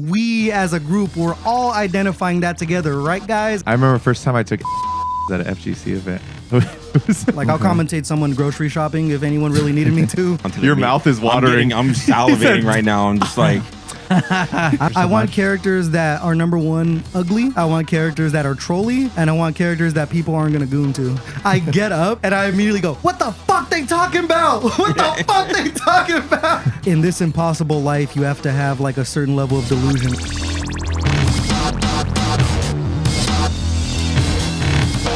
we as a group were all identifying that together, right, guys? I remember first time I took at an FGC event. Like, I'll commentate someone grocery shopping if anyone really needed me to. Your mouth is watering. I'm salivating right now. I'm just like... I want characters that are, number one, ugly. I want characters that are trolly, and I want characters that people aren't gonna goon to. I get up and I immediately go, what the fuck they talking about? What the fuck they talking about? In this impossible life, you have to have like a certain level of delusion.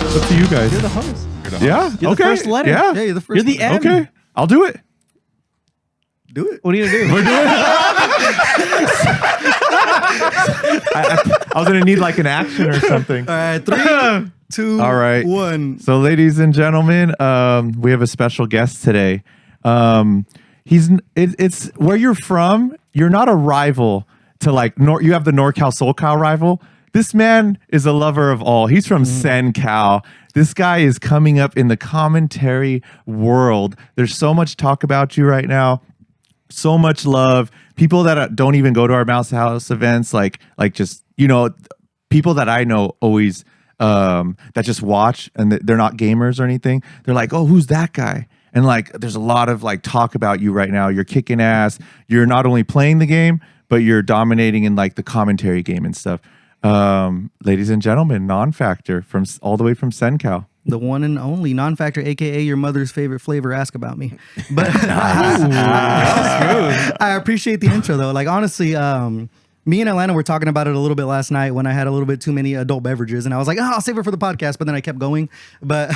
It's up to you guys. You're the host. Yeah. You're okay. the first letter. Yeah. You're the first. You're the M. Okay. I'll do it. Do it. What are you gonna do? We're doing it. I was gonna need like an action or something. All right, 3, 2, All right. 1. So, ladies and gentlemen, we have a special guest today. It's where you're from. You're not a rival to like you have the NorCal SoCal rival. This man is a lover of all. He's from SenCal. This guy is coming up in the commentary world. There's so much talk about you right now. So much love. People that don't even go to our MADHouse events, like just, you know, people that I know always that just watch and they're not gamers or anything. They're like, oh, who's that guy? And like, there's a lot of like talk about you right now. You're kicking ass. You're not only playing the game, but you're dominating in like the commentary game and stuff. Ladies and gentlemen, NonFactor from all the way from SenCal. The one and only NonFactor, aka your mother's favorite flavor. Ask about me. But I appreciate the intro though. Like, honestly, me and Atlanta were talking about it a little bit last night when I had a little bit too many adult beverages, and I was like, oh, I'll save it for the podcast, but then I kept going. But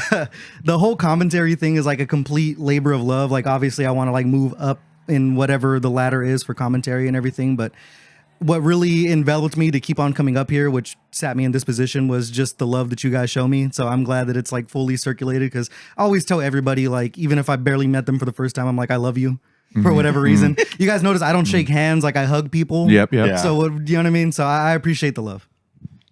the whole commentary thing is like a complete labor of love. Like, obviously I want to like move up in whatever the ladder is for commentary and everything, but what really enveloped me to keep on coming up here, which sat me in this position, was just the love that you guys show me. So I'm glad that it's like fully circulated, because I always tell everybody, like, even if I barely met them for the first time, I'm like, I love you for whatever reason. You guys notice I don't shake hands, like I hug people. Yep. Yeah. So you know what I mean? So I appreciate the love.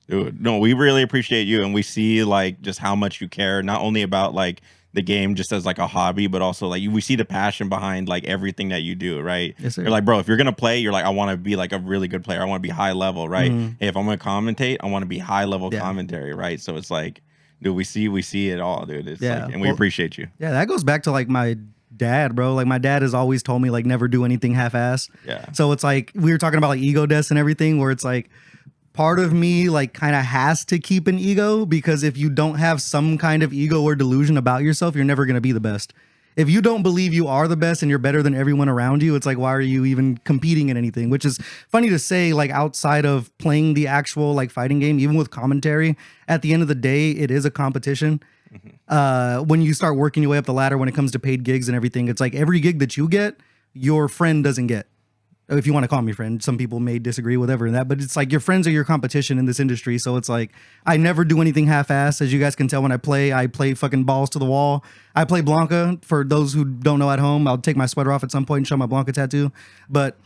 Dude, no, we really appreciate you, and we see like just how much you care, not only about like the game just as like a hobby, but also like we see the passion behind like everything that you do, right? Yes, sir. You're like, bro, if you're gonna play, you're like, I want to be like a really good player. I want to be high level, right? Hey, if I'm gonna commentate, I want to be high level commentary, right? So it's like, dude, we see it all, dude. It's like, and we appreciate you. Yeah, that goes back to like my dad, bro. Like, my dad has always told me like never do anything half-ass. Yeah. So it's like we were talking about like ego deaths and everything, where it's like part of me like kind of has to keep an ego, because if you don't have some kind of ego or delusion about yourself, you're never going to be the best. If you don't believe you are the best and you're better than everyone around you, it's like, why are you even competing in anything? Which is funny to say, like, outside of playing the actual like fighting game, even with commentary, at the end of the day, it is a competition. When you start working your way up the ladder, when it comes to paid gigs and everything, it's like every gig that you get, your friend doesn't get. If you want to call me friend, some people may disagree, whatever, and that, but it's like your friends are your competition in this industry. So it's like, I never do anything half-assed. As you guys can tell, when I play fucking balls to the wall. I play Blanca. For those who don't know at home, I'll take my sweater off at some point and show my Blanca tattoo. But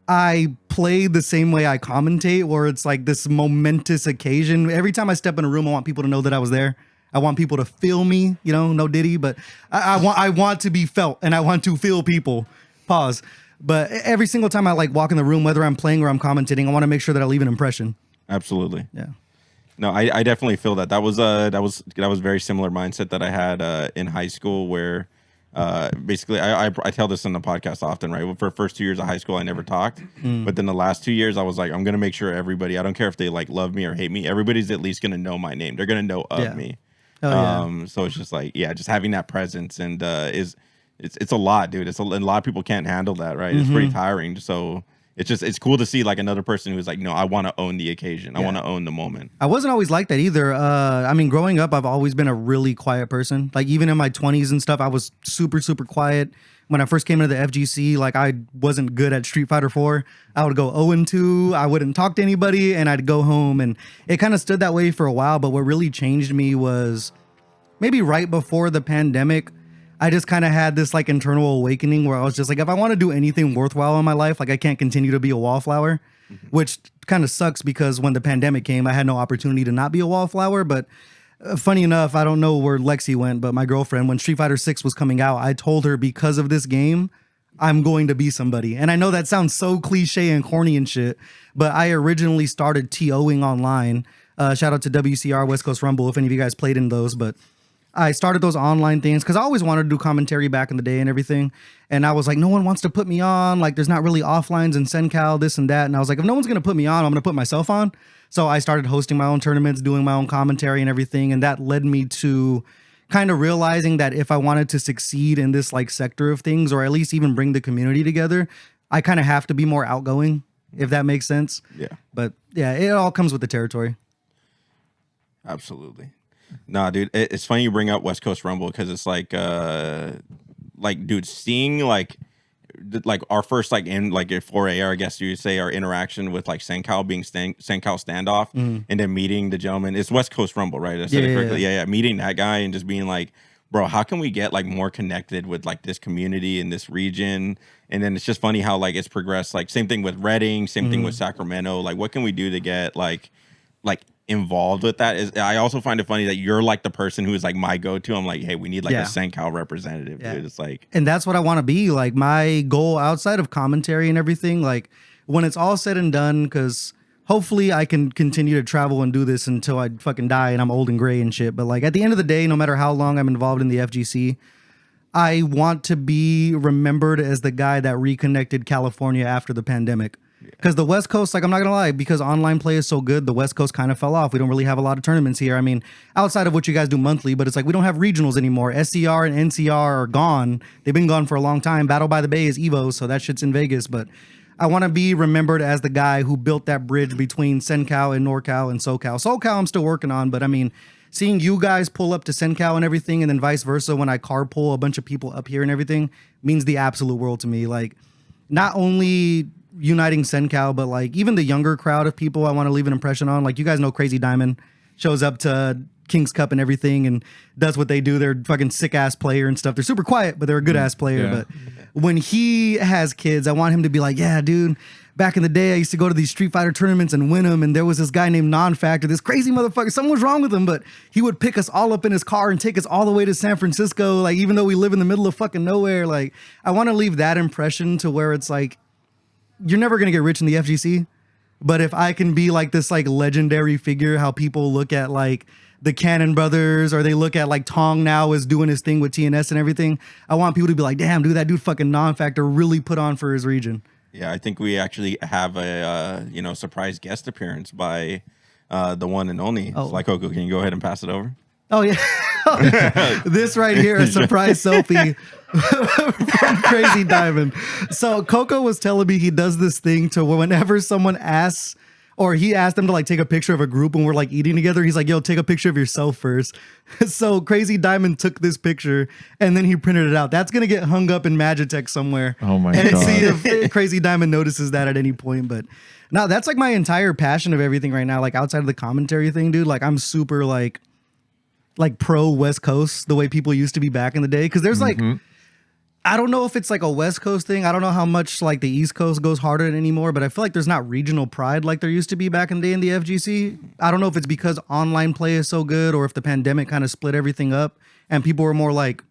I play the same way I commentate, where it's like this momentous occasion. Every time I step in a room, I want people to know that I was there. I want people to feel me, you know, no Diddy, but I want to be felt, and I want to feel people. Pause. But every single time I like walk in the room, whether I'm playing or I'm commentating, I want to make sure that I leave an impression. Absolutely. Yeah. No, I definitely feel that. That was very similar mindset that I had in high school, where basically I tell this on the podcast often, right? For the first 2 years of high school, I never talked, but then the last 2 years, I was like, I'm gonna make sure everybody, I don't care if they like love me or hate me, everybody's at least gonna know my name. They're gonna know of me. So it's just like, just having that presence and it's a lot, dude. A lot of people can't handle that, right? It's pretty tiring. So it's cool to see like another person who's like, no, I want to own the occasion. I want to own the moment. I wasn't always like that either. I mean, growing up, I've always been a really quiet person. Like, even in my 20s and stuff, I was super, super quiet. When I first came into the FGC, like, I wasn't good at Street Fighter 4. I would go 0-2. I wouldn't talk to anybody, and I'd go home. And it kind of stood that way for a while. But what really changed me was maybe right before the pandemic, I just kind of had this like internal awakening where I was just like, if I want to do anything worthwhile in my life, like, I can't continue to be a wallflower, which kind of sucks, because when the pandemic came, I had no opportunity to not be a wallflower. But funny enough, I don't know where Lexi went, but my girlfriend, when Street Fighter 6 was coming out, I told her, because of this game, I'm going to be somebody. And I know that sounds so cliche and corny and shit, but I originally started TOing online. Shout out to WCR, West Coast Rumble, if any of you guys played in those. But I started those online things because I always wanted to do commentary back in the day and everything. And I was like, no one wants to put me on. Like, there's not really offlines in SenCal, this and that. And I was like, if no one's going to put me on, I'm going to put myself on. So I started hosting my own tournaments, doing my own commentary and everything. And that led me to kind of realizing that if I wanted to succeed in this like sector of things, or at least even bring the community together, I kind of have to be more outgoing, if that makes sense. Yeah. But yeah, it all comes with the territory. Absolutely. Nah, dude, it's funny you bring up West Coast Rumble because it's like, dude, seeing like our first like in like a foray, I guess you would say, our interaction with like SenCal being SenCal standoff, and then meeting the gentleman. It's West Coast Rumble, right? I said it correctly. Yeah. Meeting that guy and just being like, bro, how can we get like more connected with like this community in this region? And then it's just funny how like it's progressed. Like same thing with Reading, same thing with Sacramento. Like what can we do to get like involved with that? Is I also find it funny that you're like the person who is like my go-to. I'm like, hey, we need like a SenCal representative, dude. It's like, and that's what I want to be. Like my goal outside of commentary and everything, like when it's all said and done, because hopefully I can continue to travel and do this until I fucking die and I'm old and gray and shit. But like at the end of the day, no matter how long I'm involved in the FGC, I want to be remembered as the guy that reconnected California after the pandemic. Because the West Coast, like I'm not gonna lie, because online play is so good, the West Coast kind of fell off. We don't really have a lot of tournaments here. I mean, outside of what you guys do monthly, but it's like we don't have regionals anymore. SCR and NCR are gone. They've been gone for a long time. Battle by the Bay is Evo, so that shit's in Vegas. But I want to be remembered as the guy who built that bridge between SenCal and NorCal and SoCal. SoCal I'm still working on, but I mean, seeing you guys pull up to SenCal and everything, and then vice versa when I carpool a bunch of people up here and everything, means the absolute world to me. Like, not only uniting SenCal, but like even the younger crowd of people I want to leave an impression on. Like you guys know Crazy Diamond shows up to King's Cup and everything and does what they do. They're fucking sick ass player and stuff. They're super quiet, but they're a good ass player. But when he has kids, I want him to be like, yeah, dude, back in the day, I used to go to these Street Fighter tournaments and win them. And there was this guy named NonFactor, this crazy motherfucker. Something was wrong with him, but he would pick us all up in his car and take us all the way to San Francisco. Like, even though we live in the middle of fucking nowhere, like I want to leave that impression to where it's like, you're never going to get rich in the FGC, but if I can be like this like legendary figure, how people look at like the Cannon brothers, or they look at like Tong now is doing his thing with TNS and everything, I want people to be like, damn, dude, that dude fucking NonFactor really put on for his region. Yeah, I think we actually have a surprise guest appearance by the one and only Sly Coco. Can you go ahead and pass it over? Oh yeah. This right here, a surprise selfie from Crazy Diamond. So Coco was telling me he does this thing to whenever someone asks, or he asked them to like take a picture of a group when we're like eating together, he's like, yo, take a picture of yourself first. So Crazy Diamond took this picture and then he printed it out. That's gonna get hung up in Magitech somewhere. Oh my god. And see if Crazy Diamond notices that at any point. But no, that's like my entire passion of everything right now. Like outside of the commentary thing, dude, like I'm super like pro West Coast, the way people used to be back in the day. Cause there's like, I don't know if it's like a West Coast thing. I don't know how much like the East Coast goes harder anymore, but I feel like there's not regional pride like there used to be back in the day in the FGC. I don't know if it's because online play is so good or if the pandemic kind of split everything up and people were more like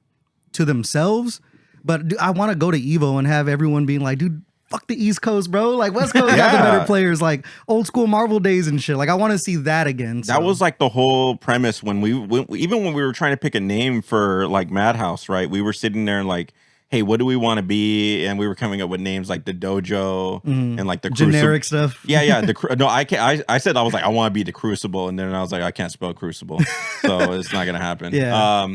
to themselves. But dude, I want to go to Evo and have everyone being like, dude, fuck the East Coast, bro. Like West Coast got the better players, like old school Marvel days and shit. Like I want to see that again. So. That was like the whole premise when even when we were trying to pick a name for like MADHouse, right? We were sitting there and like, hey, what do we want to be? And we were coming up with names like the Dojo and like the generic stuff. Yeah. I said I was like, I want to be the Crucible, and then I was like, I can't spell Crucible, so it's not gonna happen. Yeah.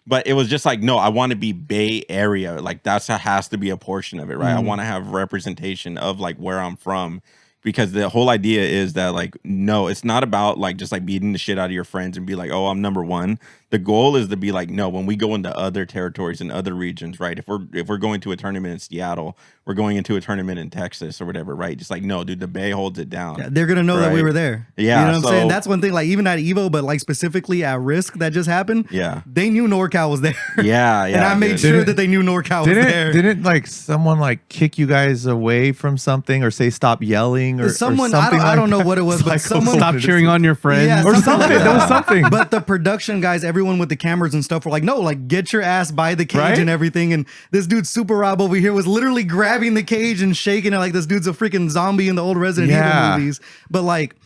But it was just like, no, I want to be Bay Area. Like has to be a portion of it, right? I want to have representation of like where I'm from. Because the whole idea is that like, no, it's not about like just like beating the shit out of your friends and be like, oh, I'm number one. The goal is to be like, no, when we go into other territories and other regions, right? If we're going to a tournament in Seattle, we're going into a tournament in Texas or whatever, right? Just like, no, dude, the Bay holds it down. Yeah, they're gonna know that we were there. Yeah, you know what I'm saying? That's one thing. Like even at Evo, but like specifically at Risk that just happened. Yeah, they knew NorCal was there. Yeah. And I made sure that they knew NorCal was there. Didn't like someone like kick you guys away from something or say stop yelling something or someone, something I don't know that. what it was, but someone Stop cheering on your friends. Yeah, or something something. like There was that. something. But the production guys, everyone with the cameras and stuff were like, no, like get your ass by the cage Right? and everything. And this dude Super Rob over here was literally grabbing the cage and shaking it like this dude's a freaking zombie in the old Resident Yeah. Evil movies. But like,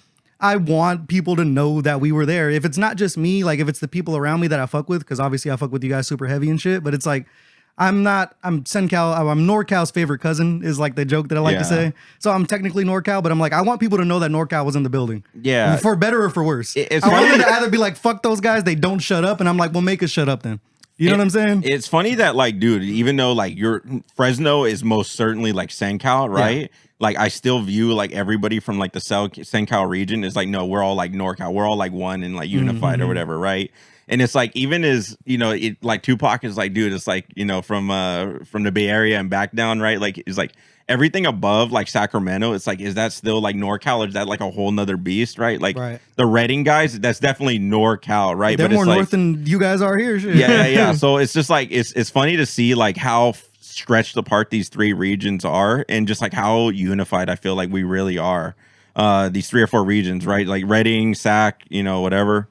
I want people to know that we were there. If it's not just me, like if it's the people around me that I fuck with, because obviously I fuck with you guys super heavy and shit, but it's like, I'm NorCal's favorite cousin is like the joke that I like to Yeah. say. So I'm technically NorCal, but I'm like, I want people to know that NorCal was in the building. Yeah. For better or for worse. It's I want funny- them to either be like, fuck those guys, they don't shut up. And I'm like, well, make us shut up then. You know what I'm saying? It's funny that like, dude, even though like your Fresno is most certainly like SenCal, right? Yeah. Like I still view like everybody from like the SenCal region is like, no, we're all like NorCal. We're all like one and like unified or whatever, right? And it's like, even as, you know, it like Tupac is like, dude, it's like, you know, from the Bay Area and back down, right? Like it's like everything above like Sacramento, it's like, is that still like NorCal or is that like a whole nother beast, right? Like Right. the Redding guys, that's definitely NorCal, right? They're but more it's like, north than you guys are here. Shit. yeah. So it's just like it's funny to see like how stretched apart these three regions are, and just like how unified I feel like we really are. These 3 or 4 regions, right? Like Redding, Sac, you know, whatever.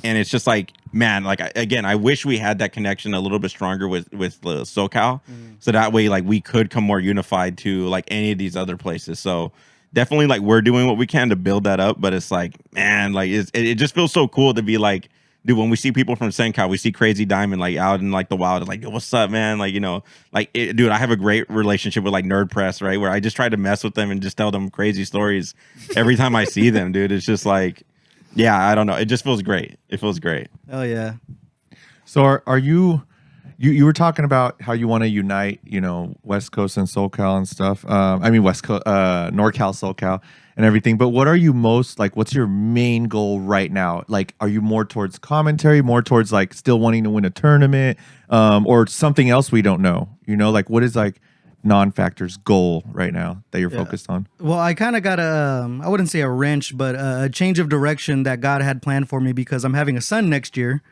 And it's just like, man, like again, I wish we had that connection a little bit stronger with the SoCal, so that way like we could come more unified to like any of these other places. So definitely like we're doing what we can to build that up, but it's like, man, like it just feels so cool to be like, dude, when we see people from SenCal, we see Crazy Diamond like out in like the wild, it's like, yo, what's up, man? Like, you know, like, dude, I have a great relationship with like Nerd Press, right? Where I just try to mess with them and just tell them crazy stories every time I see them, dude. It's just like, yeah, I don't know. It just feels great. It feels great. Oh, yeah. So are you were talking about how you want to unite, you know, West Coast and SoCal and stuff. I mean, West Coast, NorCal, SoCal and everything. But what are you most like, what's your main goal right now? Like, are you more towards commentary, more towards like still wanting to win a tournament, or something else we don't know? You know, like what is like NonFactor's goal right now that you're focused on? Well, I kind of got I wouldn't say a wrench, but a change of direction that God had planned for me because I'm having a son next year.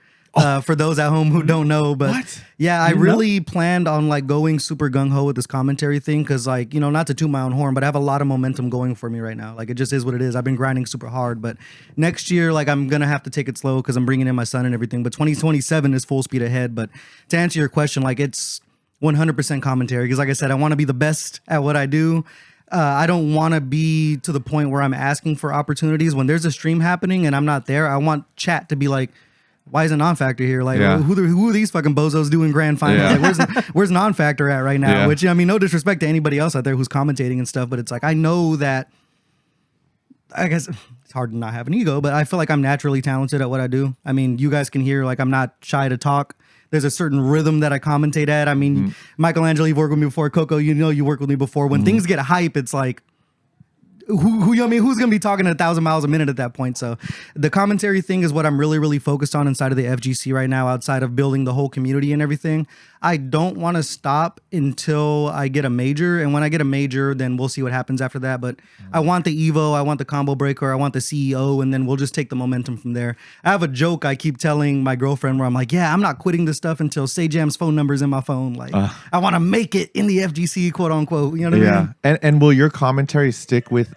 For those at home who don't know, but What? yeah, I really planned on like going super gung ho with this commentary thing because, like, you know, not to toot my own horn, but I have a lot of momentum going for me right now. Like, it just is what it is. I've been grinding super hard, but next year, like, I'm gonna have to take it slow because I'm bringing in my son and everything. But 2027 is full speed ahead. But to answer your question, like, it's 100% commentary because, like I said, I want to be the best at what I do. I don't want to be to the point where I'm asking for opportunities when there's a stream happening and I'm not there. I want chat to be like, why isn't NonFactor here? Like, Yeah. who are these fucking bozos doing grand finals? Yeah. Like, where's NonFactor at right now? Yeah. Which, I mean, no disrespect to anybody else out there who's commentating and stuff, but it's like, I know that, I guess it's hard to not have an ego, but I feel like I'm naturally talented at what I do. I mean, you guys can hear, like, I'm not shy to talk. There's a certain rhythm that I commentate at. I mean, Michelangelo, you've worked with me before. Coco, you know, you worked with me before. When things get hype, it's like, who's gonna be talking at 1,000 miles a minute at that point? So the commentary thing is what I'm really focused on inside of the FGC right now, outside of building the whole community and everything. I don't want to stop until I get a major, and when I get a major, then we'll see what happens after that. But I want the Evo, I want the combo breaker, I want the CEO, and then we'll just take the momentum from there. I have a joke I keep telling my girlfriend where I'm like, yeah, I'm not quitting this stuff until Sajam's phone number's in my phone. Like, I want to make it in the FGC, quote unquote. You know what I mean? And will your commentary stick with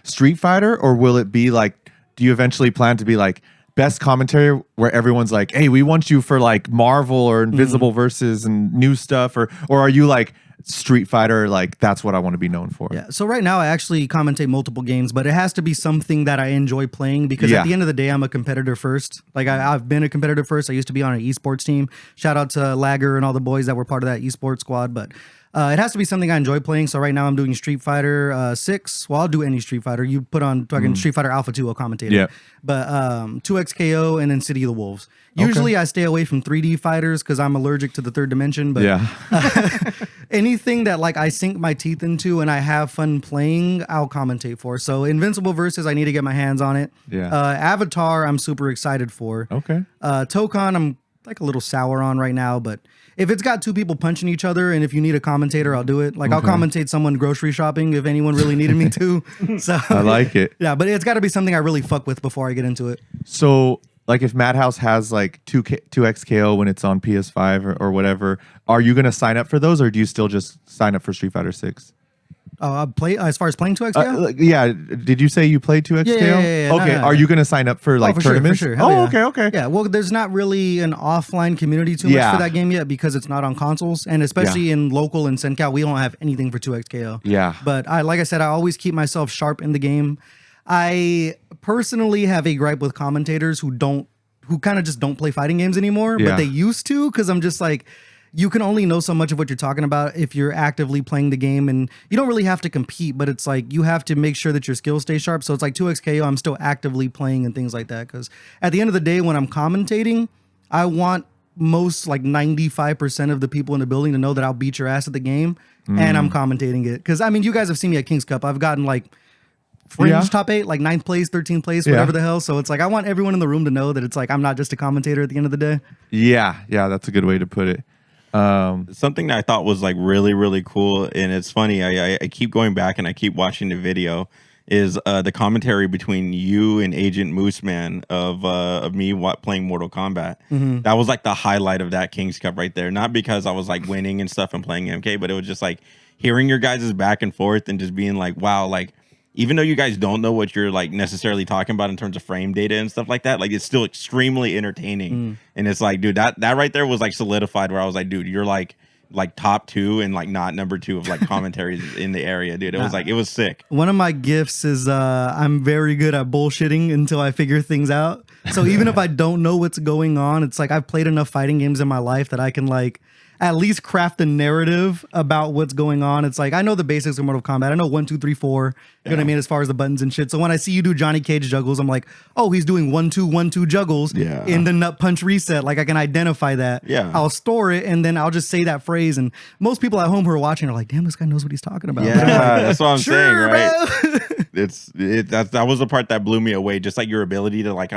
Street Fighter, or will it be like, do you eventually plan to be like best commentary where everyone's like, hey, we want you for like Marvel or Invisible Versus and new stuff, or are you like Street Fighter, like that's what I want to be known for? Yeah. So right now I actually commentate multiple games, but it has to be something that I enjoy playing because at the end of the day, I'm a competitor first. Like I've been a competitor first. I used to be on an esports team. Shout out to Lagger and all the boys that were part of that esports squad, but it has to be something I enjoy playing. So right now I'm doing Street Fighter 6. Well, I'll do any Street Fighter. You put on fucking Street Fighter Alpha 2, I'll commentate it. Yeah. But 2XKO and then City of the Wolves. Usually I stay away from 3D fighters because I'm allergic to the third dimension. But anything that like I sink my teeth into and I have fun playing, I'll commentate for. So Invincible Versus, I need to get my hands on it. Yeah. Avatar, I'm super excited for. Okay. Tokon, I'm like a little sour on right now, but if it's got two people punching each other and if you need a commentator, I'll do it. Like I'll commentate someone grocery shopping if anyone really needed me to. So I like it. Yeah, but it's got to be something I really fuck with before I get into it. So like if MADHouse has like 2XKO when it's on PS5 or whatever, are you going to sign up for those, or do you still just sign up for Street Fighter 6? Play as far as playing 2X. Yeah. Did you say you played 2X? Yeah. Okay. Are you gonna sign up for like tournaments? For sure. Okay. Yeah. Well, there's not really an offline community too much for that game yet because it's not on consoles, and especially in local and SenCal, we don't have anything for 2XKO. Yeah. But like I said, I always keep myself sharp in the game. I personally have a gripe with commentators who kind of just don't play fighting games anymore, but they used to, because I'm just like, you can only know so much of what you're talking about if you're actively playing the game, and you don't really have to compete, but it's like you have to make sure that your skills stay sharp. So it's like 2XKO, I'm still actively playing and things like that, because at the end of the day, when I'm commentating, I want most like 95% of the people in the building to know that I'll beat your ass at the game and I'm commentating it. Because I mean, you guys have seen me at King's Cup. I've gotten like fringe top 8, like 9th place, 13th place, whatever the hell. So it's like I want everyone in the room to know that it's like I'm not just a commentator at the end of the day. Yeah, that's a good way to put it. Something that I thought was like really, really cool, and it's funny, I keep going back and I keep watching the video, is the commentary between you and Agent Mooseman of me playing Mortal Kombat. That was like the highlight of that King's Cup right there. Not because I was like winning and stuff and playing MK, but it was just like hearing your guys' back and forth and just being like, wow, like even though you guys don't know what you're like necessarily talking about in terms of frame data and stuff like that, like it's still extremely entertaining. And it's like, dude, that right there was like solidified where I was like, dude, you're like top 2 and like not number 2 of like commentaries in the area, dude. It was sick. One of my gifts is I'm very good at bullshitting until I figure things out. So even if I don't know what's going on, it's like I've played enough fighting games in my life that I can like at least craft a narrative about what's going on. It's like I know the basics of Mortal Kombat. I know 1, 2, 3, 4. You know what I mean, as far as the buttons and shit. So when I see you do Johnny Cage juggles, I'm like, oh, he's doing 1, 2, 1, 2 juggles in the nut punch reset. Like I can identify that. I'll store it and then I'll just say that phrase. And most people at home who are watching are like, damn, this guy knows what he's talking about. Yeah, that's what I'm saying, right? That was the part that blew me away. Just like your ability to like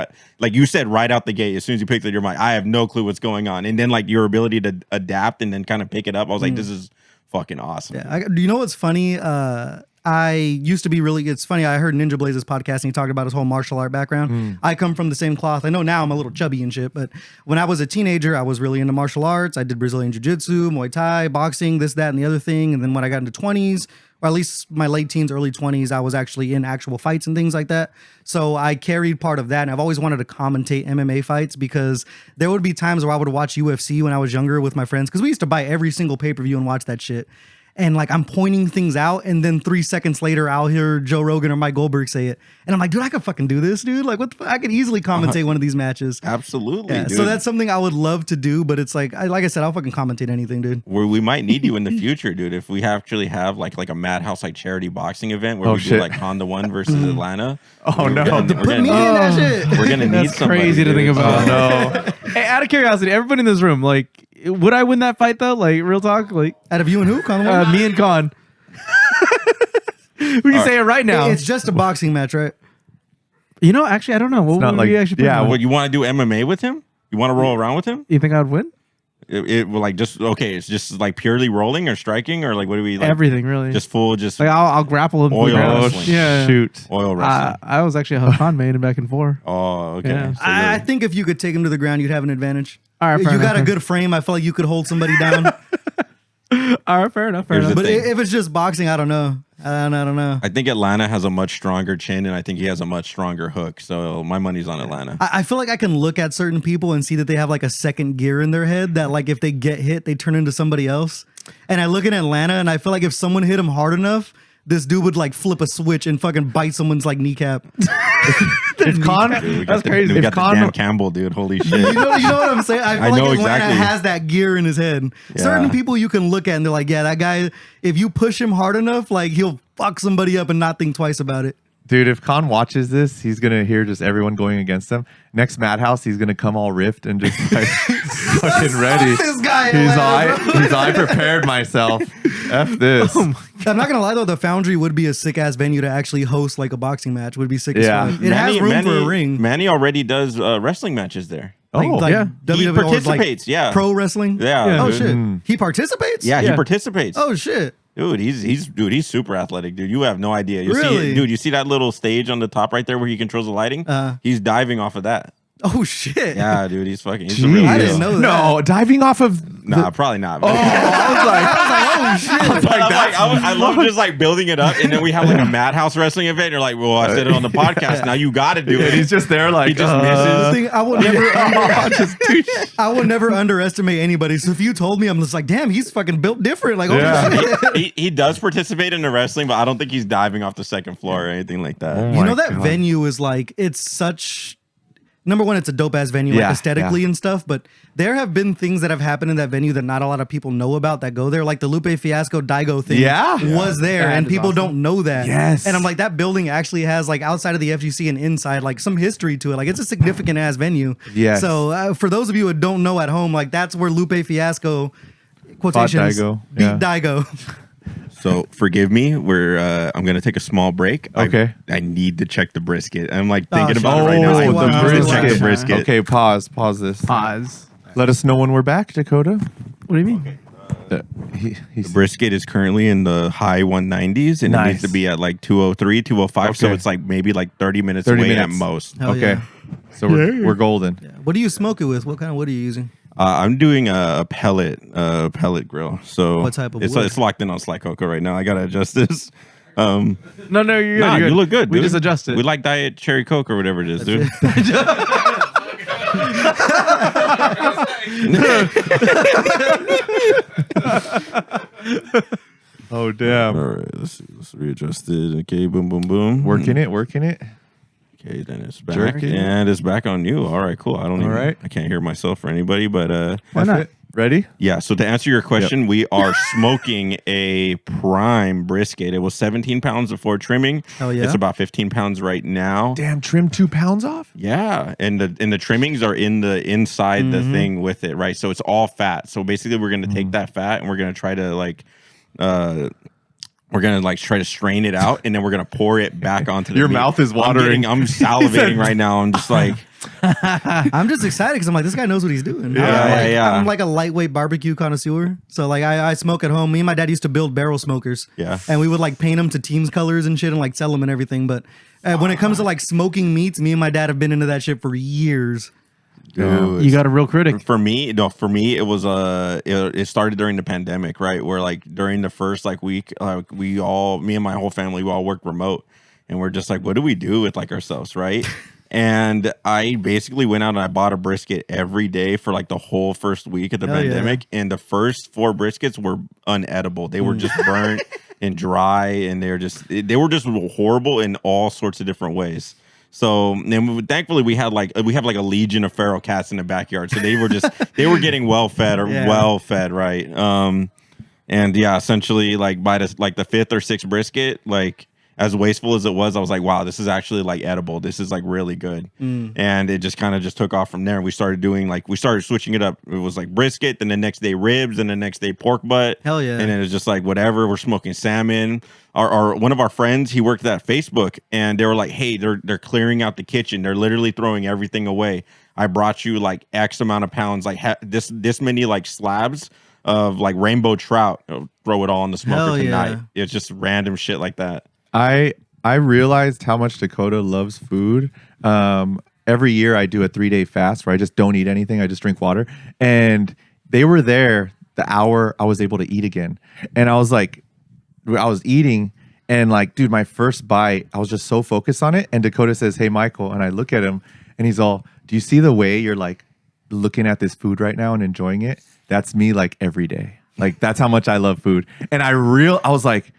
you said right out the gate, as soon as you picked it, you're like, I have no clue what's going on. And then like your ability to adapt and then kind of pick it up. I was like, this is fucking awesome. Do you know what's funny? I used to be it's funny, I heard Ninja Blaze's podcast and he talked about his whole martial art background. I come from the same cloth. I know now I'm a little chubby and shit, but when I was a teenager, I was really into martial arts. I did Brazilian Jiu-Jitsu, Muay Thai, boxing, this, that, and the other thing. And then when I got into 20s, or at least my late teens, early 20s, I was actually in actual fights and things like that. So I carried part of that. And I've always wanted to commentate MMA fights because there would be times where I would watch UFC when I was younger with my friends, because we used to buy every single pay-per-view and watch that shit. And like I'm pointing things out, and then 3 seconds later, I'll hear Joe Rogan or Mike Goldberg say it, and I'm like, dude, I could fucking do this, dude. Like, I could easily commentate one of these matches. Absolutely. Dude. So that's something I would love to do, but it's like I said, I'll fucking commentate anything, dude. We might need you in the future, dude. If we actually have like a MADHouse like charity boxing event where we do like Honda 1 versus Atlanta. Oh no! Put me in that shit. We're gonna need somebody. Crazy to think about. Oh no! Hey, out of curiosity, everybody in this room, like, would I win that fight though? Like, real talk, like, out of you and who? Con me and Con. We can say it right now. It's just a boxing match, right? You know, actually, I don't know. What would like, we actually? What, you want to do MMA with him? You want to roll around with him? You think I would win? It will like just okay. It's just like purely rolling or striking or like what do we like? Everything really. Just full. Just like I'll grapple him. Oil wrestling. Yeah. Shoot. Oil wrestling. I was actually a Hakan main back and forth. Oh, okay. Yeah. So I think if you could take him to the ground, you'd have an advantage. All right, you got a good frame. I feel like you could hold somebody down. All right, fair enough. But if it's just boxing, I don't know. I don't know. I think Atlanta has a much stronger chin, and I think he has a much stronger hook. So my money's on Atlanta. I feel like I can look at certain people and see that they have like a second gear in their head that like if they get hit, they turn into somebody else. And I look at Atlanta and I feel like if someone hit him hard enough, this dude would like flip a switch and fucking bite someone's like kneecap. If Con, that's crazy. We If got Con, the Dan Campbell, dude. Holy shit. You know what I'm saying? I feel know like Atlanta exactly. has that gear in his head. Yeah. Certain people you can look at and they're like, yeah, that guy, if you push him hard enough, like he'll fuck somebody up and not think twice about it. dude, if Con watches this, he's gonna hear just everyone going against him. Next MADHouse, he's gonna come all riffed and just like fucking ready. This guy, He's I prepared myself. F this. I'm not gonna lie though, the Foundry would be a sick ass venue to actually host like a boxing match. Would be sick as fuck. It has room for a ring. Manny already does wrestling matches there. Like yeah. He WWE participates, yeah. Pro wrestling. Yeah. Oh dude. shit. He participates. Yeah, he participates. Oh shit. Dude, he's super athletic, dude. You have no idea. Really? You see that little stage on the top right there where he controls the lighting? He's diving off of that. Oh shit! Yeah, dude, he's fucking. He's the real I deal. didn't know that. No, diving off of. Nah, probably not. Oh, I was like, Oh shit! But I love just like building it up, and then we have like a MADHouse wrestling event. And you're like, well, I said it on the podcast. Now you got to do and it. he's just there like He just misses. I will never underestimate anybody. So if you told me, I'm just like, damn, he's fucking built different. Like, Yeah. oh shit. He does participate in the wrestling, but I don't think he's diving off the second floor or anything like that. Oh You know my that God. venue is like, it's such. Number one, it's a dope ass venue, Yeah, like aesthetically yeah. and stuff. But there have been things that have happened in that venue that not a lot of people know about that go there. Like the Lupe Fiasco Daigo thing Yeah. was there, That and is people awesome. don't know that. Yes. And I'm like, that building actually has like outside of the FGC and inside like some history to it. Like it's a significant ass venue. Yes. So for those of you who don't know at home, like that's where Lupe Fiasco quotations Daigo, beat yeah. Daigo. So forgive me. I'm gonna take a small break. Okay. I need to check the brisket. I'm like thinking about shit. it right now. I Oh, need to brisket. check the brisket. Okay, pause this. Pause. Let us know when we're back, Dakota. What do you mean? He's The brisket is currently in the high 190s, and it Nice. needs to be at like 203, 205. So Okay. it's like maybe like 30 minutes 30 away minutes. at most. Hell okay. yeah. So we're golden. What do you smoke it with? What kind of wood are you using? I'm doing a pellet grill. So What type of it's wood? it's locked in on Sly Coco right now. I gotta adjust this. No, you're good. Nah, you're you look good. We dude. just adjusted. We like diet cherry Coke or whatever it is, dude. Oh damn. All right, let's see. Let's readjust it. Okay, boom, boom, boom. Working it. Okay, then it's back, Jerking. and it's back on you. All right, cool. All right. I can't hear myself or anybody, but Why F not? it. Ready? yeah. So to answer your question, we are smoking a prime brisket. It was 17 pounds before trimming. Hell yeah. It's about 15 pounds right now. Damn, trim 2 pounds off? Yeah, and the trimmings are in the inside the thing with it, right? So it's all fat. So basically, we're gonna take that fat and we're gonna try to try to strain it out, and then we're gonna pour it back onto the Your meat. mouth is watering. I'm salivating right now. I'm just like, I'm just excited because I'm like, this guy knows what he's doing. Yeah. I'm like a lightweight barbecue connoisseur. So like I smoke at home. Me and my dad used to build barrel smokers. Yeah. And we would like paint them to teams colors and shit and like sell them and everything. But when it comes to like smoking meats, me and my dad have been into that shit for years. dude, You got a real critic. For me, it was it started during the pandemic, right? Where like during the first like week, me and my whole family, we all worked remote, and we're just like, what do we do with like ourselves, right? And I basically went out and I bought a brisket every day for like the whole first week of the Hell yeah. pandemic, and the first 4 briskets were unedible. They were just burnt and dry, and they were just horrible in all sorts of different ways. So, and thankfully we have like a legion of feral cats in the backyard. So they were getting well fed, right? And yeah, essentially like by the 5th or 6th brisket, like as wasteful as it was, I was like, wow, this is actually like edible. This is like really good. And it just kind of just took off from there. And we started switching it up. It was like brisket, then the next day ribs, and the next day pork butt. Hell yeah. And then it was just like whatever. We're smoking salmon. Our one of our friends, he worked at Facebook, and they were like, hey, they're clearing out the kitchen. They're literally throwing everything away. I brought you like X amount of pounds, like this many like slabs of like rainbow trout. Throw it all in the smoker Hell tonight. yeah. It's just random shit like that. I realized how much Dakota loves food. Every year I do a 3-day fast where I just don't eat anything. I just drink water. And they were there the hour I was able to eat again. And I was like, I was eating and like, dude, my first bite, I was just so focused on it. And Dakota says, hey, Michael. And I look at him and he's all, do you see the way you're like looking at this food right now and enjoying it? That's me like every day. Like that's how much I love food. And I was like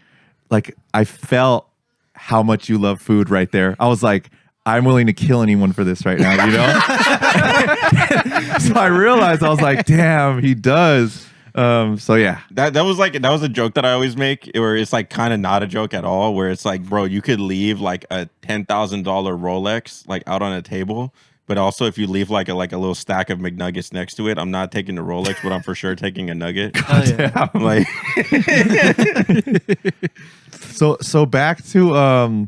I felt how much you love food right there. I was like, I'm willing to kill anyone for this right now, you know? So I realized, I was like, damn, he does. So yeah. That was a joke that I always make, where it's like kind of not a joke at all, where it's like, bro, you could leave like a $10,000 Rolex like out on a table, but also if you leave like a little stack of McNuggets next to it, I'm not taking the Rolex, but I'm for sure taking a nugget. Hell yeah. Like So back to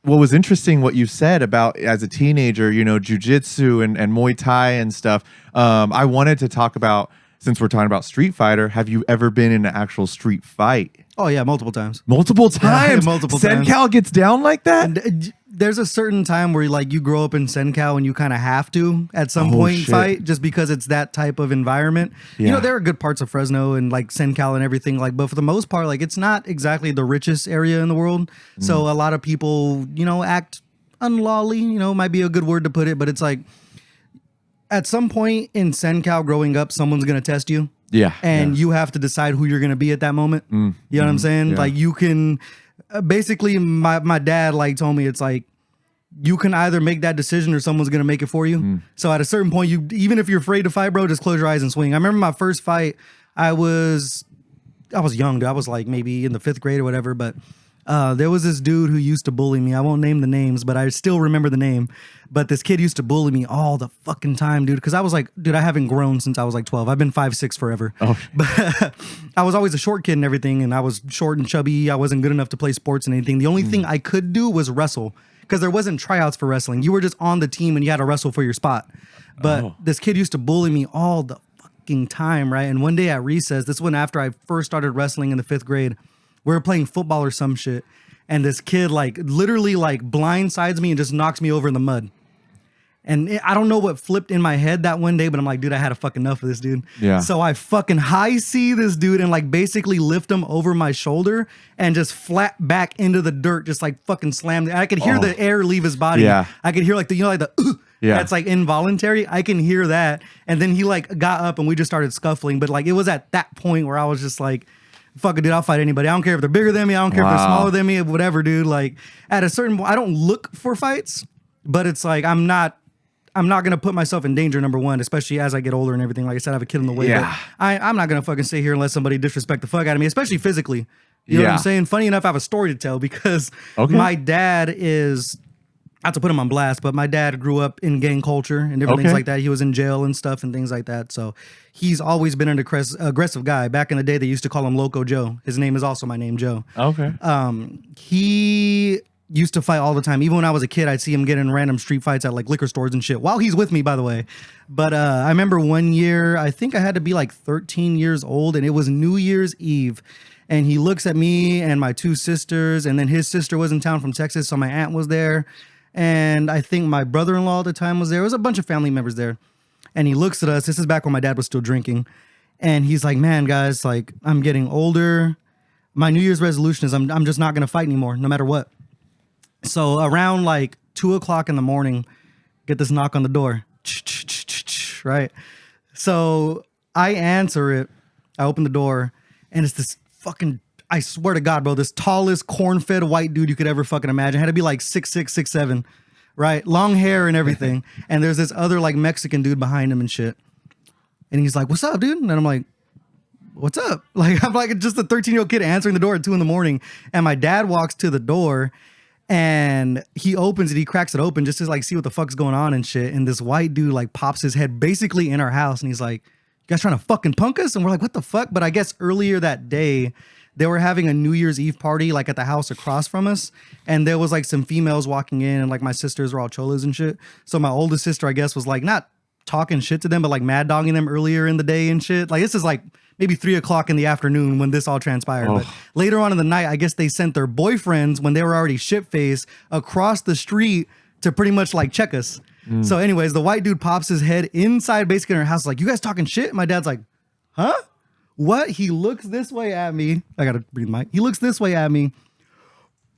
what was interesting, what you said about as a teenager, you know, jujitsu and Muay Thai and stuff. I wanted to talk about, since we're talking about Street Fighter, have you ever been in an actual street fight? Oh yeah, multiple times. Multiple times? multiple times. Sencal gets down like that? And there's a certain time where like you grow up in SenCal and you kind of have to at some point shit. fight just because it's that type of environment. You know, Yeah. there are good parts of Fresno and like SenCal and everything like, but for the most part, like it's not exactly the richest area in the world. So a lot of people, you know, act unlawly, you know, might be a good word to put it, but it's like at some point in SenCal growing up, someone's going to test you. Yeah. And you have to decide who you're going to be at that moment. You know what I'm saying? Yeah. Like you can basically my dad like told me it's like you can either make that decision or someone's going to make it for you. So at a certain point, you even if you're afraid to fight, bro, just close your eyes and swing. I remember my first fight, I was young, dude. I was like maybe in the 5th grade or whatever, but there was this dude who used to bully me. I won't name the names, but I still remember the name. But this kid used to bully me all the fucking time, dude. Because I was like, dude, I haven't grown since I was like 12. I've been 5'6" forever. Oh, But I was always a short kid and everything. And I was short and chubby. I wasn't good enough to play sports and anything. The only thing I could do was wrestle. Because there wasn't tryouts for wrestling. You were just on the team and you had to wrestle for your spot. But this kid used to bully me all the fucking time, right? And one day at recess, this one after I first started wrestling in the 5th grade, we were playing football or some shit. And this kid like literally like blindsides me and just knocks me over in the mud. And I don't know what flipped in my head that one day, but I'm like, dude, I had a fucking enough of this dude. Yeah. So I fucking high see this dude and like basically lift him over my shoulder and just flat back into the dirt, just like fucking slammed. I could hear the air leave his body. Yeah. I could hear like the, you know, like the, Yeah. that's like involuntary. I can hear that. And then he like got up and we just started scuffling. But like, it was at that point where I was just like, fuck it, dude, I'll fight anybody. I don't care if they're bigger than me. I don't care if they're smaller than me, whatever, dude. Like at a certain point, I don't look for fights, but it's like, I'm not going to put myself in danger, number one, especially as I get older and everything. Like I said, I have a kid in the way. Yeah. But I'm not going to fucking sit here and let somebody disrespect the fuck out of me, especially physically. You know what I'm saying? Funny enough, I have a story to tell because my dad is, not to put him on blast, but my dad grew up in gang culture and different things like that. He was in jail and stuff and things like that. So he's always been an aggressive guy. Back in the day, they used to call him Loco Joe. His name is also my name, Joe. Okay. He used to fight all the time. Even when I was a kid, I'd see him get in random street fights at like liquor stores and shit while he's with me, by the way. But I remember one year, I think I had to be like 13 years old and it was New Year's Eve. And he looks at me and my 2 sisters, and then his sister was in town from Texas, so my aunt was there. And I think my brother-in-law at the time was there. There was a bunch of family members there. And he looks at us. This is back when my dad was still drinking. And he's like, man, guys, like I'm getting older. My New Year's resolution is I'm just not going to fight anymore, no matter what. So around like 2:00 in the morning, get this knock on the door, right? So I answer it. I open the door and it's this fucking, I swear to God, bro, this tallest corn-fed white dude you could ever fucking imagine. Had to be like 6'6", 6'7", right? Long hair and everything. And there's this other like Mexican dude behind him and shit. And he's like, what's up, dude? And I'm like, what's up? Like, I'm like just a 13-year-old kid answering the door at 2 a.m. And my dad walks to the door and he opens it, he cracks it open just to like see what the fuck's going on and shit. And this white dude like pops his head basically in our house and he's like, you guys trying to fucking punk us? And we're like, what the fuck? But I guess earlier that day, they were having a New Year's Eve party like at the house across from us. And there was like some females walking in and like my sisters were all cholas and shit. So my oldest sister, I guess, was like not talking shit to them, but like mad dogging them earlier in the day and shit. Like this is like maybe 3:00 in the afternoon when this all transpired. But later on in the night, I guess they sent their boyfriends when they were already shit-faced across the street to pretty much like check us. So anyways, the white dude pops his head inside basically in our house like, you guys talking shit? And my dad's like, huh? What? He looks this way at me. I gotta breathe, Mike. He looks this way at me.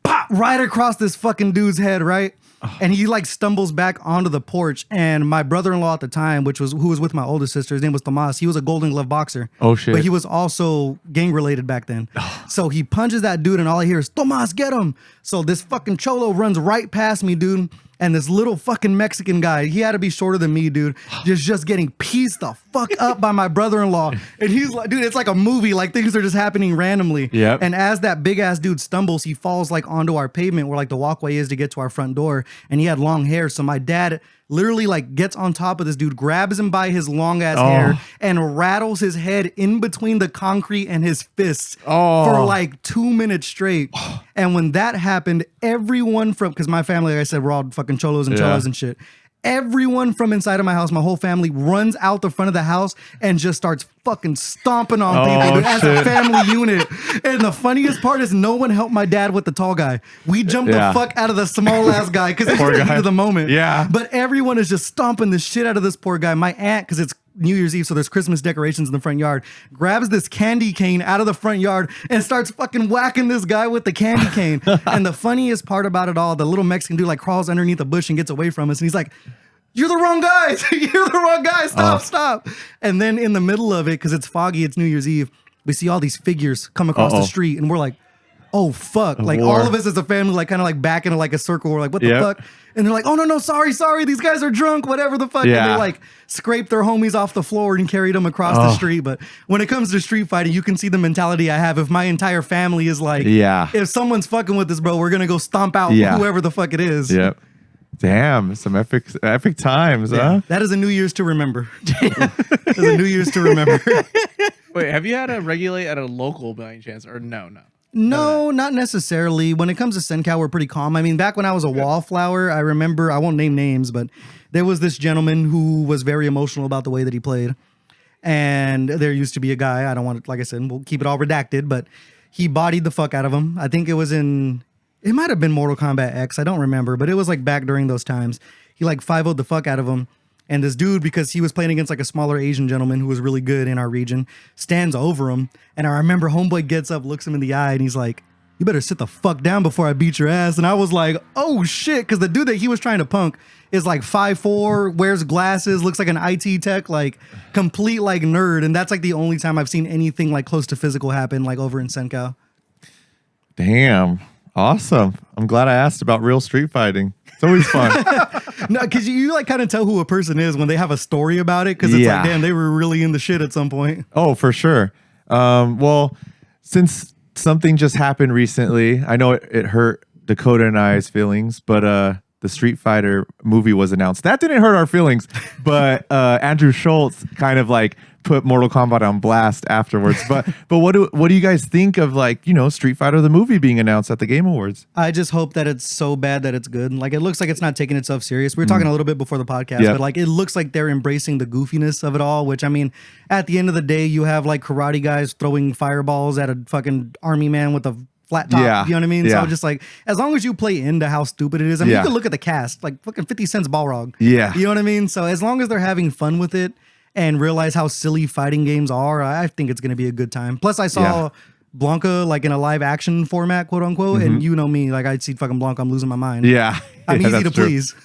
Pop! Right across this fucking dude's head, right? And he like stumbles back onto the porch. And my brother-in-law at the time, who was with my oldest sister, his name was Tomas. He was a Golden Glove boxer. Oh shit! But he was also gang related back then. So he punches that dude, and all I hear is Tomas, get him! So this fucking cholo runs right past me, dude. And this little fucking Mexican guy, he had to be shorter than me, dude, just getting pieced the fuck up by my brother-in-law. And he's like, dude, it's like a movie. Like things are just happening randomly. Yep. And as that big ass dude stumbles, he falls like onto our pavement where like the walkway is to get to our front door. And he had long hair. So my dad literally like gets on top of this dude, grabs him by his long ass hair and rattles his head in between the concrete and his fists for like 2 minutes straight. And when that happened, everyone from, because my family, like I said, we're all fucking cholos and cholas and shit. everyone from inside of my house, my whole family, runs out the front of the house and just starts fucking stomping on people dude, as a family unit. And the funniest part is no one helped my dad with the tall guy. We jumped the fuck out of the small ass guy because it's the heat of the moment. Yeah. But everyone is just stomping the shit out of this poor guy. My aunt, because it's New Year's Eve, so there's Christmas decorations in the front yard, grabs this candy cane out of the front yard and starts fucking whacking this guy with the candy cane. And the funniest part about it all, the little Mexican dude like crawls underneath a bush and gets away from us, and he's like, "You're the wrong guys. You're the wrong guys. Stop." And then in the middle of it, because it's foggy, it's New Year's Eve, we see all these figures come across the street, and we're like, oh fuck. Like all of us as a family, like kind of like back into like a circle. We're like, what the fuck? And they're like, oh no, sorry. These guys are drunk, whatever the fuck. Yeah. And they like scraped their homies off the floor and carried them across the street. But when it comes to street fighting, you can see the mentality I have. If my entire family is like, if someone's fucking with us, bro, we're gonna go stomp out whoever the fuck it is. Yep. Damn, some epic times, huh? That is a New Year's to remember. That's a New Year's to remember. Wait, have you had to regulate at a local by any chance? Or no? No, not necessarily. When it comes to SenCal, we're pretty calm. I mean, back when I was a wallflower, I remember, I won't name names, but there was this gentleman who was very emotional about the way that he played. And there used to be a guy, I don't want to, like I said, we'll keep it all redacted, but he bodied the fuck out of him. I think it was it might have been Mortal Kombat X, I don't remember, but it was like back during those times. He like 5-0'd the fuck out of him. And this dude, because he was playing against like a smaller Asian gentleman who was really good in our region, stands over him. And I remember homeboy gets up, looks him in the eye, and he's like, "You better sit the fuck down before I beat your ass." And I was like, oh shit. Because the dude that he was trying to punk is like 5'4", wears glasses, looks like an IT tech, like complete like nerd. And that's like the only time I've seen anything like close to physical happen like over in SenCal. Damn. Awesome. I'm glad I asked about real street fighting. It's always fun. No, because you like kind of tell who a person is when they have a story about it. Because it's like, damn, they were really in the shit at some point. Oh, for sure. Well, since something just happened recently, I know it hurt Dakota and I's feelings, but the Street Fighter movie was announced. That didn't hurt our feelings, but Andrew Schultz kind of like put Mortal Kombat on blast afterwards. But what do you guys think of like, Street Fighter the movie being announced at the Game Awards? I just hope that it's so bad that it's good. Like it looks like it's not taking itself serious. We were talking a little bit before the podcast, but like it looks like they're embracing the goofiness of it all, which I mean, at the end of the day, you have like karate guys throwing fireballs at a fucking army man with a flat top. You know what I mean? Yeah. So just like, as long as you play into how stupid it is, I mean, you can look at the cast, like fucking 50 Cent's Balrog. Yeah. You know what I mean? So as long as they're having fun with it and realize how silly fighting games are, I think it's going to be a good time. Plus I saw Blanca like in a live action format, quote unquote. And you know me, like I'd see fucking Blanca, I'm losing my mind. Yeah. I'm easy to please.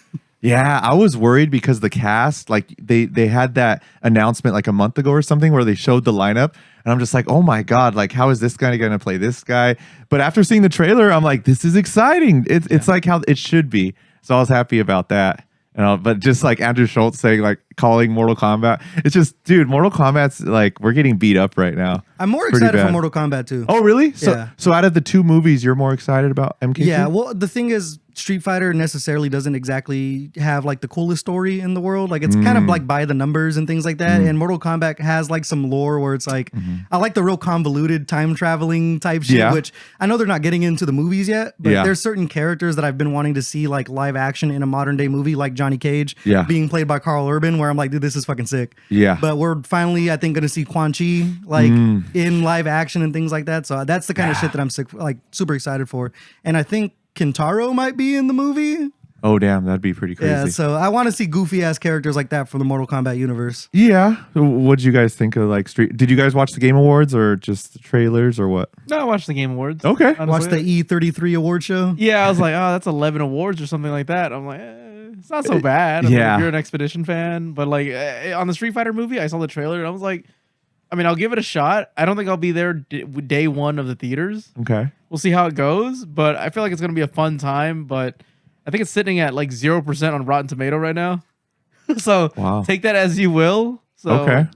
Yeah, I was worried because the cast, like they had that announcement like a month ago or something where they showed the lineup, and I'm just like, oh my god, like how is this guy gonna play this guy? But after seeing the trailer, I'm like, this is exciting. It's like how it should be. So I was happy about that. But just like Andrew Schultz saying, like calling Mortal Kombat, it's just, dude, Mortal Kombat's like we're getting beat up right now. I'm more excited for Mortal Kombat too. Oh, really? Yeah. So out of the two movies, you're more excited about MK2? Yeah, well, the thing is, Street Fighter necessarily doesn't exactly have like the coolest story in the world. Like it's kind of like by the numbers and things like that. And Mortal Kombat has like some lore where it's like, I like the real convoluted time traveling type shit, which I know they're not getting into the movies yet, but there's certain characters that I've been wanting to see like live action in a modern day movie, like Johnny Cage being played by Carl Urban, where I'm like, dude, this is fucking sick. Yeah. But we're finally, I think, going to see Quan Chi like in live action and things like that. So that's the kind of shit that I'm super excited for. And I think Kintaro might be in the movie. Oh, damn. That'd be pretty crazy. Yeah, so I want to see goofy-ass characters like that from the Mortal Kombat universe. Yeah. What did you guys think of like Street? Did you guys watch the Game Awards or just the trailers or what? No, I watched the Game Awards. Okay. Honestly. Watch the E33 award show. Yeah, I was like, oh, that's 11 awards or something like that. I'm like, it's not so bad. I mean, if you're an Expedition fan. But like on the Street Fighter movie, I saw the trailer and I was like, I mean, I'll give it a shot. I don't think I'll be there day one of the theaters. Okay. We'll see how it goes, but I feel like it's going to be a fun time. But I think it's sitting at like 0% on Rotten Tomato right now. So take that as you will. So okay.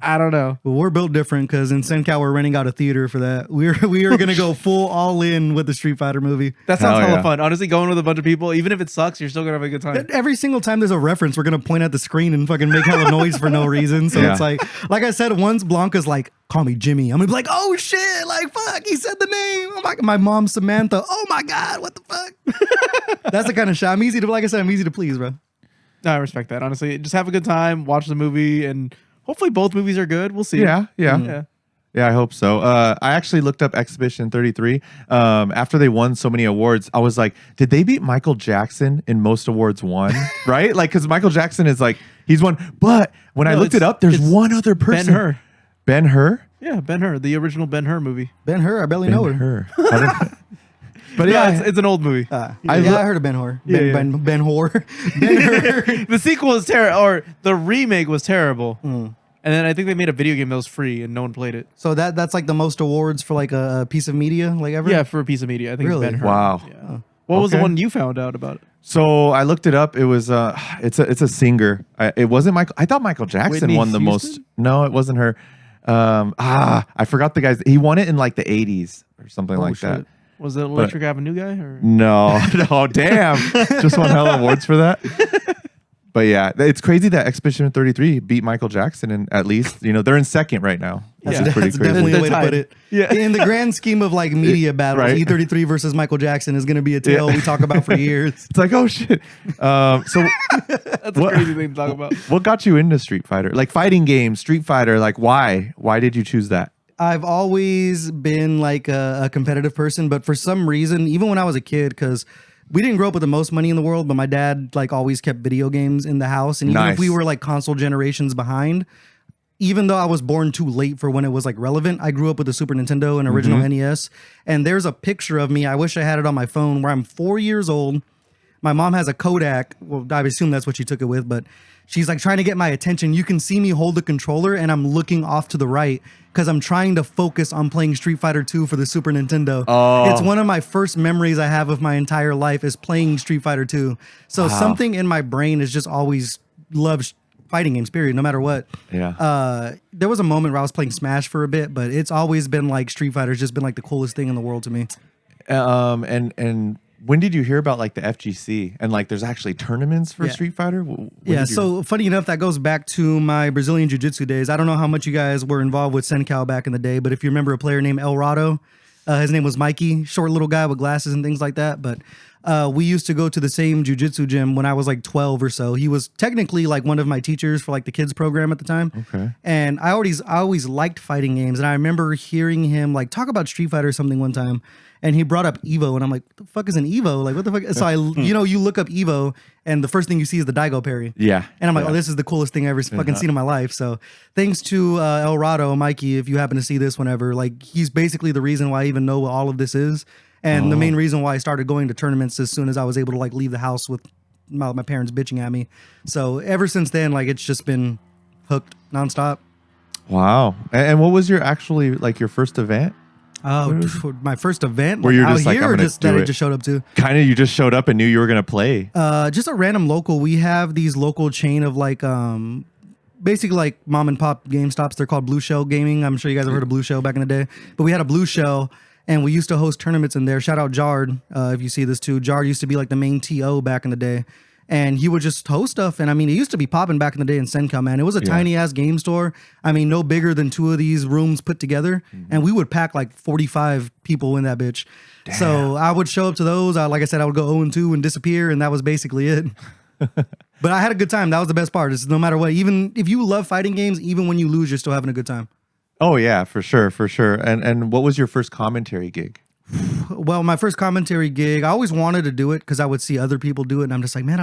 I don't know. Well, we're built different because in SenCal we're renting out a theater for that. We are gonna go full all in with the Street Fighter movie. That sounds hella fun. Honestly, going with a bunch of people, even if it sucks, you're still gonna have a good time. Every single time there's a reference, we're gonna point at the screen and fucking make hella noise for no reason. So it's like I said, once Blanca's like, call me Jimmy, I'm gonna be like, oh shit, like fuck, he said the name. Oh my mom's Samantha. Oh my god, what the fuck? That's the kind of shit. I'm easy to please, bro. No, I respect that. Honestly, just have a good time, watch the movie, and hopefully both movies are good. We'll see. Yeah. Yeah. Yeah, I hope so. I actually looked up Expedition 33. After they won so many awards, I was like, did they beat Michael Jackson in most awards won? Right? Like, because Michael Jackson is like, he's won. But when I looked it up, there's one other person. Ben-Hur. Ben-Hur? Yeah, Ben-Hur, the original Ben-Hur movie. Ben-Hur, I barely know her. But yeah, it's an old movie. I heard of Ben-Hur. Yeah. Ben-Hur. Ben-Hur. The sequel is terrible, or the remake was terrible. And then I think they made a video game that was free and no one played it. So that's like the most awards for like a piece of media like ever? Yeah, for a piece of media. I think Really? it's Ben-Hur. Wow. Yeah. What was the one you found out about it? So I looked it up. It was it's a singer. It wasn't Michael. I thought Michael Jackson Whitney won the most. Houston? No, it wasn't her. I forgot the guys. He won it in like the 80s or something like that. Was it Electric Avenue guy? Or? No, damn. Just won hella awards for that. But yeah, it's crazy that Expedition 33 beat Michael Jackson, and at least they're in second right now. Yeah. That's pretty That's crazy. definitely a way to They're put it. Yeah. In the grand scheme of like media battles, Right. E33 versus Michael Jackson is going to be a tale we talk about for years. It's like, oh shit. So That's a crazy thing to talk about. what got you into Street Fighter? Like fighting games, Street Fighter. Like why? Why did you choose that? I've always been like a competitive person, but for some reason, even when I was a kid, because we didn't grow up with the most money in the world, but my dad like always kept video games in the house. And even if we were like console generations behind, even though I was born too late for when it was like relevant, I grew up with the Super Nintendo and original NES. And there's a picture of me, I wish I had it on my phone, where I'm 4 years old. My mom has a Kodak. Well, I assume that's what she took it with, but she's like trying to get my attention. You can see me hold the controller and I'm looking off to the right because I'm trying to focus on playing Street Fighter 2 for the Super Nintendo. Oh. It's one of my first memories I have of my entire life is playing Street Fighter 2. So something in my brain is just always loved fighting games, period, no matter what. Yeah. There was a moment where I was playing Smash for a bit, but it's always been like Street Fighter's just been like the coolest thing in the world to me. And when did you hear about like the FGC and like there's actually tournaments for Street Fighter? So funny enough, that goes back to my Brazilian Jiu-Jitsu days. I don't know how much you guys were involved with Sencal back in the day, but if you remember a player named El Rado, his name was Mikey, short little guy with glasses and things like that. But we used to go to the same Jiu-Jitsu gym when I was like 12 or so. He was technically like one of my teachers for like the kids program at the time. Okay. And I always liked fighting games. And I remember hearing him like talk about Street Fighter or something one time. And he brought up Evo, and I'm like, what the fuck is an Evo? Like, what the fuck? So you look up Evo, and the first thing you see is the Daigo parry. Yeah. And I'm like, oh, this is the coolest thing I've ever fucking seen in my life. So thanks to El Rado, Mikey, if you happen to see this whenever, like, he's basically the reason why I even know what all of this is. And the main reason why I started going to tournaments as soon as I was able to, like, leave the house with my parents bitching at me. So ever since then, like, it's just been hooked nonstop. Wow. And what was your first event? My first event Where you're out just like, here, I'm or gonna just do that I it. just showed up to. Kind of, you just showed up and knew you were gonna play. Just a random local. We have these local chain of like basically like mom and pop Game Stops. They're called Blue Shell Gaming. I'm sure you guys have heard of Blue Shell back in the day. But we had a Blue Shell and we used to host tournaments in there. Shout out Jard, if you see this too. Jard used to be like the main TO back in the day. And he would just host stuff. And I mean, it used to be popping back in the day in Senka, man. It was a tiny ass game store. I mean, no bigger than two of these rooms put together. And we would pack like 45 people in that bitch. Damn. So I would show up to those. Like I said, I would go 0-2 and disappear. And that was basically it. But I had a good time. That was the best part. Is no matter what, even if you love fighting games, even when you lose, you're still having a good time. Oh yeah, for sure, for sure. And what was your first commentary gig? Well, my first commentary gig, I always wanted to do it because I would see other people do it. And I'm just like, man,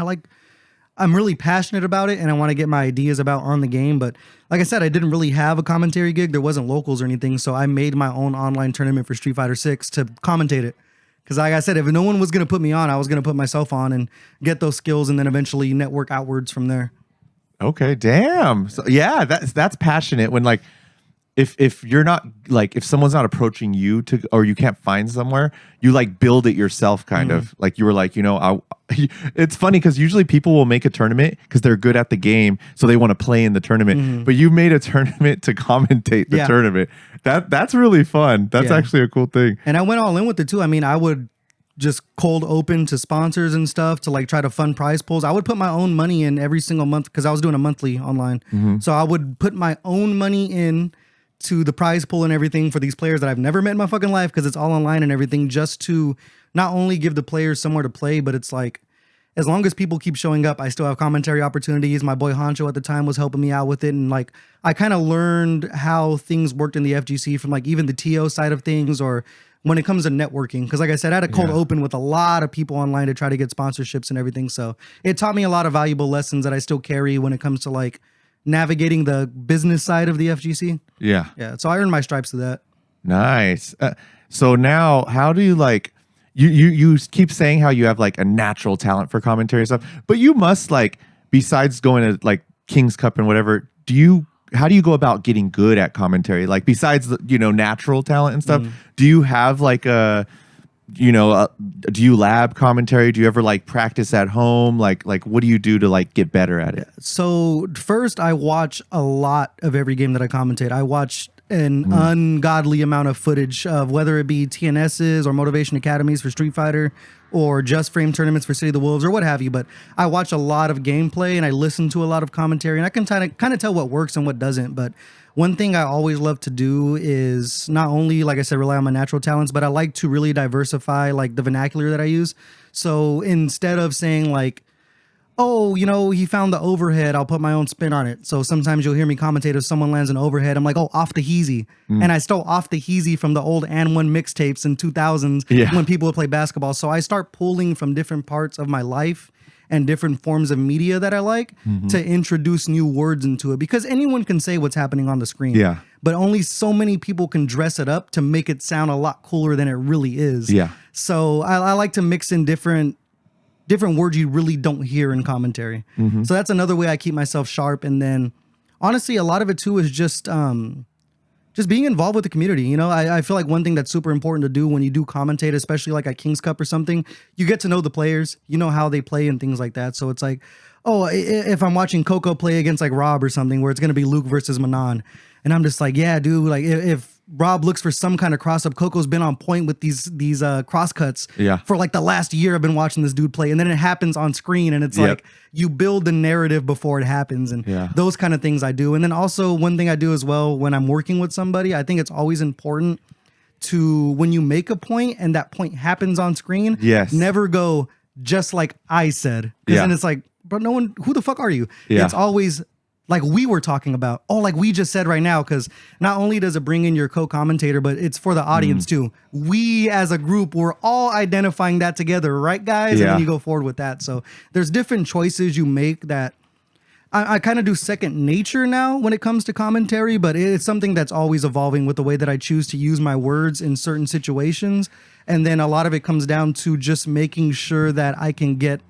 I'm really passionate about it and I want to get my ideas about on the game. But like I said, I didn't really have a commentary gig. There wasn't locals or anything. So I made my own online tournament for Street Fighter 6 to commentate it. Because like I said, if no one was going to put me on, I was going to put myself on and get those skills and then eventually network outwards from there. Okay, damn. So, yeah, that's passionate when like, if you're not like, if someone's not approaching you to, or you can't find somewhere, you like build it yourself kind of like you were like, it's funny because usually people will make a tournament because they're good at the game. So they want to play in the tournament, but you made a tournament to commentate the tournament. That's really fun. That's actually a cool thing. And I went all in with it too. I mean, I would just cold open to sponsors and stuff to like try to fund prize pools. I would put my own money in every single month because I was doing a monthly online. So I would put my own money in to the prize pool and everything for these players that I've never met in my fucking life because it's all online and everything, just to not only give the players somewhere to play, but it's like as long as people keep showing up, I still have commentary opportunities. My boy Honcho at the time was helping me out with it. And like, I kind of learned how things worked in the FGC from like even the TO side of things, or when it comes to networking. Cause like I said, I had a cold open with a lot of people online to try to get sponsorships and everything. So it taught me a lot of valuable lessons that I still carry when it comes to like navigating the business side of the FGC. Yeah. Yeah. So I earned my stripes to that. Nice. So now, how do you like? You keep saying how you have like a natural talent for commentary and stuff, but you must like, besides going to like King's Cup and whatever, how do you go about getting good at commentary? Like besides the, natural talent and stuff, do you have like do you lab commentary? Do you ever like practice at home? Like what do you do to like get better at it? So first I watch a lot of every game that I commentate. I watch an ungodly amount of footage of whether it be TNSs or Motivation Academies for Street Fighter or Just Frame tournaments for City of the Wolves or what have you. But I watch a lot of gameplay and I listen to a lot of commentary, and I can kind of tell what works and what doesn't. But one thing I always love to do is not only, like I said, rely on my natural talents, but I like to really diversify like the vernacular that I use. So instead of saying like, oh, he found the overhead, I'll put my own spin on it. So sometimes you'll hear me commentate if someone lands an overhead. I'm like, oh, off the heezy. And I stole off the heezy from the old and one mixtapes in 2000s when people would play basketball. So I start pulling from different parts of my life and different forms of media that I like to introduce new words into it, because anyone can say what's happening on the screen. Yeah. But only so many people can dress it up to make it sound a lot cooler than it really is. Yeah. So I like to mix in different words you really don't hear in commentary. So that's another way I keep myself sharp. And then honestly, a lot of it too is just being involved with the community. I feel like one thing that's super important to do when you do commentate, especially like at King's Cup or something, you get to know the players, how they play and things like that. So it's like, oh, if I'm watching Coco play against like Rob or something where it's going to be Luke versus Manon, and I'm just like, yeah, dude, like if Rob looks for some kind of cross up, Coco's been on point with these cross cuts for like the last year I've been watching this dude play, and then it happens on screen, and it's like you build the narrative before it happens, and those kind of things I do. And then also one thing I do as well when I'm working with somebody, I think it's always important to, when you make a point and that point happens on screen, never go just like I said, because then it's like, but no one, who the fuck are you? It's always like we were talking about, like we just said right now, because not only does it bring in your co-commentator, but it's for the audience too. We as a group, we're all identifying that together, right, guys? And then you go forward with that. So there's different choices you make that I kind of do second nature now when it comes to commentary, but it's something that's always evolving with the way that I choose to use my words in certain situations. And then a lot of it comes down to just making sure that I can get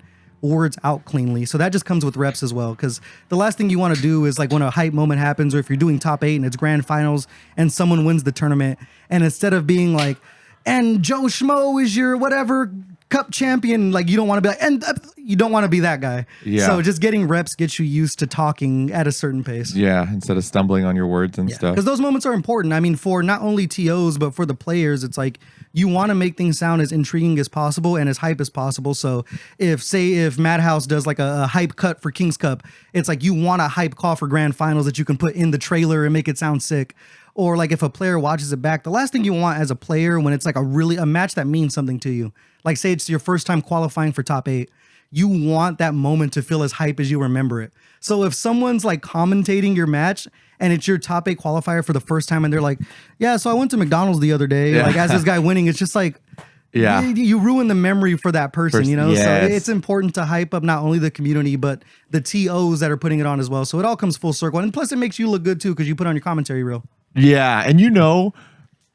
words out cleanly. So that just comes with reps as well, because the last thing you want to do is like when a hype moment happens, or if you're doing top 8 and it's grand finals and someone wins the tournament, and instead of being like, and Joe Schmo is your whatever cup champion, like you don't want to be like, and you don't want to be that guy. So just getting reps gets you used to talking at a certain pace. Instead of stumbling on your words and stuff, because those moments are important. I mean, for not only TOs but for the players, it's like you want to make things sound as intriguing as possible and as hype as possible. So if MADHouse does like a hype cut for King's Cup, it's like you want a hype call for grand finals that you can put in the trailer and make it sound sick. Or like if a player watches it back, the last thing you want as a player when it's like a match that means something to you, like say it's your first time qualifying for top 8, you want that moment to feel as hype as you remember it. So if someone's like commentating your match and it's your top 8 qualifier for the first time and they're like, yeah, so I went to McDonald's the other day, like as this guy winning, it's just like, you ruin the memory for that person, So it's important to hype up not only the community, but the TOs that are putting it on as well. So it all comes full circle. And plus it makes you look good too, because you put on your commentary reel. Yeah. And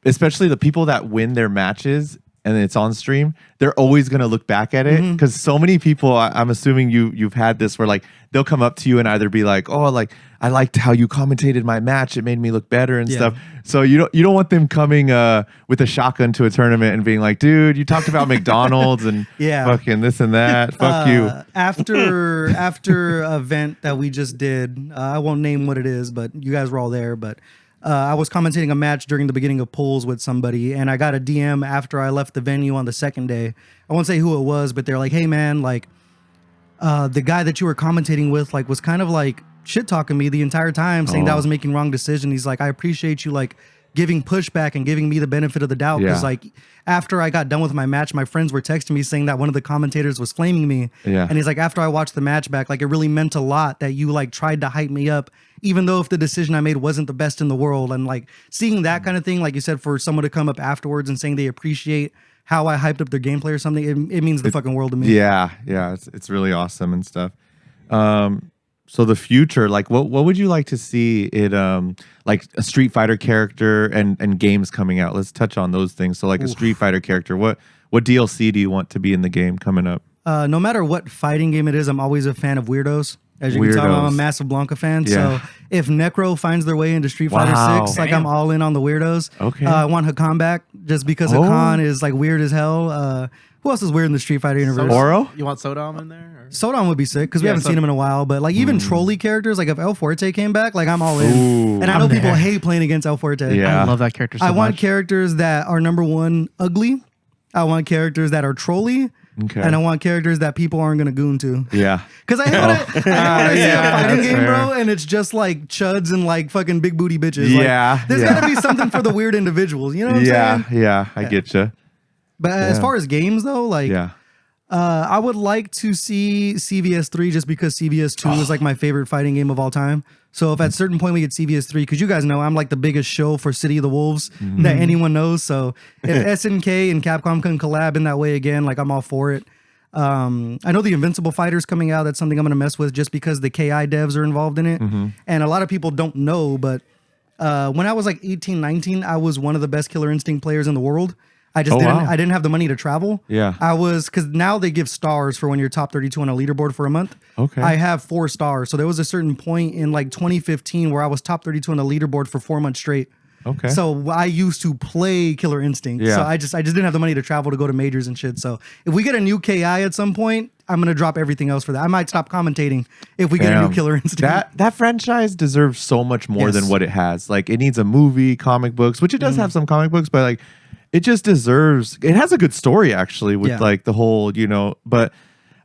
especially the people that win their matches and it's on stream, they're always going to look back at it, because so many people, I'm assuming you've had this where like they'll come up to you and either be like, oh, like I liked how you commentated my match, it made me look better and stuff. So you don't want them coming with a shotgun to a tournament and being like, dude, you talked about McDonald's and fucking this and that. Fuck you. After an event that we just did, I won't name what it is, but you guys were all there, but I was commentating a match during the beginning of polls with somebody, and I got a DM after I left the venue on the second day. I won't say who it was, but they're like, hey man, like the guy that you were commentating with was kind of like shit talking me the entire time, saying that I was making wrong decision. He's like, I appreciate you like giving pushback and giving me the benefit of the doubt. Because Yeah. like after I got done with my match, my friends were texting me saying that one of the commentators was flaming me. Yeah. And he's like, after I watched the match back, like it really meant a lot that you like tried to hype me up, even though if the decision I made wasn't the best in the world. And like seeing that kind of thing, like you said, for someone to come up afterwards and saying they appreciate how I hyped up their gameplay or something, it means the fucking world to me. Yeah, it's really awesome and stuff. So the future, like what would you like to see it like a Street Fighter character and games coming out? Let's touch on those things. So like a Street Fighter character, what DLC do you want to be in the game coming up? No matter what fighting game it is, I'm always a fan of weirdos. As you can tell, I'm a massive Blanca fan. Yeah. So if Necro finds their way into Street Fighter 6, like I'm all in on the weirdos. Okay. I want Hakan back just because Hakan is like weird as hell. Who else is weird in the Street Fighter universe? Oro? You want Sodom in there? Or? Sodom would be sick because we Yeah, haven't seen him in a while. But like even trolley characters, like if El Fuerte came back, like I'm all in. Ooh. And I know people hate playing against El Fuerte. Yeah. I love that character so I want much. characters that are number one ugly. I want characters that are trolly. Okay. And I want characters that people aren't gonna goon to. Yeah. Because I hate when I see a Yeah, fighting that's game, fair. bro, and it's just like chuds and like fucking big booty bitches. Yeah, Like, there's yeah. gotta be something for the weird individuals. You know what I'm saying? Yeah, I get you. But as far as games though, like Yeah. I would like to see CVS 3 just because CVS 2 is like my favorite fighting game of all time. So if at a certain point we get CVS 3, because you guys know I'm like the biggest show for City of the Wolves that anyone knows. So if SNK and Capcom can collab in that way again, like I'm all for it. I know the Invincible Fighter's coming out. That's something I'm going to mess with just because the KI devs are involved in it. And a lot of people don't know, but when I was like 18, 19, I was one of the best Killer Instinct players in the world. I just didn't. wow. I didn't have the money to travel. Yeah. I was because now they give stars for when you're top 32 on a leaderboard for a month. Okay. I have 4 stars. So there was a certain point in like 2015 where I was top 32 on the leaderboard for 4 months straight. Okay. So I used to play Killer Instinct. Yeah. So I just didn't have the money to travel to go to majors and shit. So if we get a new KI at some point, I'm gonna drop everything else for that. I might stop commentating if we get a new Damn. Killer Instinct. That franchise deserves so much more Yes. than what it has. Like it needs a movie, comic books, which it does have some comic books, but like it just deserves. It has a good story actually with Yeah. like the whole, but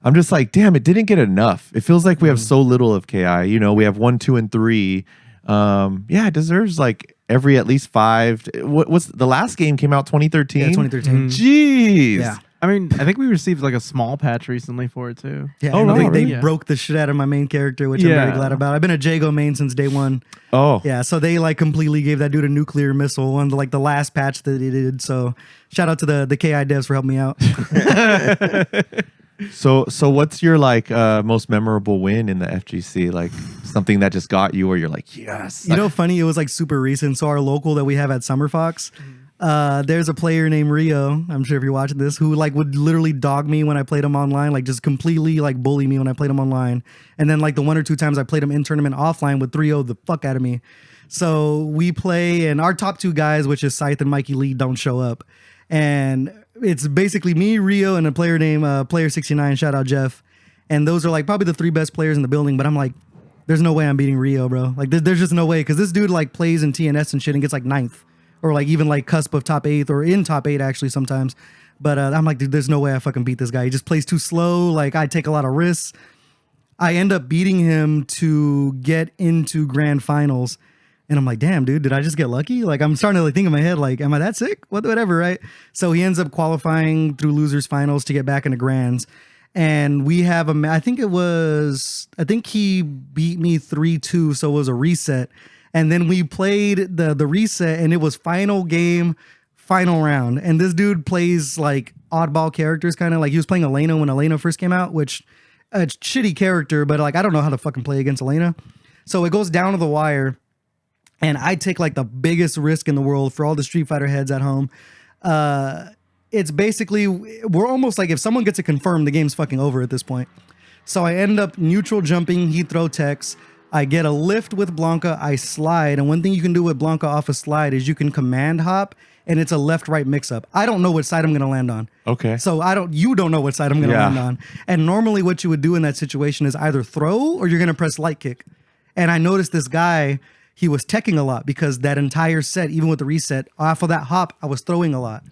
I'm just like, damn, it didn't get enough. It feels like we have so little of KI. We have 1, 2, and 3. Yeah, it deserves like every at least 5. What's the last game came out 2013? Yeah, 2013. Jeez. Yeah. I mean, I think we received like a small patch recently for it too. Yeah, Oh, and wow, they really? they broke the shit out of my main character, which I'm very Yeah. glad about. I've been a Jago main since day one. Oh. Yeah, so they like completely gave that dude a nuclear missile on the last patch that they did. So shout out to the KI devs for helping me out. So what's your like most memorable win in the FGC? Like something that just got you, or you're like, yes. Funny, it was like super recent. So our local that we have at Summer Fox, there's a player named Rio. I'm sure if you're watching this, who like would literally dog me when I played him online, like just completely like bully me when I played him online. And then like the 1 or 2 times I played him in tournament offline would 3-0 the fuck out of me. So we play, and our top 2 guys, which is Scythe and Mikey Lee, don't show up. And it's basically me, Rio, and a player named Player69. Shout out Jeff. And those are like probably the 3 best players in the building. But I'm like, there's no way I'm beating Rio, bro. Like there's just no way, because this dude like plays in TNS and shit and gets like 9th, or like even like cusp of top 8th, or in top 8 actually sometimes. But I'm like, dude, there's no way I fucking beat this guy. He just plays too slow. Like I take a lot of risks. I end up beating him to get into grand finals. And I'm like, damn, dude, did I just get lucky? Like, I'm starting to like think in my head, like, am I that sick? Whatever, right? So he ends up qualifying through losers finals to get back into grands. And we have I think he beat me 3-2. So it was a reset. And then we played the reset, and it was final game, final round. And this dude plays like oddball characters, kind of like he was playing Elena when Elena first came out, which a shitty character, but like, I don't know how to fucking play against Elena. So it goes down to the wire. And I take like the biggest risk in the world for all the Street Fighter heads at home. It's basically, we're almost like if someone gets it confirmed, the game's fucking over at this point. So I end up neutral jumping, he throw techs. I get a lift with Blanca, I slide. And one thing you can do with Blanca off a slide is you can command hop, and it's a left-right mix-up. I don't know what side I'm going to land on. Okay. So you don't know what side I'm going to Yeah. land on. And normally what you would do in that situation is either throw or you're going to press light kick. And I noticed this guy, he was teching a lot because that entire set, even with the reset, off of that hop, I was throwing a lot.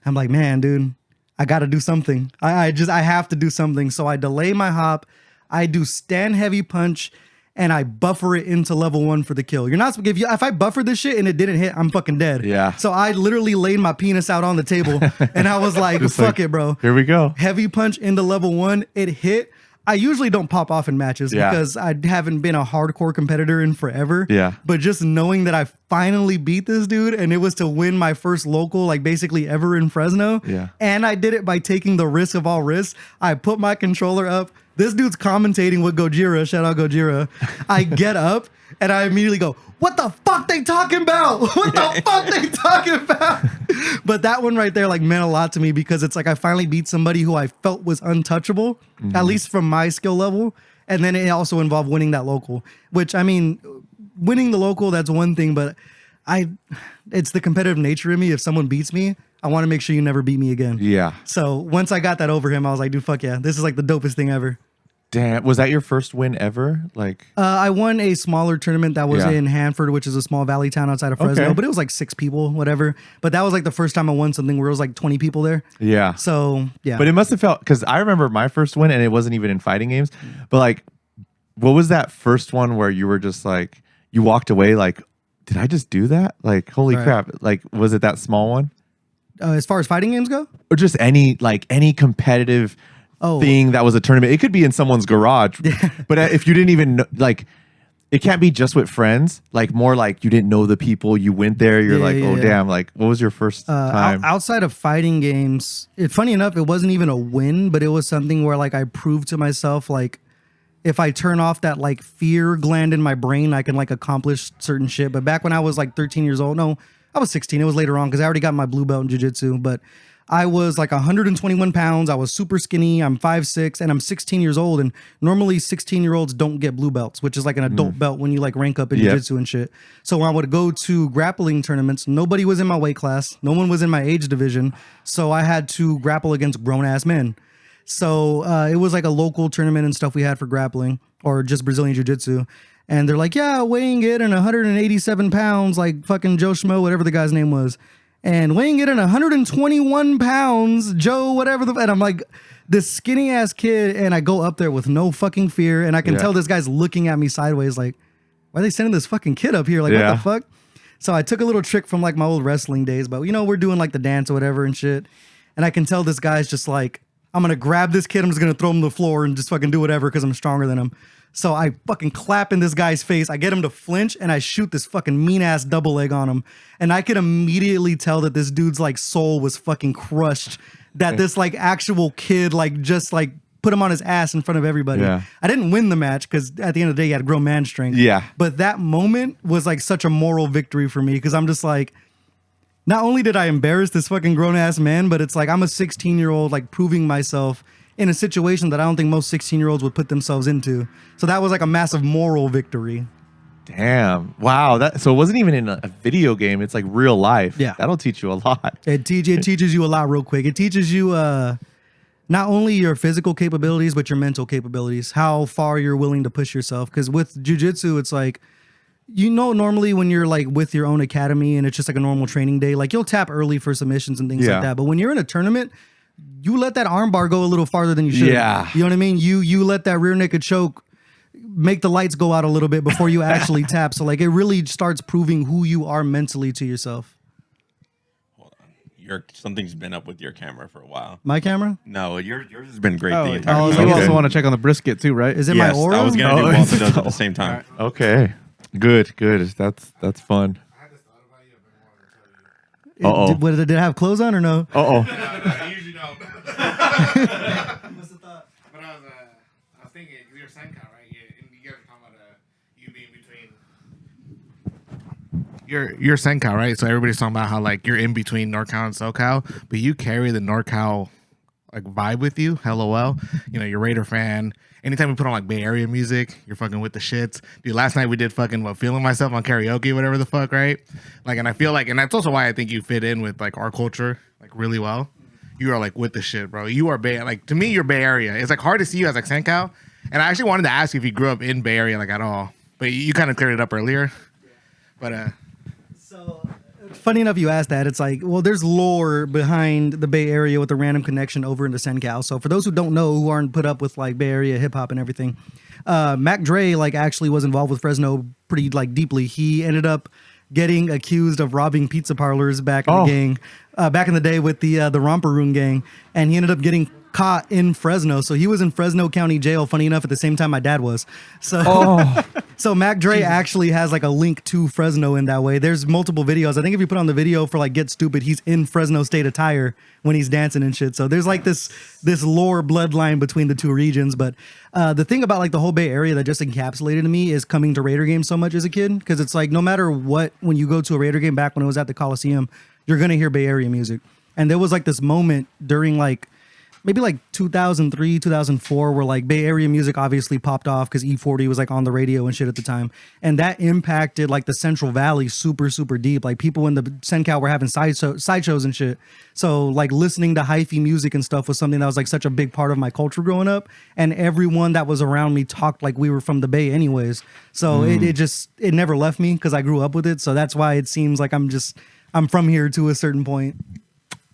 I'm like, man, dude, I got to do something. I have to do something. So I delay my hop. I do stand heavy punch. and I buffer it into level 1 for the kill. You're not if I buffer this shit and it didn't hit, I'm fucking dead. Yeah. So I literally laid my penis out on the table and I was like, fuck it, bro. Here we go. Heavy punch into level 1. It hit. I usually don't pop off in matches because I haven't been a hardcore competitor in forever. Yeah. But just knowing that I finally beat this dude and it was to win my first local, like basically ever in Fresno. Yeah. And I did it by taking the risk of all risks. I put my controller up. This dude's commentating with Gojira. Shout out Gojira. I get up and I immediately go, what the fuck they talking about? What the fuck they talking about? But that one right there like meant a lot to me because it's like I finally beat somebody who I felt was untouchable, at least from my skill level. And then it also involved winning that local, which I mean, winning the local, that's one thing, but it's the competitive nature in me. If someone beats me, I want to make sure you never beat me again. Yeah. So once I got that over him, I was like, dude, fuck yeah. This is like the dopest thing ever. Damn. Was that your first win ever? Like, I won a smaller tournament that was in Hanford, which is a small valley town outside of Fresno, but it was like 6 people, whatever. But that was like the first time I won something where it was like 20 people there. yeah. So yeah. But it must have felt, because I remember my first win and it wasn't even in fighting games. But like, what was that first one where you were just like, you walked away like, did I just do that? Like, holy crap. Like, was it that small one? As far as fighting games go? Or just any competitive thing that was a tournament. It could be in someone's garage. But if you didn't even know, like, it can't be just with friends. Like, more like you didn't know the people. You went there. You're damn. Like, what was your first time? Outside of fighting games, funny enough, it wasn't even a win, but it was something where like I proved to myself, like, if I turn off that like fear gland in my brain, I can like accomplish certain shit. But back when I was like 13 years old, no, I was 16. It was later on because I already got my blue belt in jiu-jitsu. But I was like 121 pounds. I was super skinny. I'm 5'6", and I'm 16 years old. And normally 16-year-olds don't get blue belts, which is like an adult belt when you like rank up in jiu-jitsu and shit. So when I would go to grappling tournaments, nobody was in my weight class. No one was in my age division. So I had to grapple against grown-ass men. So it was like a local tournament and stuff we had for grappling or just Brazilian jiu-jitsu. And they're like, yeah, weighing it in 187 pounds, like fucking Joe Schmo, whatever the guy's name was. And weighing it in 121 pounds, Joe, whatever. And I'm like, this skinny ass kid. And I go up there with no fucking fear. And I can tell this guy's looking at me sideways like, why are they sending this fucking kid up here? Like, what the fuck? So I took a little trick from like my old wrestling days. But, you know, we're doing like the dance or whatever and shit. And I can tell this guy's just like, I'm going to grab this kid. I'm just going to throw him to the floor and just fucking do whatever because I'm stronger than him. So I fucking clap in this guy's face. I get him to flinch and I shoot this fucking mean ass double leg on him. And I could immediately tell that this dude's like soul was fucking crushed. That this like actual kid like just like put him on his ass in front of everybody. Yeah. I didn't win the match because at the end of the day, he had grown man strength. Yeah. But that moment was like such a moral victory for me because I'm just like, not only did I embarrass this fucking grown ass man, but it's like I'm a 16-year-old like proving myself in a situation that I don't think most 16-year-olds would put themselves into. So that was like a massive moral victory. Damn. Wow. So it wasn't even in a video game. It's like real life. Yeah. That'll teach you a lot. It teaches you a lot real quick. It teaches you not only your physical capabilities, but your mental capabilities, how far you're willing to push yourself. Because with jiu-jitsu, it's like, you know, normally when you're like with your own academy and it's just like a normal training day, like you'll tap early for submissions and things like that. But when you're in a tournament, you let that arm bar go a little farther than you should. Yeah. You know what I mean? You let that rear naked choke make the lights go out a little bit before you actually tap. So like it really starts proving who you are mentally to yourself. Hold on. Something's been up with your camera for a while. My camera? No, yours has been great the entire time. time. You also want to check on the brisket too, right? Is it my aura? I was going to do both of those at the same time. Right. Okay. Good. That's fun. Uh-oh. Did it have clothes on or no? Uh-oh. No, I usually don't. But I was thinking, because you're Senka, right? And you guys are talking about you being between... You're Senka, right? So everybody's talking about how, like, you're in between NorCal and SoCal, but you carry the NorCal, like, vibe with you, LOL. You know, you're a Raider fan. Anytime we put on like Bay Area music, you're fucking with the shits. Dude, last night we did fucking Feeling Myself on karaoke, whatever the fuck, right? Like, and I feel like, and that's also why I think you fit in with like our culture like really well. You are like with the shit, bro. You are like, to me, you're Bay Area. It's like hard to see you as like Senko. And I actually wanted to ask you if you grew up in Bay Area like at all, but you kind of cleared it up earlier. But So funny enough you asked that. It's like, well, there's lore behind the Bay Area with a random connection over into SenCal. So for those who don't know, who aren't put up with like Bay Area hip hop and everything, Mac Dre like actually was involved with Fresno pretty like deeply. He ended up getting accused of robbing pizza parlors back in the gang, back in the day with the Romperoon gang, and he ended up getting caught in Fresno. So he was in Fresno County Jail, funny enough, at the same time my dad was. So so Mac Dre actually has like a link to Fresno in that way. There's multiple videos. I think if you put on the video for like Get Stupid, he's in Fresno State attire when he's dancing and shit. So there's like this lore bloodline between the two regions. But the thing about like the whole Bay Area that just encapsulated to me is coming to Raider games so much as a kid, because it's like no matter what, when you go to a Raider game back when it was at the Coliseum, you're gonna hear Bay Area music. And there was like this moment during like maybe like 2003, 2004, where like Bay Area music obviously popped off because E40 was like on the radio and shit at the time. And that impacted like the Central Valley super, super deep. Like people in the SenCal were having sideshows and shit. So like listening to hyphy music and stuff was something that was like such a big part of my culture growing up. And everyone that was around me talked like we were from the Bay anyways. So it never left me because I grew up with it. So that's why it seems like I'm from here to a certain point.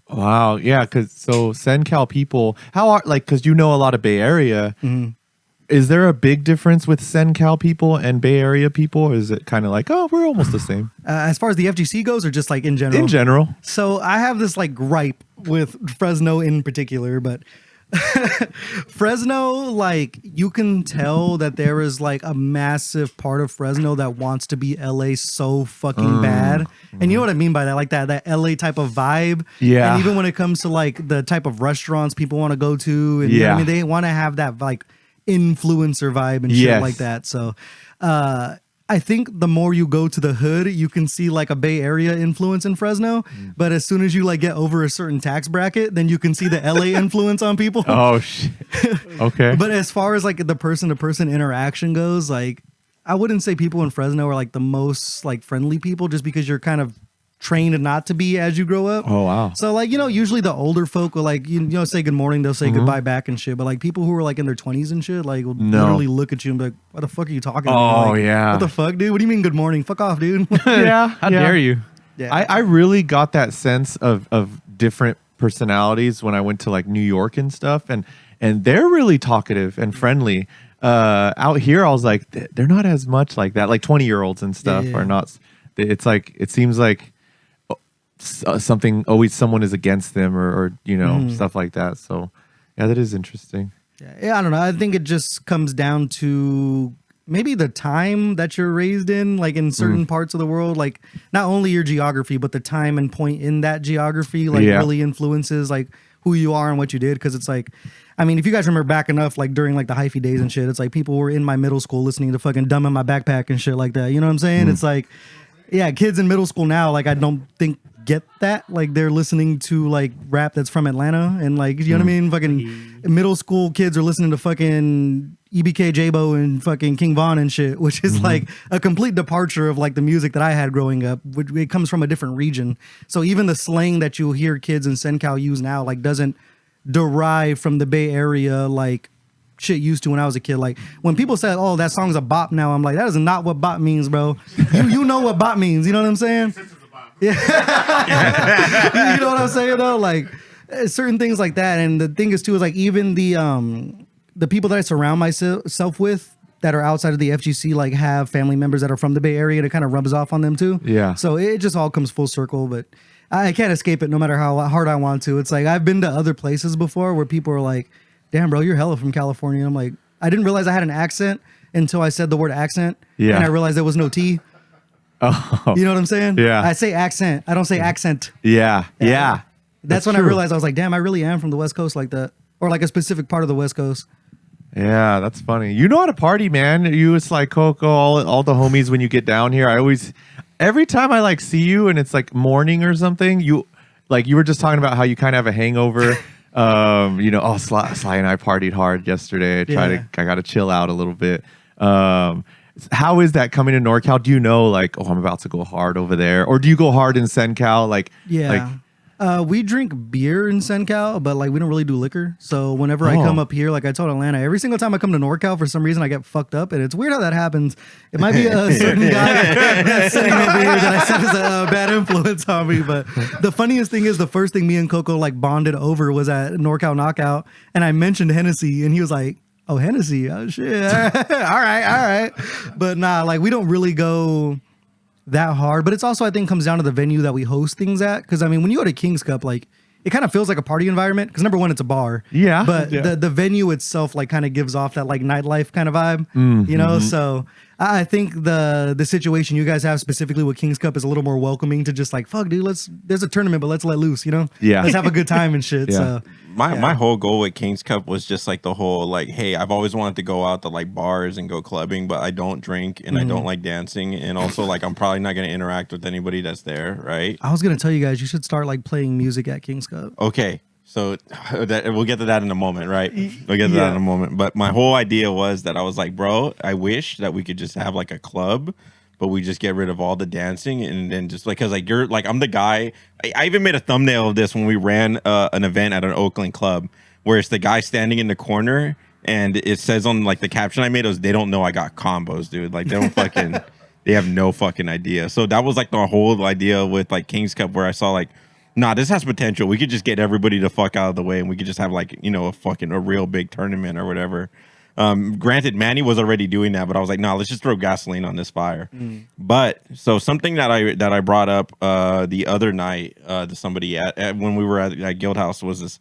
Wow, yeah, because so SenCal people, how are like, because you know a lot of Bay Area, is there a big difference with SenCal people and Bay Area people? Or is it kind of like, oh, we're almost the same? As far as the FGC goes, or just like in general? In general. So I have this like gripe with Fresno in particular, but Fresno, like you can tell that there is like a massive part of Fresno that wants to be LA so fucking bad. And you know what I mean by that? Like that LA type of vibe. Yeah. And even when it comes to like the type of restaurants people want to go to, and you know what I mean, they want to have that like influencer vibe and shit like that. So I think the more you go to the hood, you can see like a Bay Area influence in Fresno. But as soon as you like get over a certain tax bracket, then you can see the LA influence on people. Oh shit. Okay. But as far as like the person to person interaction goes, like I wouldn't say people in Fresno are like the most like friendly people, just because you're kind of trained not to be as you grow up. Oh wow. So like, you know, usually the older folk will like, you know, say good morning, they'll say goodbye back and shit. But like people who are like in their 20s and shit, like will literally look at you and be like, what the fuck are you talking about? Like, yeah. What the fuck, dude? What do you mean good morning? Fuck off, dude. Yeah. How dare you? Yeah. I really got that sense of different personalities when I went to like New York and stuff, and they're really talkative and friendly. Out here, I was like, they're not as much like that. Like 20-year-olds and stuff are not. It's like, it seems like something, always someone is against them or you know, stuff like that. So yeah, that is interesting. Yeah, I don't know. I think it just comes down to maybe the time that you're raised in, like in certain parts of the world, like not only your geography, but the time and point in that geography, like really influences like who you are and what you did. Because it's like, I mean, if you guys remember back enough, like during like the hyphy days and shit, it's like people were in my middle school listening to fucking Dumb in My Backpack and shit like that. You know what I'm saying? It's like, yeah, kids in middle school now, like I don't think get that. Like they're listening to like rap that's from Atlanta, and like, you know what I mean? Fucking middle school kids are listening to fucking EBK J-Bo and fucking King Von and shit, which is like a complete departure of like the music that I had growing up. It comes from a different region. So even the slang that you'll hear kids in SenCal use now, like doesn't derive from the Bay Area, like shit used to when I was a kid. Like when people say, oh, that song's a bop now, I'm like, that is not what bop means, bro. You know what bop means. You know what I'm saying? Yeah. You know what I'm saying though? Like certain things like that. And the thing is too, is like even the people that I surround myself with that are outside of the FGC, like have family members that are from the Bay Area, and it kind of rubs off on them too. Yeah. So it just all comes full circle, but I can't escape it no matter how hard I want to. It's like I've been to other places before where people are like, damn, bro, you're hella from California. And I'm like, I didn't realize I had an accent until I said the word accent. Yeah. And I realized there was no T. Oh. You know what I'm saying? Yeah. I say accent. I don't say accent. Yeah. Yeah. That's when true. I realized I was like, damn, I really am from the West Coast like that. Or like a specific part of the West Coast. Yeah, that's funny. You know how to party, man. You, it's like Coco, all the homies when you get down here. Every time I like see you and it's like morning or something, you were just talking about how you kind of have a hangover. You know, oh, Sly and I partied hard yesterday. I got to chill out a little bit. How is that coming to NorCal? Do you know, like, oh, I'm about to go hard over there? Or do you go hard in SenCal? We drink beer in SenCal, but like we don't really do liquor. So whenever I come up here, like I told Atlanta, every single time I come to NorCal, for some reason I get fucked up, and it's weird how that happens. It might be a certain guy that's sitting over here that I said is a bad influence on me. But the funniest thing is the first thing me and Coco like bonded over was at NorCal Knockout, and I mentioned Hennessy, and he was like, "Oh, Hennessy, oh shit, all right." But nah, like we don't really go that hard, but it's also I think comes down to the venue that we host things at. Because I mean, when you go to King's Cup, like it kind of feels like a party environment. Because number one, it's a bar. Yeah. But the venue itself like kind of gives off that like nightlife kind of vibe. You know, so I think the situation you guys have specifically with King's Cup is a little more welcoming to just like fuck, dude. There's a tournament, but let's let loose. You know. Yeah. Let's have a good time and shit. Yeah. So. My whole goal with King's Cup was just like the whole like, hey, I've always wanted to go out to like bars and go clubbing, but I don't drink and I don't like dancing, and also like I'm probably not going to interact with anybody that's there, right? I was gonna tell you guys you should start like playing music at King's Cup. Okay, so we'll get to that in a moment, right? We'll get to that in a moment. But my whole idea was that I was like, bro, I wish that we could just have like a club, but we just get rid of all the dancing and then just like, cause like you're like, I'm the guy. I even made a thumbnail of this when we ran an event at an Oakland club where it's the guy standing in the corner and it says on like the caption I made was, they don't know I got combos, dude. Like they don't fucking, they have no fucking idea. So that was like the whole idea with like King's Cup where I saw like, nah, this has potential. We could just get everybody the fuck out of the way and we could just have like, you know, a real big tournament or whatever. Granted, Manny was already doing that, but I was like, no, let's just throw gasoline on this fire. But so something that I brought up the other night to somebody at when we were at Guildhouse was this,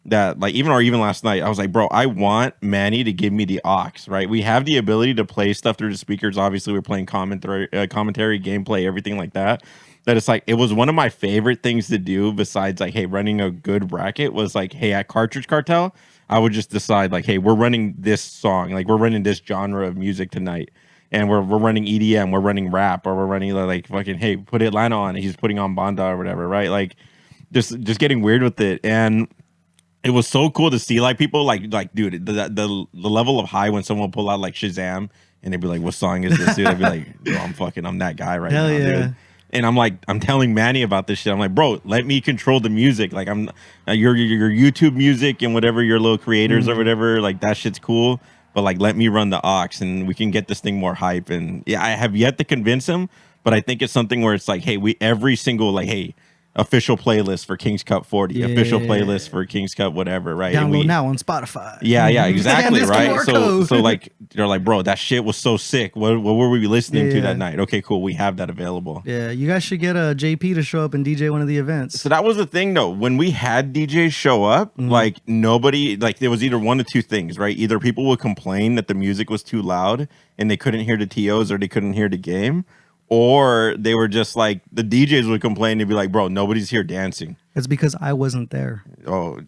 that like even last night I was like, bro, I want Manny to give me the aux, right? We have the ability to play stuff through the speakers. Obviously, we're playing commentary, gameplay, everything like that. That it's like it was one of my favorite things to do besides like, hey, running a good bracket was like, hey, at Cartridge Cartel, I would just decide like, hey, we're running this song, like we're running this genre of music tonight, and we're running EDM, we're running rap, or we're running like fucking, hey, put Atlanta on, he's putting on Banda or whatever, right? Like just getting weird with it, and it was so cool to see like people like dude, the level of high when someone would pull out like Shazam and they'd be like, what song is this, dude? I'd be like, yo, I'm that guy right now, dude. And I'm telling Manny about this shit. I'm like, bro, let me control the music. Like I'm your YouTube music and whatever your little creators or whatever, like that shit's cool. But like, let me run the aux and we can get this thing more hype. And yeah, I have yet to convince him, but I think it's something where it's like, hey, every single like, hey, official playlist for King's Cup 40, official playlist for King's Cup whatever, right? Download now on Spotify. Yeah, exactly, right? So like they're like, bro, that shit was so sick. What were we listening to that night? Okay, cool, we have that available. Yeah, you guys should get a JP to show up and DJ one of the events. So that was the thing though. When we had DJs show up, like nobody, like there was either one of two things, right? Either people would complain that the music was too loud and they couldn't hear the TOs or they couldn't hear the game. Or they were just like, the DJs would complain. They'd be like, bro, nobody's here dancing. It's because I wasn't there. Oh.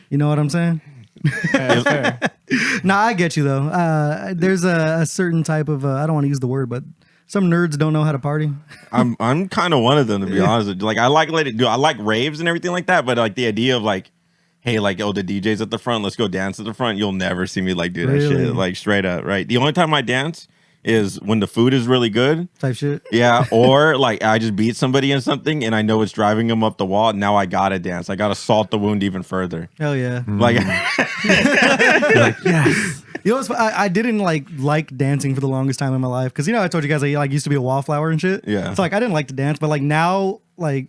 You know what I'm saying? Nah, I get you, though. There's a certain type of, I don't want to use the word, but some nerds don't know how to party. I'm kind of one of them, to be honest with you. Like, I like raves and everything like that. But like the idea of like, hey, like, oh, the DJ's at the front, let's go dance at the front. You'll never see me like do that shit. Like straight up, right? The only time I dance is when the food is really good type shit. Yeah, or like I just beat somebody in something and I know it's driving them up the wall. Now I gotta dance. I gotta salt the wound even further. Hell yeah. Like, like yes. You know, I didn't like dancing for the longest time in my life because, you know, I told you guys I like used to be a wallflower and shit. Yeah. So like I didn't like to dance, but like now like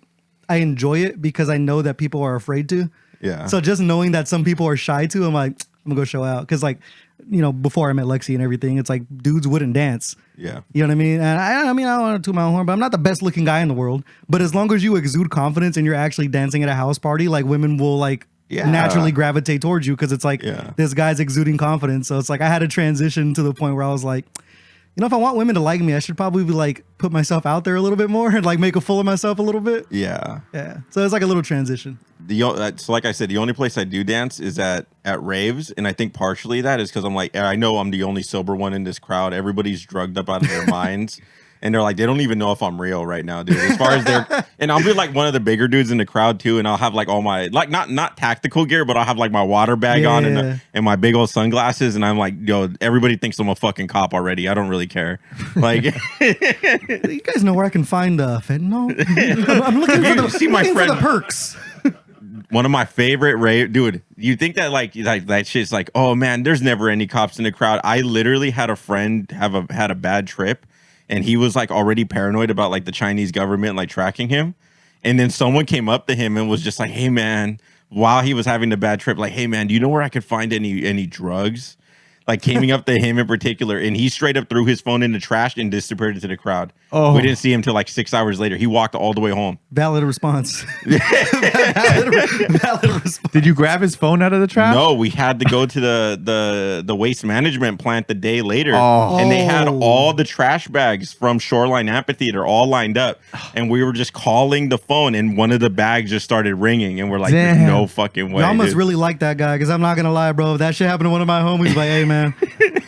I enjoy it because I know that people are afraid to. Yeah. So just knowing that some people are shy to, I'm like, I'm gonna go show out because like, you know, before I met Lexi and everything, it's like dudes wouldn't dance. Yeah. You know what I mean? And I don't want to toot my own horn, but I'm not the best looking guy in the world. But as long as you exude confidence and you're actually dancing at a house party, like women will like naturally gravitate towards you because it's like this guy's exuding confidence. So it's like I had to transition to the point where I was like, you know, if I want women to like me, I should probably be like put myself out there a little bit more and like make a fool of myself a little bit. Yeah. Yeah. So it's like a little transition. So like I said, the only place I do dance is at raves, and I think partially that is because I'm like, I know I'm the only sober one in this crowd. Everybody's drugged up out of their minds. and they're like, they don't even know if I'm real right now, dude. As far as they're, and I'll be like one of the bigger dudes in the crowd too, and I'll have like all my like not tactical gear, but I'll have like my water bag on and my big old sunglasses, and I'm like, yo, everybody thinks I'm a fucking cop already. I don't really care. Like, you guys know where I can find fentanyl? I'm looking for the, see my looking friend. for the perks. One of my favorite rave, dude. You think that like that shit's like, oh man, there's never any cops in the crowd. I literally had a friend had a bad trip, and he was like already paranoid about like the Chinese government like tracking him, and then someone came up to him and was just like, hey man, while he was having the bad trip, like, hey man, do you know where I could find any drugs? Like came up to him in particular, and he straight up threw his phone in the trash and disappeared into the crowd. Oh. We didn't see him till like 6 hours later. He walked all the way home. Valid response. valid response. Did you grab his phone out of the trash? No, we had to go to the waste management plant the day later, Oh. and they had all the trash bags from Shoreline Amphitheater all lined up, and we were just calling the phone, and one of the bags just started ringing, and we're like, Damn. "There's no fucking way." Y'all must dude. really like that guy, because I'm not gonna lie, bro. If that shit happened to one of my homies, like, hey man,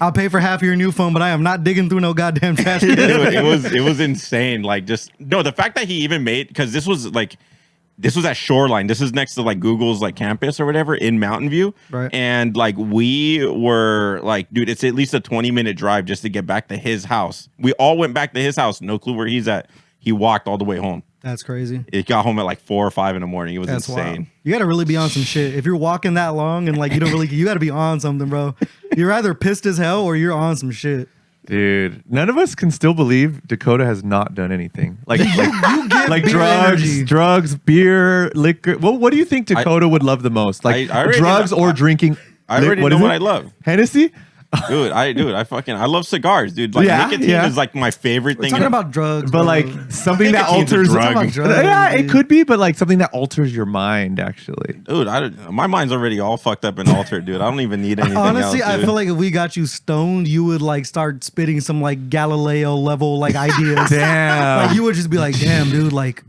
I'll pay for half of your new phone, but I am not digging through no goddamn trash. Dude, it was insane. Like, just no, the fact that he even made, because this was at Shoreline. This is next to like Google's like campus or whatever in Mountain View. Right. And like we were like, dude, it's at least a 20-minute drive just to get back to his house. We all went back to his house. No clue where he's at. He walked all the way home. That's crazy. It got home at like 4 or 5 in the morning. It was That's insane. wild. You gotta really be on some shit. If you're walking that long and like you don't really, you gotta be on something, bro. You're either pissed as hell or you're on some shit. Dude, none of us can still believe Dakota has not done anything. Like, You get like beer energy. drugs, beer, liquor. Well, what do you think Dakota would love the most? Like I already drugs know- or drinking? I already know what I love. Hennessy? Dude, I love cigars, dude. Like Yeah, nicotine yeah. is like my favorite We're thing. talking about drugs, But bro. like something that Nicotine's a alters. drug. Talking about drugs, Yeah, dude. it could be, but like something that alters your mind, actually. Dude, my mind's already all fucked up and altered, dude. I don't even need anything Honestly, else, I dude. feel like if we got you stoned, you would like start spitting some like Galileo level like ideas. Damn. Like you would just be like, damn, dude, like,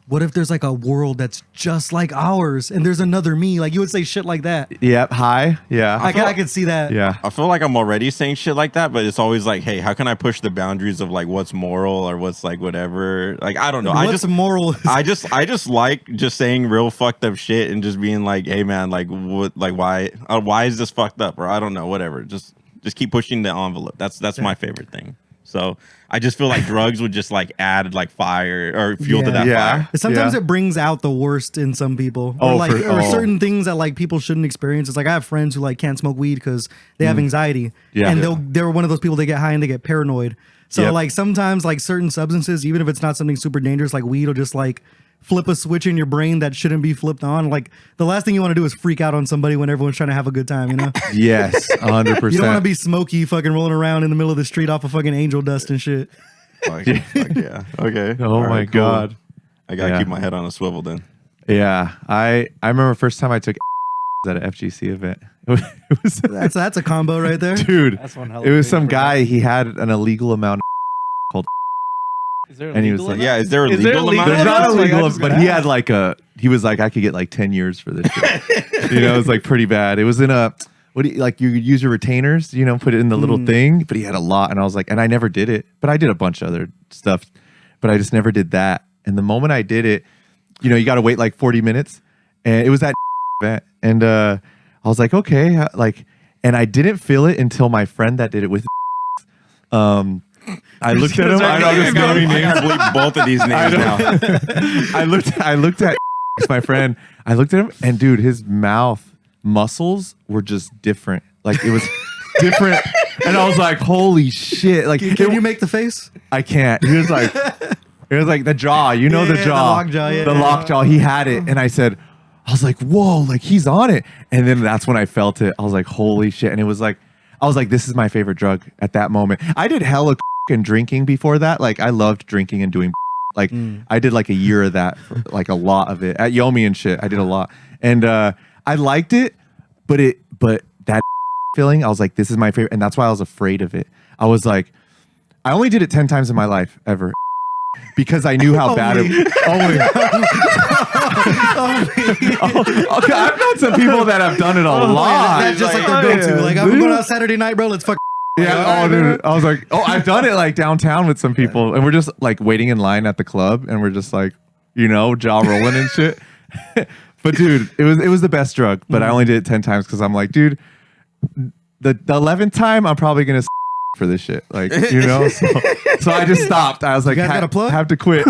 what if there's like a world that's just like ours and there's another me? Like you would say shit like that. Yep. High. Yeah. I could see that. Yeah. I feel like I'm already saying shit like that, but it's always like, hey, how can I push the boundaries of like what's moral or what's like whatever? Like I don't know. What's moral? I just like just saying real fucked up shit and just being like, hey man, like what, like why is this fucked up? Or I don't know, whatever. Just keep pushing the envelope. That's my favorite thing. So I just feel like drugs would just like add like fire or fuel to that Yeah. fire. Sometimes Yeah. it brings out the worst in some people, or Oh, like for- or oh. certain things that like people shouldn't experience. It's like I have friends who like can't smoke weed because they have anxiety, Yeah. and they're one of those people, they get high and they get paranoid. So Yep. like sometimes like certain substances, even if it's not something super dangerous, like weed will just like flip a switch in your brain that shouldn't be flipped on. Like the last thing you want to do is freak out on somebody when everyone's trying to have a good time, you know? Yes. 100%. You don't want to be smoky fucking rolling around in the middle of the street off of fucking angel dust and shit. Fuck yeah. Okay. Oh All my right, cool. God. I gotta Yeah. keep my head on a swivel then. Yeah. I remember first time I took at an FGC event. It was That's a combo right there. dude. That's one hell It of a was thing some for guy. He had an illegal amount. Is there a And he was legal like, amount? Yeah, is there a Is there legal a legal amount? There's amount? not a Like, I legal, just but gotta he had ask. like he was like, I could get like 10 years for this shit. You know, it was like pretty bad. It was in a, what do you, like you use your retainers, you know, put it in the little thing, but he had a lot. And I was like, and I never did it, but I did a bunch of other stuff, but I just never did that. And the moment I did it, you know, you got to wait like 40 minutes and it was that event. And I was like, okay, like, and I didn't feel it until my friend that did it with, I looked at him. I know this naming I names. gotta bleep both of these names now. I looked at my friend. I looked at him, and dude, his mouth muscles were just different. Like it was different, and I was like, "Holy shit!" Like, Can you make the face? I can't. He was like, it was like the jaw. You know Yeah, the the jaw, lockjaw, yeah. the lockjaw. He had it, and I said, I was like, "Whoa!" Like he's on it, and then that's when I felt it. I was like, "Holy shit!" And it was like, I was like, "This is my favorite drug." At that moment, I did hella and drinking before that. Like I loved drinking and doing. Like I did like a year of that, for, like a lot of it at Yomi and shit. I did a lot, and I liked it, but that feeling, I was like, this is my favorite, and that's why I was afraid of it. I was like, I only did it 10 times in my life ever, because I knew how bad it. Okay, I've known some people that have done it a lot. That's just like their like, go-to. Like I'm going out Saturday night, bro. Let's fuck. Yeah, oh, dude. I was like, I've done it like downtown with some people, and we're just like waiting in line at the club, and we're just like, jaw rolling and shit. But dude, it was the best drug, but I only did it 10 times because I'm like, dude, the 11th time I'm probably gonna for this shit, like So I just stopped. I was like, got a plug? have to quit.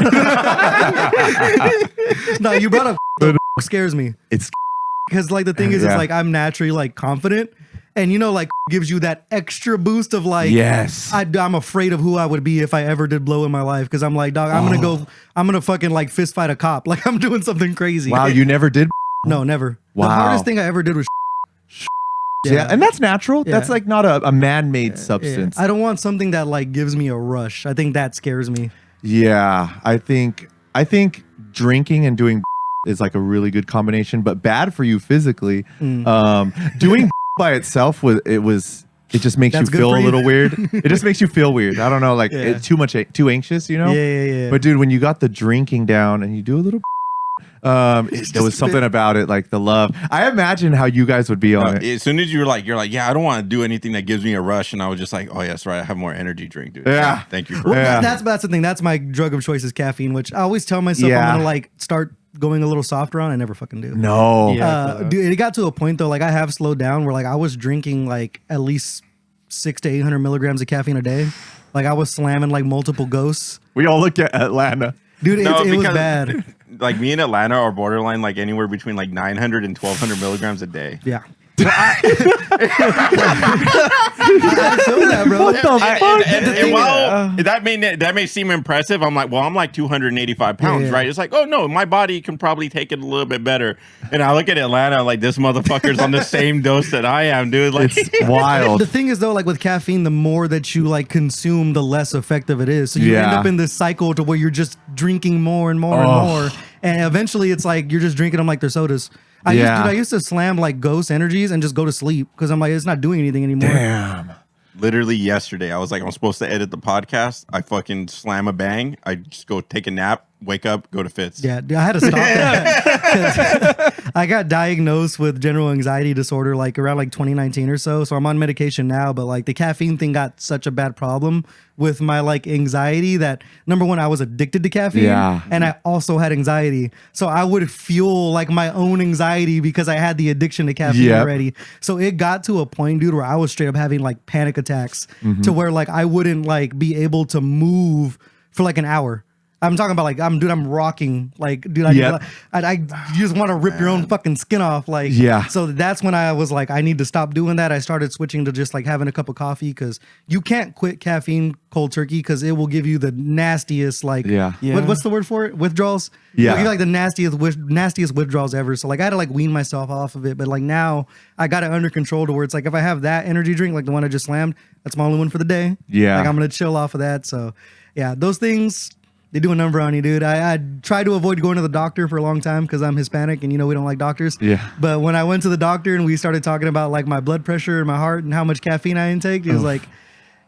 No, you brought up the scares me. It's because like the thing is like I'm naturally like confident. And like gives you that extra boost of like, yes, I'm afraid of who I would be if I ever did blow in my life. Cause I'm like, dog, I'm gonna fucking like fist fight a cop. Like I'm doing something crazy. Wow, you never did? No, never. Wow. The hardest thing I ever did was yeah, and that's natural. Yeah. That's like not a man-made substance. I don't want something that like gives me a rush. I think that scares me. Yeah, I think drinking and doing is like a really good combination, but bad for you physically. Doing by itself it just makes you feel a little weird. It just makes you feel weird. I don't know, like too anxious, Yeah. But dude, when you got the drinking down and you do a little there was something about it, like the love. I imagine how you guys would be on it. As soon as you're like, yeah, I don't want to do anything that gives me a rush, and I was just like, oh yes, right, I have more energy drink, dude. Yeah, thank you for that. That's the thing. That's my drug of choice is caffeine, which I always tell myself I'm gonna like start going a little softer on. I never fucking do. No, dude, it got to a point though, like I have slowed down where like I was drinking like at least 600 to 800 milligrams of caffeine a day. Like I was slamming like multiple ghosts. We all look at Atlanta. Dude, it was bad. Like me and Atlanta are borderline like anywhere between like 900 and 1200 milligrams a day. Yeah. I feel that, bro. What the fuck? And while that may seem impressive, I'm like, well, I'm like 285 pounds, right? It's like, oh no, my body can probably take it a little bit better. And I look at Atlanta like this motherfucker's on the same dose that I am, dude. Like it's wild. The thing is though, like with caffeine, the more that you like consume, the less effective it is. So you end up in this cycle to where you're just drinking more and more and more. And eventually it's like you're just drinking them like they're sodas. I used to slam like Ghost Energies and just go to sleep because I'm like, it's not doing anything anymore. Damn. Literally yesterday, I was like, I'm supposed to edit the podcast. I fucking slam a bang. I just go take a nap, wake up, go to Fitz. Yeah, I had to stop that. I got diagnosed with general anxiety disorder like around like 2019 or so. So I'm on medication now, but like the caffeine thing got such a bad problem with my like anxiety that number one, I was addicted to caffeine and I also had anxiety. So I would fuel like my own anxiety because I had the addiction to caffeine already. So it got to a point, dude, where I was straight up having like panic attacks to where like I wouldn't like be able to move for like an hour. I'm talking about like I'm rocking like dude. I just want to rip your own fucking skin off like So that's when I was like I need to stop doing that. I started switching to just like having a cup of coffee because you can't quit caffeine cold turkey because it will give you the nastiest like what's the word for it, withdrawals. It'll give you like the nastiest withdrawals ever. So like I had to like wean myself off of it, but like now I got it under control to where it's like if I have that energy drink like the one I just slammed, that's my only one for the day. Like I'm gonna chill off of that. So yeah, those things. They do a number on you, dude. I tried to avoid going to the doctor for a long time because I'm Hispanic and we don't like doctors. Yeah. But when I went to the doctor and we started talking about like my blood pressure and my heart and how much caffeine I intake, he was like,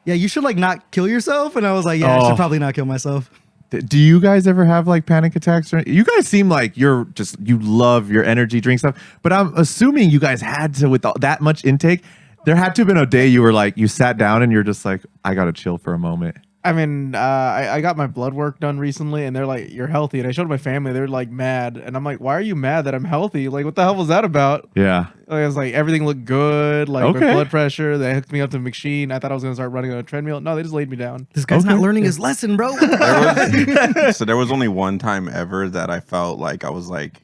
yeah, you should like not kill yourself. And I was like, yeah, I should probably not kill myself. Do you guys ever have like panic attacks? You guys seem like you love your energy drink stuff, but I'm assuming you guys had to, with that much intake, there had to have been a day you were like, you sat down and you're just like, I got to chill for a moment. I mean, I got my blood work done recently, and they're like, "You're healthy." And I showed my family; they're like mad, and I'm like, "Why are you mad that I'm healthy? Like, what the hell was that about?" Yeah, like, I was like, everything looked good, like my blood pressure. They hooked me up to machine. I thought I was gonna start running on a treadmill. No, they just laid me down. This guy's not learning his lesson, bro. So there was only one time ever that I felt like I was like,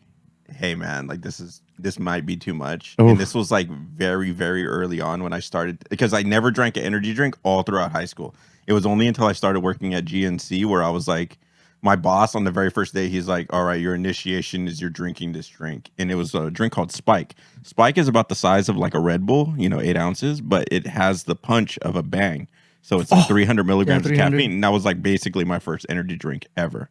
"Hey, man, like this might be too much." And this was like very, very early on when I started because I never drank an energy drink all throughout high school. It was only until I started working at GNC where I was like, my boss on the very first day, he's like, all right, your initiation is you're drinking this drink. And it was a drink called Spike. Spike is about the size of like a Red Bull, 8 ounces, but it has the punch of a Bang. So it's like 300 milligrams of caffeine. And that was like basically my first energy drink ever.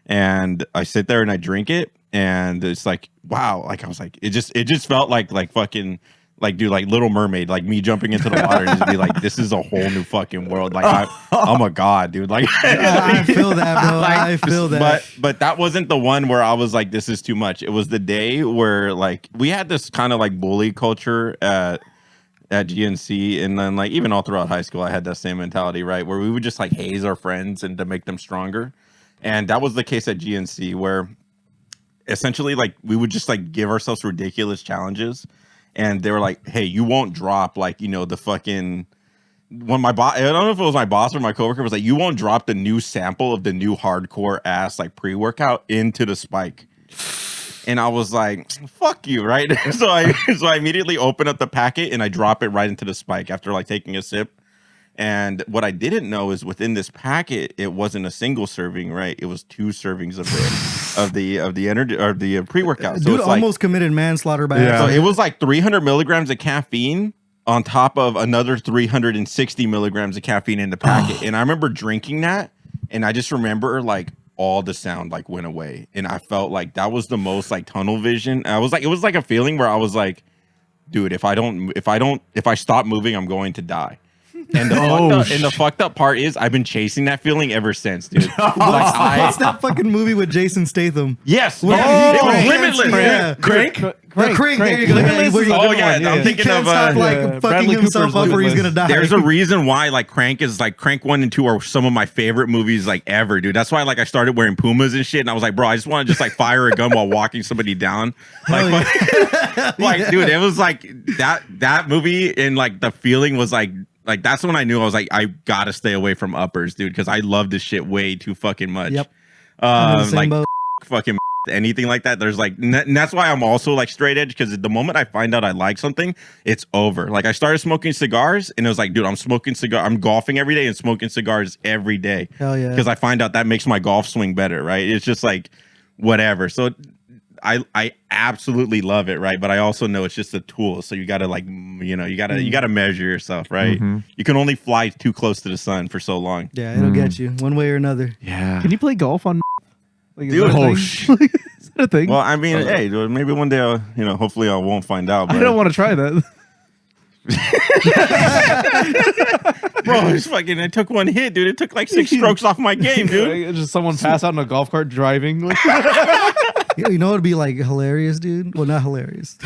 And I sit there and I drink it. And it's like, wow. Like I was like, it just felt like fucking like, dude, like Little Mermaid, like me jumping into the water and just be like, this is a whole new fucking world. Like I'm a god, dude. Like I feel that, bro. Like, I feel that. But that wasn't the one where I was like, this is too much. It was the day where like we had this kind of like bully culture at at GNC, and then like even all throughout high school, I had that same mentality, right? Where we would just like haze our friends and to make them stronger. And that was the case at GNC, where essentially like we would just like give ourselves ridiculous challenges, and they were like, hey, you won't drop like, you know, the fucking when my boss, I don't know if it was my boss or my coworker, was like, you won't drop the new sample of the new hardcore ass like pre-workout into the spike. And I was like, fuck you, right? so I immediately open up the packet and I drop it right into the spike after like taking a sip. And what I didn't know is within this packet, it wasn't a single serving, right? It was 2 servings of the energy or the pre-workout. So Dude it's almost like, committed manslaughter by so accident. it was like 300 milligrams of caffeine on top of another 360 milligrams of caffeine in the packet. And I remember drinking that, and I just remember like all the sound like went away, and I felt like that was the most like tunnel vision. I was like, it was like a feeling where I was like, dude, if I stop moving, I'm going to die. And the fucked up part is I've been chasing that feeling ever since, dude. What's that fucking movie with Jason Statham? Yes. Where It was he limitless. Yeah. Crank. There you go. Yeah, where Oh yeah, I'm he thinking can't of stop like yeah, fucking Bradley himself Cooper's up or he's Limitless. gonna die. there's a reason why like Crank 1 and 2 are some of my favorite movies like ever, dude. That's why like I started wearing Pumas and shit, and I was like, bro, I just want to just like fire a gun while walking somebody down. Like, like dude, it was like that movie, and like the feeling was like that's when I knew I was like, I gotta stay away from uppers, dude, because I love this shit way too fucking much. Yep. I'm in the same Like boat. fucking anything like that. There's like, and that's why I'm also like straight edge, because the moment I find out I like something, it's over. Like I started smoking cigars, and it was like, dude, I'm golfing every day and smoking cigars every day. Hell yeah. Because I find out that makes my golf swing better, right? It's just like whatever. So I absolutely love it, right? But I also know it's just a tool. So you gotta like, you know, you gotta measure yourself, right? You can only fly too close to the sun for so long. Yeah, it'll get you one way or another. Yeah. Can you play golf on? Like, is Dude, that a thing? Is that a thing? Well, I mean, hey, dude, maybe one day I'll, you know, hopefully I won't find out. But I don't want to try that. bro, it's fucking. I took 1 hit, dude. It took like 6 strokes off my game, dude. Like, just someone pass out in a golf cart driving. Like, You know what'd be like hilarious, dude? Well, not hilarious.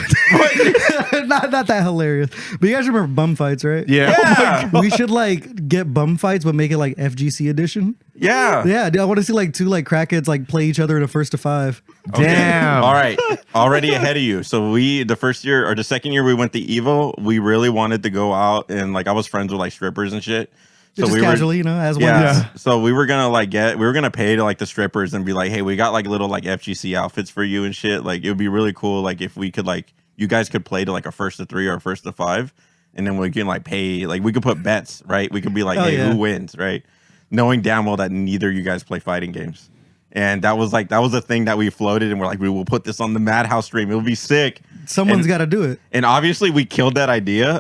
not that hilarious. But you guys remember bum fights, right? Yeah. We should like get bum fights, but make it like FGC edition. Yeah. Yeah, dude, I want to see like 2 like crackheads like play each other in a 1st to 5. Damn. All right. Already ahead of you. So the first year or the second year we went to Evo, we really wanted to go out, and like I was friends with like strippers and shit. So Just we casually, you know, as one yeah. does. So we were gonna pay to like the strippers and be like, hey, we got like little like FGC outfits for you and shit. Like it would be really cool. Like if we could like, you guys could play to like a 1st to 3 or a 1st to 5, and then we can like pay, like we could put bets, right? We could be like, Oh, hey, yeah. who wins, right? Knowing damn well that neither of you guys play fighting games. And that was the thing that we floated, and we're like, we will put this on the MADHouse stream. It'll be sick. Someone's got to do it. And obviously we killed that idea.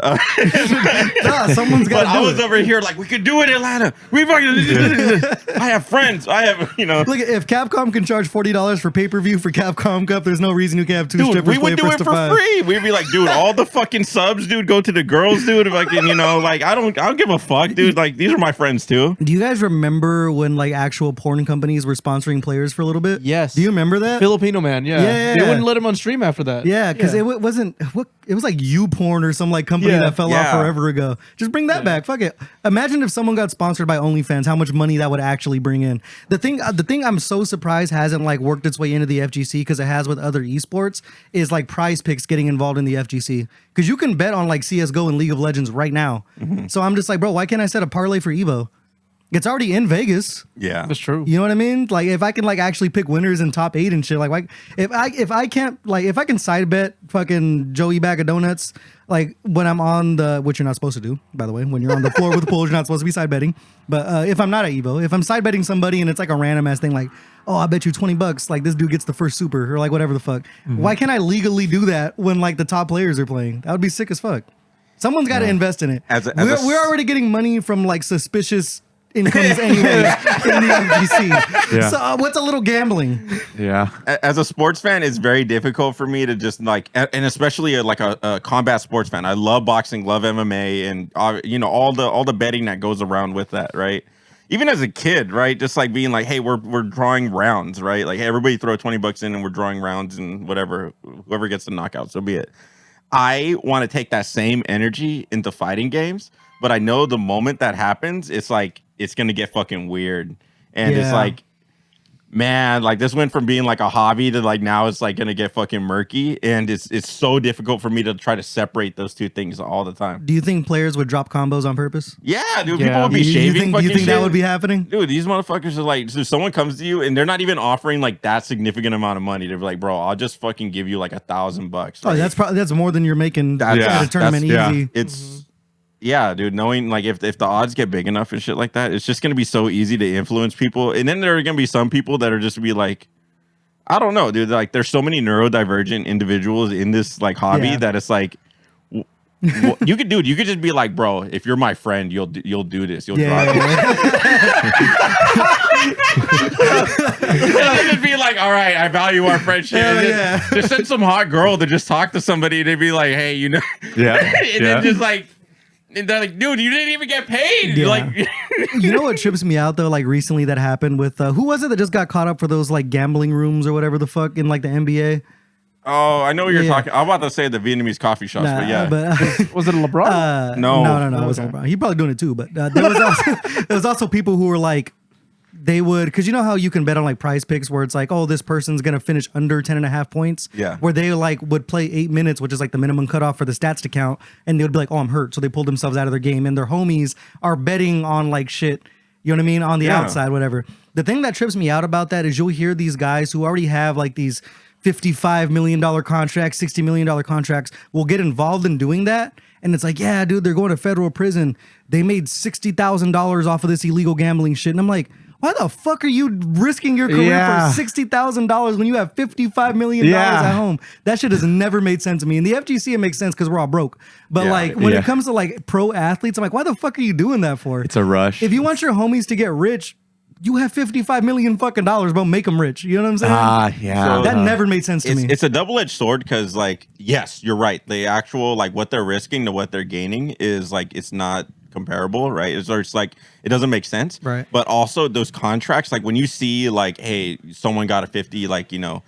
Nah, someone's got But to I do was it. over here like, we could do it, Atlanta. We fucking. I have friends. I have, you know. Look, if Capcom can charge $40 for pay-per-view for Capcom Cup, there's no reason you can't have 2 Dude, strippers we play would do 1st it to for 5. free. We'd be like, dude, all the fucking subs, dude, go to the girls, dude. Fucking, you know, like I don't give a fuck, dude. Like these are my friends too. Do you guys remember when like actual porn companies were sponsoring players for a little bit? yes. Do you remember that? Filipino man? Yeah. Yeah. They wouldn't let him on stream after that. Yeah, because it wasn't what it was like YouPorn or some like company Yeah. that fell off Yeah. forever ago. Just bring that back. Fuck it. Imagine if someone got sponsored by OnlyFans, how much money that would actually bring in. The thing I'm so surprised hasn't like worked its way into the FGC, because it has with other esports, is like Prize Picks getting involved in the FGC. Because you can bet on like CS:GO and League of Legends right now. So I'm just like, bro, why can't I set a parlay for Evo? It's already in Vegas. Yeah, That's true. You know what I mean? Like if I can like actually pick winners in top 8 and shit, like if I can side bet fucking Joey bag of donuts, like when I'm on the, which you're not supposed to do, by the way, when you're on the floor with the pools, you're not supposed to be side betting. But if I'm not at Evo, if I'm side betting somebody and it's like a random ass thing, like, oh, I bet you $20, like this dude gets the first super or like whatever the fuck. Why can't I legally do that when like the top players are playing? That would be sick as fuck. Someone's got to invest in it. We're already getting money from like suspicious incomes anyways in the FGC. Yeah. So what's a little gambling? Yeah. as a sports fan, it's very difficult for me to just like, and especially like a combat sports fan. I love boxing, love MMA, and you know all the betting that goes around with that, right? Even as a kid, right? Just like being like, hey, we're drawing rounds, right? Like, hey, everybody throw $20 in, and we're drawing rounds, and whatever, whoever gets the knockout, so be it. I want to take that same energy into fighting games, but I know the moment that happens, it's like it's gonna get fucking weird, and it's like, man, like this went from being like a hobby to like now it's like gonna get fucking murky, and it's so difficult for me to try to separate those two things all the time. Do you think players would drop combos on purpose? Yeah, dude, Yeah. people would be You shaving. think fucking that shit. would be happening? Dude, these motherfuckers are like, so someone comes to you and they're not even offering like that significant amount of money. They're like, bro, I'll just fucking give you like $1,000. Oh, that's more than you're making That's- at a tournament easy. It's yeah, dude. Knowing like if the odds get big enough and shit like that, it's just gonna be so easy to influence people. And then there are gonna be some people that are just be like, I don't know, dude. Like there's so many neurodivergent individuals in this like hobby that it's like. You could just be like, bro, if you're my friend, you'll do this. You'll drop it. And then it'd be like, all right, I value our friendship. Just send some hot girl to just talk to somebody. They'd be like, hey, you know, and then just like, and they're like, dude, you didn't even get paid. Yeah. Like, You know what trips me out though? Like recently that happened with who was it that just got caught up for those like gambling rooms or whatever the fuck in like the NBA? oh, I know what you're Yeah. talking. I'm about to say the Vietnamese coffee shops, but yeah. Was it LeBron? No. It wasn't LeBron. He's probably doing it too, but there was also people who were like, they would, because you know how you can bet on like prize picks where it's like, oh, this person's gonna finish under 10.5 points. Yeah. Where they like would play 8 minutes, which is like the minimum cutoff for the stats to count, and they would be like, oh, I'm hurt, so they pulled themselves out of their game, and their homies are betting on like shit. You know what I mean? On the outside, whatever. The thing that trips me out about that is you'll hear these guys who already have like these $55 million contracts, $60 million contracts will get involved in doing that. And it's like, yeah, dude, they're going to federal prison. They made $60,000 off of this illegal gambling shit. And I'm like, why the fuck are you risking your career for $60,000 when you have $55 million at home? That shit has never made sense to me. In the FGC, it makes sense because we're all broke. But like when it comes to like pro athletes, I'm like, why the fuck are you doing that for? It's a rush. If you want your homies to get rich, you have $55 million fucking dollars, bro. Make them rich. You know what I'm saying? Yeah. That never made sense to me. It's a double-edged sword because, like, yes, you're right. The actual, like, what they're risking to what they're gaining is, like, it's not comparable, right? It's like, it doesn't make sense. Right. But also those contracts, like, when you see, like, hey, someone got a 50, like, you know,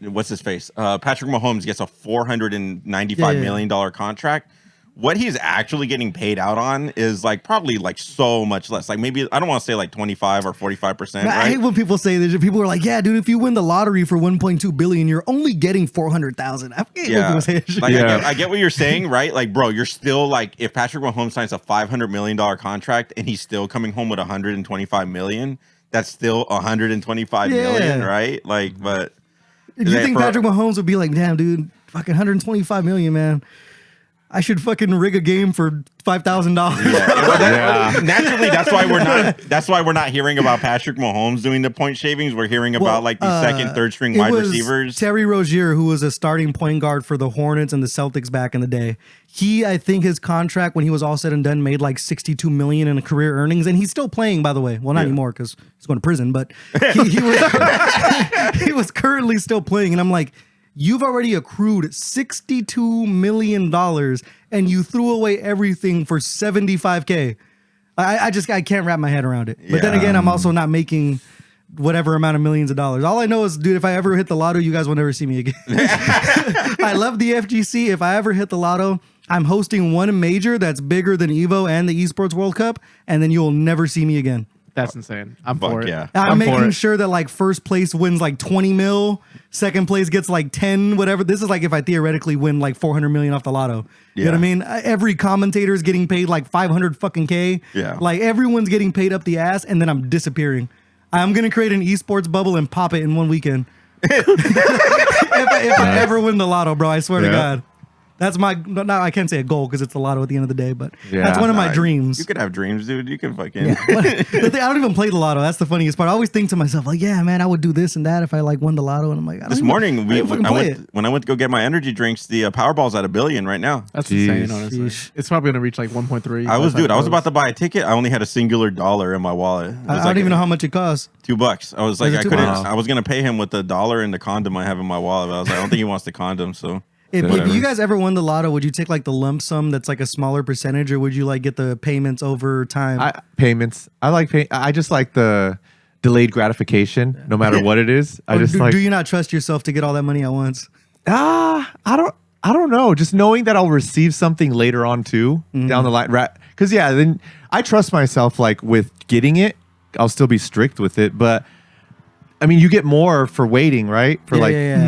what's his face? Patrick Mahomes gets a $495 million contract. What he's actually getting paid out on is like probably like so much less. Like maybe I don't want to say like 25 or 45%. Right? I hate when people say this. People are like, "Yeah, dude, if you win the lottery for 1.2 billion, you're only getting 400,000." I hate when people say that shit. Like I get what you're saying, right? Like, bro, you're still like, if Patrick Mahomes signs a $500 million contract and he's still coming home with 125 million, that's still 125 million, right? Like, but do you think Patrick Mahomes would be like, "Damn, dude, fucking 125 million, man. I should fucking rig a game for $5,000." Naturally, that's why we're not hearing about Patrick Mahomes doing the point shavings. We're hearing about like the second, third string wide receivers. Terry Rozier, who was a starting point guard for the Hornets and the Celtics back in the day. I think his contract when he was all said and done made like $62 million in career earnings, and he's still playing, by the way. Well, not anymore because he's going to prison, but he was currently still playing, and I'm like, you've already accrued $62 million and you threw away everything for $75K. I can't wrap my head around it. But then again, I'm also not making whatever amount of millions of dollars. All I know is, dude, if I ever hit the lotto, you guys will never see me again. I love the FGC. If I ever hit the lotto, I'm hosting one major that's bigger than Evo and the Esports World Cup, and then you'll never see me again. That's insane. I'm for it. Yeah. I'm making sure that like first place wins like 20 mil, second place gets like 10, whatever. This is like if I theoretically win like 400 million off the lotto. You know what I mean? Every commentator is getting paid like 500 fucking K. Yeah. Like everyone's getting paid up the ass, and then I'm disappearing. I'm gonna create an esports bubble and pop it in one weekend. if I ever win the lotto, bro, I swear to God. That's my, no, I can't say a goal because it's the lotto at the end of the day, but that's one of my dreams. You could have dreams, dude. You can fucking. The thing, I don't even play the lotto. That's the funniest part. I always think to myself, like, yeah, man, I would do this and that if I like won the lotto. And I'm like, This morning, when I went to go get my energy drinks, the Powerball's at $1 billion right now. That's insane, honestly. It's probably going to reach like 1.3. I was about to buy a ticket. I only had a singular dollar in my wallet. I don't even know how much it costs. $2. I was like, it I couldn't. $2? I was gonna pay him with the dollar and the condom I have in my wallet. But I was like, I don't think he wants the condom. So If you guys ever won the lotto, would you take like the lump sum that's like a smaller percentage, or would you like get the payments over time? Payments. I just like the delayed gratification, no matter what it is. Do you not trust yourself to get all that money at once? I I don't know. Just knowing that I'll receive something later on too down the line. Because then I trust myself. Like with getting it, I'll still be strict with it. But I mean, you get more for waiting, right? For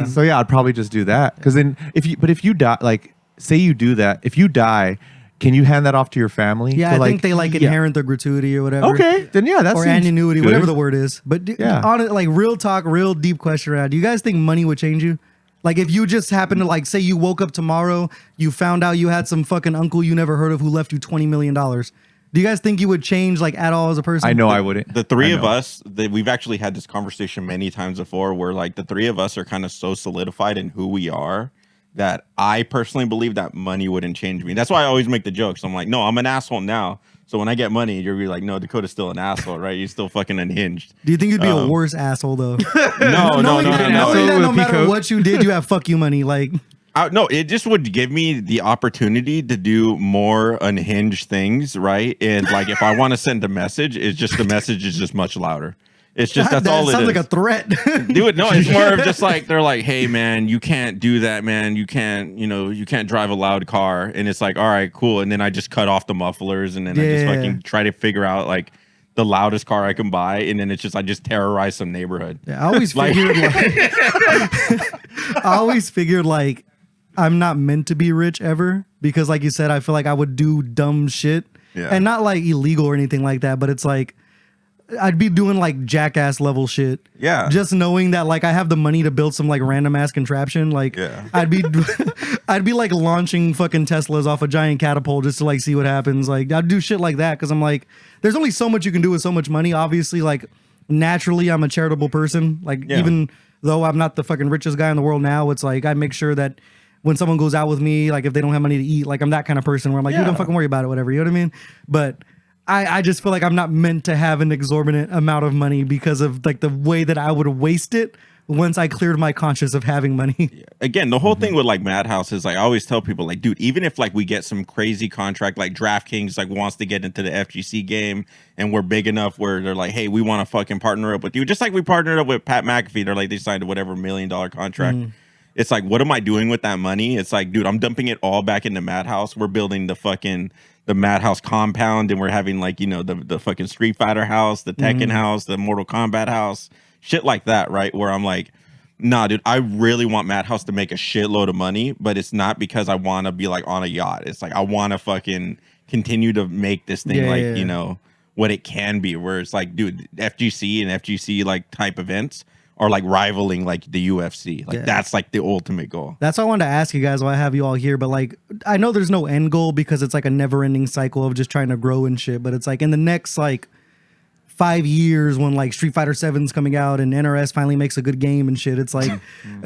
So yeah, I'd probably just do that. Because then if you die, like say you do that, if you die, can you hand that off to your family? Yeah, I think they like inherit the gratuity or whatever. Okay, then yeah, that's or annuity, good. whatever the word is. But on it, like real talk, real deep question right now. Do you guys think money would change you? Like if you just happen to like say you woke up tomorrow, you found out you had some fucking uncle you never heard of who left you $20 million. Do you guys think you would change like at all as a person? I know I wouldn't. The three of us, we've actually had this conversation many times before where like the three of us are kind of so solidified in who we are that I personally believe that money wouldn't change me. That's why I always make the jokes. I'm like, no, I'm an asshole now. So when I get money, you're like, no, Dakota's still an asshole, right? You're still fucking unhinged. Do you think you'd be a worse asshole though? No. Knowing that no matter what you did, you have fuck you money. Like, no, it just would give me the opportunity to do more unhinged things, right? And like, if I want to send a message, it's just the message is just much louder. It's just that's all it is. Sounds like a threat. Dude, no, it's more of just like they're like, hey man, you can't do that, man. You can't drive a loud car. And it's like, all right, cool. And then I just cut off the mufflers and then I just fucking try to figure out like the loudest car I can buy. And then it's just I just terrorize some neighborhood. Yeah, I always figured like I'm not meant to be rich ever because like you said, I feel like I would do dumb shit. Yeah. And not like illegal or anything like that, but it's like I'd be doing like jackass level shit. Yeah. Just knowing that like I have the money to build some like random ass contraption. Like I'd be like launching fucking Teslas off a giant catapult just to like see what happens. Like I'd do shit like that because I'm like, there's only so much you can do with so much money. Obviously, like naturally I'm a charitable person. Like even though I'm not the fucking richest guy in the world now, it's like I make sure that when someone goes out with me, like if they don't have money to eat, like I'm that kind of person where I'm like, you don't fucking worry about it, whatever. You know what I mean? But I just feel like I'm not meant to have an exorbitant amount of money because of like the way that I would waste it once I cleared my conscience of having money. Again, the whole thing with like MADHouse is like I always tell people like, dude, even if like we get some crazy contract like DraftKings like wants to get into the FGC game and we're big enough where they're like, hey, we want to fucking partner up with you, just like we partnered up with Pat McAfee. They're like they signed a whatever $1 million contract. It's like, what am I doing with that money? It's like, dude, I'm dumping it all back into MADHouse. We're building the MADHouse compound, and we're having like, the fucking Street Fighter house, the Tekken house, the Mortal Kombat house, shit like that, right? Where I'm like, nah, dude, I really want MADHouse to make a shitload of money, but it's not because I want to be like on a yacht. It's like I want to fucking continue to make this thing what it can be. Where it's like, dude, FGC and FGC like type events are like rivaling like the UFC. Like that's like the ultimate goal. That's why I wanted to ask you guys why I have you all here. But like, I know there's no end goal because it's like a never ending cycle of just trying to grow and shit. But it's like in the next like 5 years when like Street Fighter 7's coming out and NRS finally makes a good game and shit. It's like,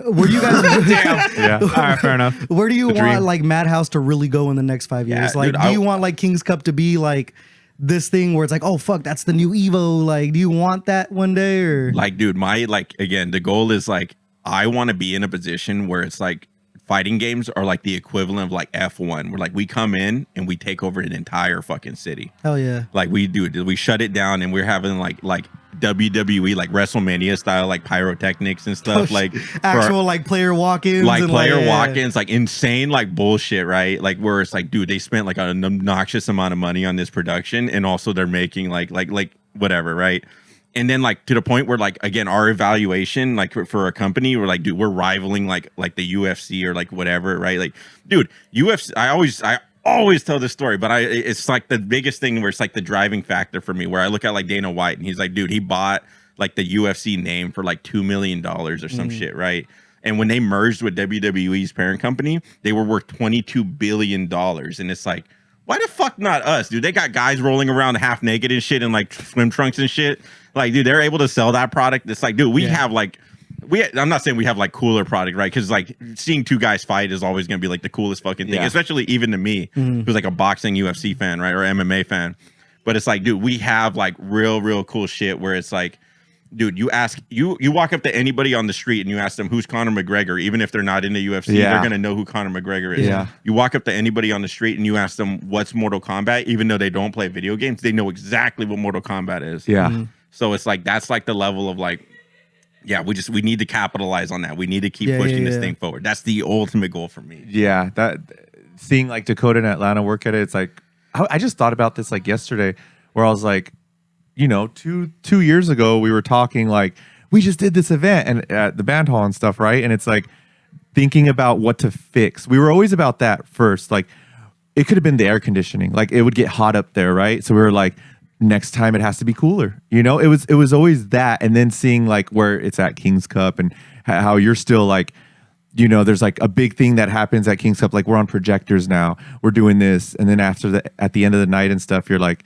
where do you guys? All right, fair enough. Where do you want like MADHouse to really go in the next 5 years? Like, do you want like King's Cup to be like this thing where it's like, oh fuck, that's the new Evo? Like, do you want that one day or like, dude, again, the goal is like I want to be in a position where it's like fighting games are like the equivalent of like F1, where like we come in and we take over an entire fucking city. Hell yeah. Like we do it. We shut it down and we're having like WWE, like WrestleMania style, like pyrotechnics and stuff. Like actual like player walk-ins. Like player walk-ins, like insane like bullshit, right? Like where it's like, dude, they spent like an obnoxious amount of money on this production and also they're making like whatever, right? And then like to the point where like, again, our evaluation, like for a company, we're like, dude, we're rivaling like the UFC or like whatever, right? Like, dude, UFC, I always tell this story, but it's like the biggest thing where it's like the driving factor for me, where I look at like Dana White and he's like, dude, he bought like the UFC name for like $2 million or some shit, right? And when they merged with WWE's parent company, they were worth $22 billion. And it's like, why the fuck not us, dude? They got guys rolling around half naked and shit in like swim trunks and shit. Like, dude, they're able to sell that product. It's like, dude, we have like, I'm not saying we have like cooler product, right? Because like seeing two guys fight is always going to be like the coolest fucking thing, especially even to me, who's like a boxing UFC fan, right? Or MMA fan. But it's like, dude, we have like real cool shit where it's like, dude, you walk up to anybody on the street and you ask them who's Conor McGregor, even if they're not in the UFC, they're gonna know who Conor McGregor is. Yeah. You walk up to anybody on the street and you ask them what's Mortal Kombat, even though they don't play video games, they know exactly what Mortal Kombat is. Yeah. So it's like that's like the level of like yeah, we need to capitalize on that. We need to keep pushing this thing forward. That's the ultimate goal for me. Yeah, that seeing like Dakota and Atlanta work at it, it's like I just thought about this like yesterday, where I was like, you know, two years ago we were talking like we just did this event and at the band hall and stuff, right? And it's like thinking about what to fix. We were always about that first. Like it could have been the air conditioning, like it would get hot up there, right? So we were like, next time it has to be cooler. You know, it was always that, and then seeing like where it's at King's Cup and how you're still like, you know, there's like a big thing that happens at King's Cup. Like we're on projectors now, we're doing this, and then after at the end of the night and stuff, you're like,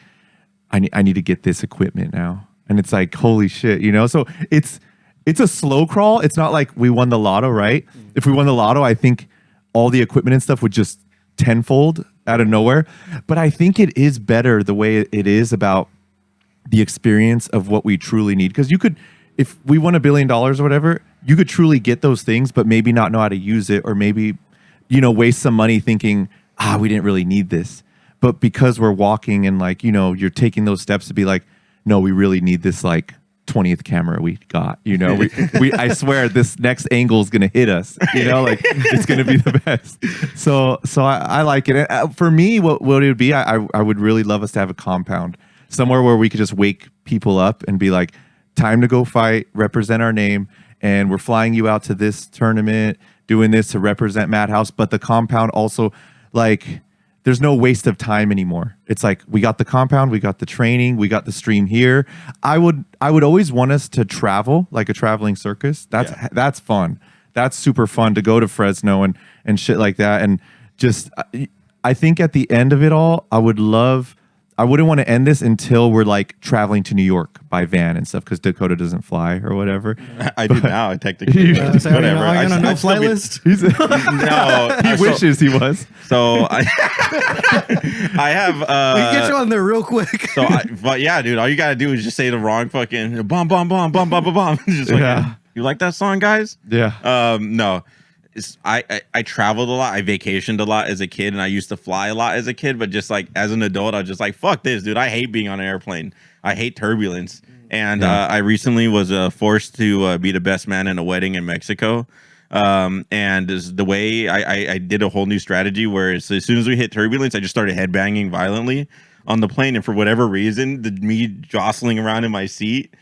I need to get this equipment now, and it's like holy shit, you know. So it's a slow crawl. It's not like we won the lotto, right? If we won the lotto, I think all the equipment and stuff would just tenfold out of nowhere. But I think it is better the way it is about the experience of what we truly need. Because you could, if we won $1 billion or whatever, you could truly get those things, but maybe not know how to use it, or maybe, you know, waste some money thinking, we didn't really need this. But because we're walking and like, you know, you're taking those steps to be like, no, we really need this like 20th camera we got, you know, we I swear this next angle is going to hit us, you know, like it's going to be the best. So I like it. For me, what it would be, I would really love us to have a compound somewhere where we could just wake people up and be like, time to go fight, represent our name. And we're flying you out to this tournament, doing this to represent MADHouse. But the compound also, like, there's no waste of time anymore. It's like we got the compound, we got the training, we got the stream here. I would always want us to travel like a traveling circus. That's fun. That's super fun to go to Fresno and shit like that. And just I think at the end of it all, I wouldn't want to end this until we're like traveling to New York by van and stuff, because Dakota doesn't fly or whatever. I do now, technically. Whatever. Are you on a no-fly list? No, he wishes he was. So I have. We can get you on there real quick. But yeah, dude, all you gotta do is just say the wrong fucking bomb, bomb, bomb, bomb, bomb, bomb, bomb. Just like, you like that song, guys? Yeah. No. I traveled a lot. I vacationed a lot as a kid, and I used to fly a lot as a kid. But just like as an adult, I was just like, "Fuck this, dude! I hate being on an airplane. I hate turbulence." And I recently was forced to be the best man in a wedding in Mexico. And the way I did a whole new strategy where as soon as we hit turbulence, I just started headbanging violently on the plane, and for whatever reason, me jostling around in my seat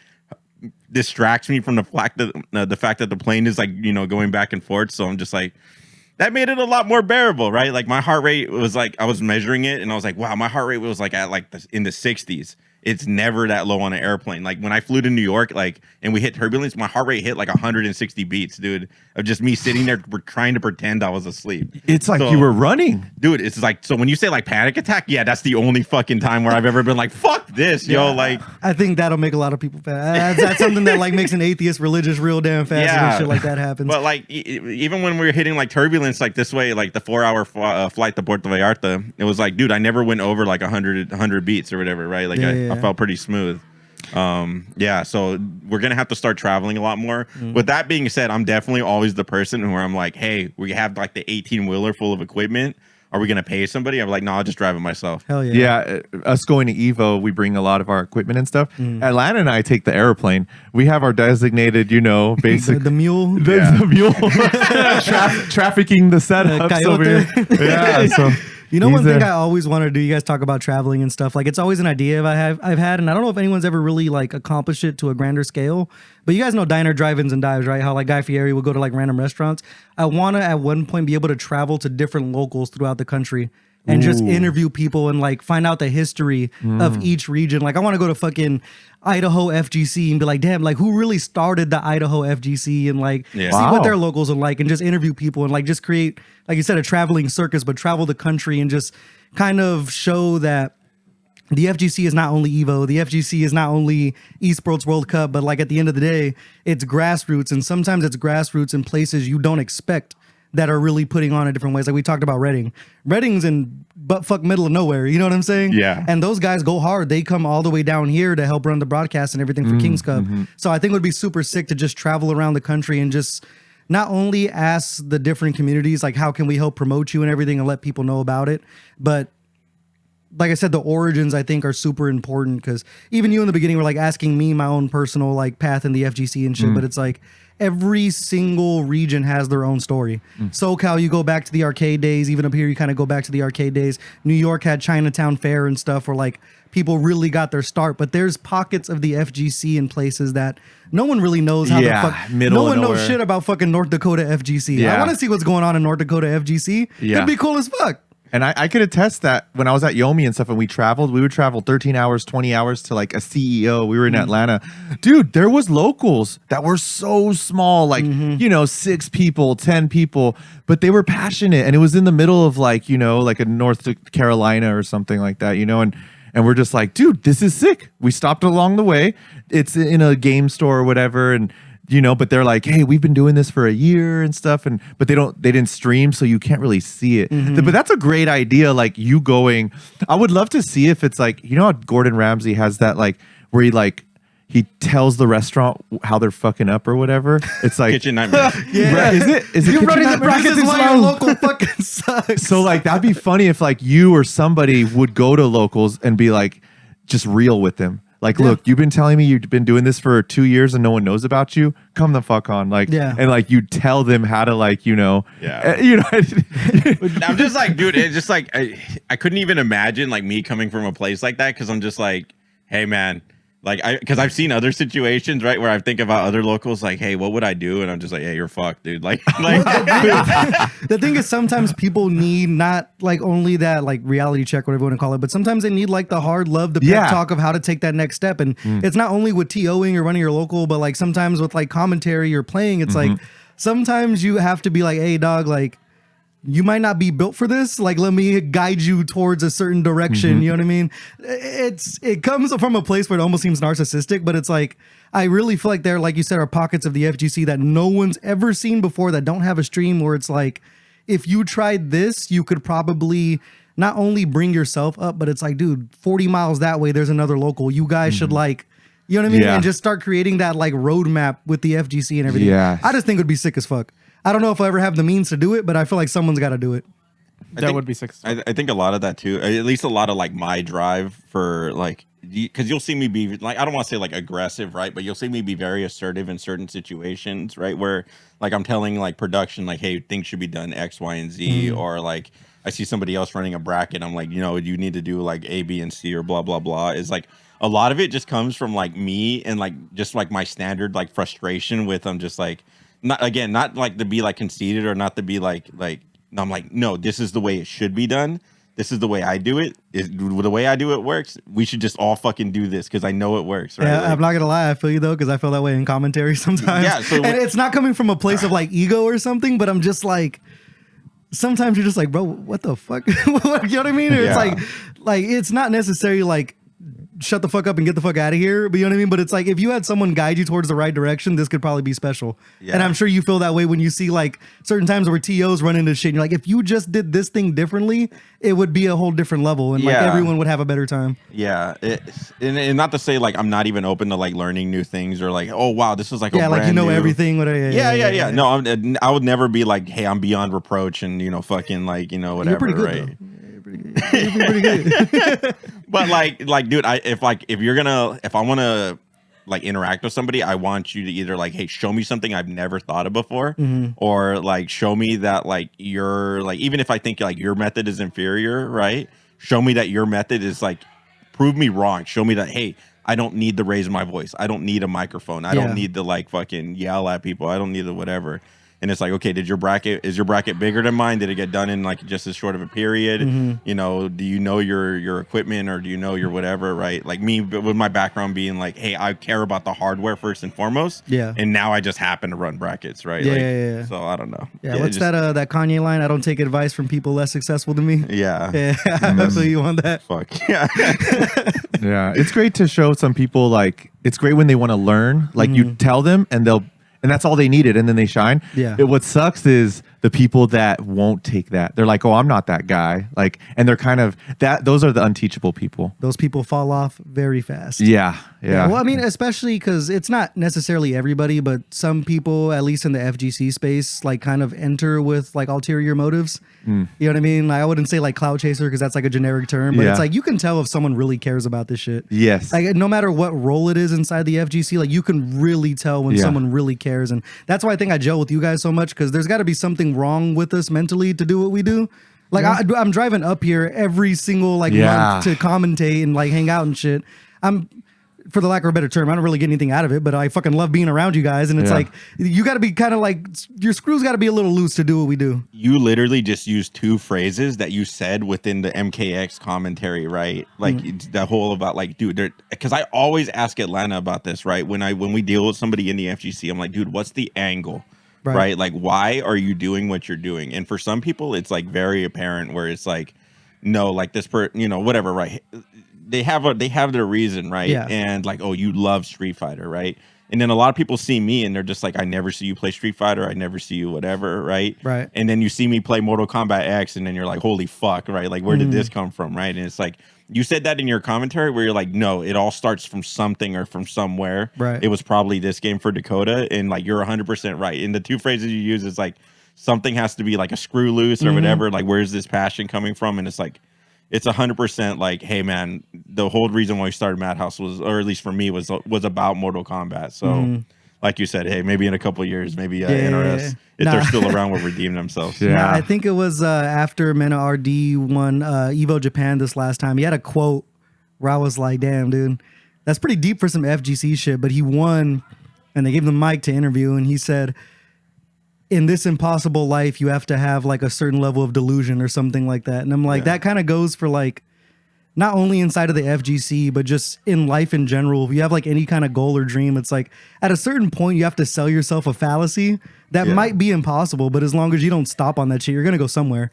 distracts me from the fact that the plane is like, you know, going back and forth. So I'm just like, that made it a lot more bearable, right? Like my heart rate was like, I was measuring it and I was like, wow, my heart rate was like at like in the 60s. It's never that low on an airplane. Like when I flew to New York, like, and we hit turbulence, my heart rate hit like 160 beats, dude, of just me sitting there trying to pretend I was asleep. It's like you were running. Dude, it's like, so when you say like panic attack, yeah, that's the only fucking time where I've ever been like, fuck this, yo, like. I think that'll make a lot of people fast. That's something that like makes an atheist religious real damn fast when shit like that happens. But like, even when we were hitting like turbulence like this way, like the 4-hour flight to Puerto Vallarta, it was like, dude, I never went over like 100 beats or whatever, right? Like I felt pretty smooth. So we're gonna have to start traveling a lot more. With that being said, I'm definitely always the person where I'm like, hey, we have like the 18-wheeler full of equipment. Are we gonna pay somebody? I'm like, no, I'll just drive it myself. Hell yeah. Yeah, us going to Evo, we bring a lot of our equipment and stuff. Atlanta and I take the airplane. We have our designated, you know, basic the mule. the mule trafficking the setups over here. Yeah, so you know, one thing I always want to do, you guys talk about traveling and stuff. Like, it's always an idea I've had, and I don't know if anyone's ever really like accomplished it to a grander scale. But you guys know diner drive-ins and dives, right? How like Guy Fieri would go to like random restaurants. I want to at one point be able to travel to different locals throughout the country and just interview people and like find out the history of each region. Like, I want to go to fucking Idaho FGC and be like, damn, like who really started the Idaho FGC, and like see what their locals are like, and just interview people and like just create, like you said, a traveling circus, but travel the country and just kind of show that the FGC is not only Evo, the FGC is not only Esports World Cup, but like at the end of the day, it's grassroots, and sometimes it's grassroots in places you don't expect that are really putting on in different ways. Like we talked about Reading. Reading's in buttfuck middle of nowhere. You know what I'm saying? Yeah. And those guys go hard. They come all the way down here to help run the broadcast and everything for King's Cup. So I think it would be super sick to just travel around the country and just not only ask the different communities, like how can we help promote you and everything and let people know about it, but like I said, the origins I think are super important because even you in the beginning were like asking me my own personal like path in the FGC and shit, but it's like every single region has their own story. SoCal, you go back to the arcade days. Even up here, you kind of go back to the arcade days. New York had Chinatown Fair and stuff where like people really got their start, but there's pockets of the FGC in places that no one really knows how the fuck. No one knows shit about fucking North Dakota FGC. Yeah. I want to see what's going on in North Dakota FGC. Yeah. It'd be cool as fuck. And I could attest that when I was at Yomi and stuff and we would travel 13 hours, 20 hours to like a CEO. We were in Atlanta. Dude, there was locals that were so small, like, 6 people, 10 people, but they were passionate. And it was in the middle of like, like a North Carolina or something like that, and we're just like, dude, this is sick. We stopped along the way. It's in a game store or whatever. And, but they're like, hey, we've been doing this for a year and stuff. But they didn't stream, so you can't really see it. But that's a great idea. Like you going, I would love to see if it's like, how Gordon Ramsay has that, like, where he tells the restaurant how they're fucking up or whatever. It's like Kitchen Nightmare. Yeah. Is it You're Kitchen running the Nightmare? brackets is why your local fucking sucks. So like that'd be funny if like you or somebody would go to locals and be like just real with them. Like, look, you've been telling me you've been doing this for 2 years and no one knows about you. Come the fuck on. Like, and like you tell them how to like, Yeah. I'm just like, dude, it's just like I couldn't even imagine like me coming from a place like that because I'm just like, hey man. Like, because I've seen other situations, right, where I think about other locals, like, hey, what would I do? And I'm just like, hey, you're fucked, dude. Like the thing is, sometimes people need not like only that like reality check, whatever you want to call it, but sometimes they need like the hard love, the pep talk of how to take that next step. And it's not only with TOing or running your local, but like sometimes with like commentary or playing, it's like sometimes you have to be like, hey, dog, like, you might not be built for this. Like, let me guide you towards a certain direction. You know what I mean? It comes from a place where it almost seems narcissistic, but it's like, I really feel like there, like you said, are pockets of the FGC that no one's ever seen before that don't have a stream where it's like, if you tried this, you could probably not only bring yourself up, but it's like, dude, 40 miles that way, there's another local. You guys should like, you know what I mean? Yeah. And just start creating that like roadmap with the FGC and everything. Yeah. I just think it would be sick as fuck. I don't know if I ever have the means to do it, but I feel like someone's got to do it. That would be sick. I think a lot of that too, at least a lot of like my drive for like, because you'll see me be like, I don't want to say like aggressive, right? But you'll see me be very assertive in certain situations, right? Where like I'm telling like production, like, hey, things should be done X, Y, and Z, or like I see somebody else running a bracket. I'm like, you need to do like A, B, and C or blah, blah, blah. Is like a lot of it just comes from like me and like just like my standard like frustration with I'm just like, not like to be like conceited or not to be like I'm like, no, this is the way it should be done. This is the way I do it. The way I do it works. We should just all fucking do this because I know it works. Right? Yeah, Like, I'm not gonna lie. I feel you though, because I feel that way in commentary sometimes. Yeah, so and it's not coming from a place of like ego or something, but I'm just like, sometimes you're just like, bro, what the fuck? You know what I mean? Or it's like it's not necessarily like shut the fuck up and get the fuck out of here. But you know what I mean? But it's like, if you had someone guide you towards the right direction, this could probably be special. Yeah. And I'm sure you feel that way when you see like certain times where TOs run into shit and you're like, if you just did this thing differently, it would be a whole different level and like everyone would have a better time. Yeah. And not to say like I'm not even open to like learning new things or like, oh wow, this is like a like brand you know new... everything. Yeah. No, I would never be like, hey, I'm beyond reproach and fucking like, whatever. You're pretty good, right? though. You're pretty good. But like dude, if I want to like interact with somebody, I want you to either like, hey, show me something I've never thought of before, or like show me that like you're like, even if I think like your method is inferior, right? Show me that your method is like, prove me wrong. Show me that, hey, I don't need to raise my voice. I don't need a microphone. I don't need to like fucking yell at people. I don't need the whatever. And it's like, okay, is your bracket bigger than mine? Did it get done in like just as short of a period? Do you know your equipment or do you know your whatever, right? Like me with my background being like, hey, I care about the hardware first and foremost. Yeah. And now I just happen to run brackets, right? Yeah. So I don't know. Yeah. What's that Kanye line? I don't take advice from people less successful than me. Yeah. Yeah. I feel you on that. Fuck. Yeah. Yeah. It's great to show some people like, it's great when they want to learn. Like you tell them and that's all they needed, and then they shine. Yeah. What sucks is the people that won't take that. They're like, oh, I'm not that guy. Like, and they're kind of those are the unteachable people. Those people fall off very fast. Yeah. Well, I mean, especially because it's not necessarily everybody, but some people, at least in the FGC space, like kind of enter with like ulterior motives. You know what I mean? Like, I wouldn't say like clout chaser because that's like a generic term, but it's like you can tell if someone really cares about this shit. Yes. Like no matter what role it is inside the FGC, like you can really tell when someone really cares, and that's why I think I gel with you guys so much because there's got to be something wrong with us mentally to do what we do. Like I'm driving up here every single like month to commentate and like hang out and shit. For the lack of a better term, I don't really get anything out of it, but I fucking love being around you guys. And it's like, you got to be kind of like, your screws got to be a little loose to do what we do. You literally just used 2 phrases that you said within the MKX commentary, right? Like the whole about like, dude, because I always ask Atlanta about this, right? When we deal with somebody in the FGC, I'm like, dude, what's the angle? Right? Like, why are you doing what you're doing? And for some people, it's like very apparent where it's like, no, like this whatever, right? They have their reason, right? Yeah. And like, oh, you love Street Fighter, right? And then a lot of people see me and they're just like, I never see you play Street Fighter. I never see you whatever, right? Right. And then you see me play Mortal Kombat X and then you're like, holy fuck, right? Like, where did this come from, right? And it's like, you said that in your commentary where you're like, no, it all starts from something or from somewhere. Right. It was probably this game for Dakota. And like, you're 100% right. And the 2 phrases you use is like, something has to be like a screw loose or whatever. Like, where's this passion coming from? And it's like, it's 100% like, hey man, the whole reason why we started MADHouse was, or at least for me, was about Mortal Kombat. So, like you said, hey, maybe in a couple of years, maybe NRS, if they're still around, will redeem themselves. Yeah, I think it was after Mena RD won Evo Japan this last time. He had a quote where I was like, damn, dude, that's pretty deep for some FGC shit. But he won, and they gave him the mic to interview, and he said, in this impossible life, you have to have like a certain level of delusion or something like that. And I'm like, that kind of goes for like, not only inside of the FGC, but just in life in general. If you have like any kind of goal or dream, it's like at a certain point, you have to sell yourself a fallacy that might be impossible, but as long as you don't stop on that shit, you're going to go somewhere.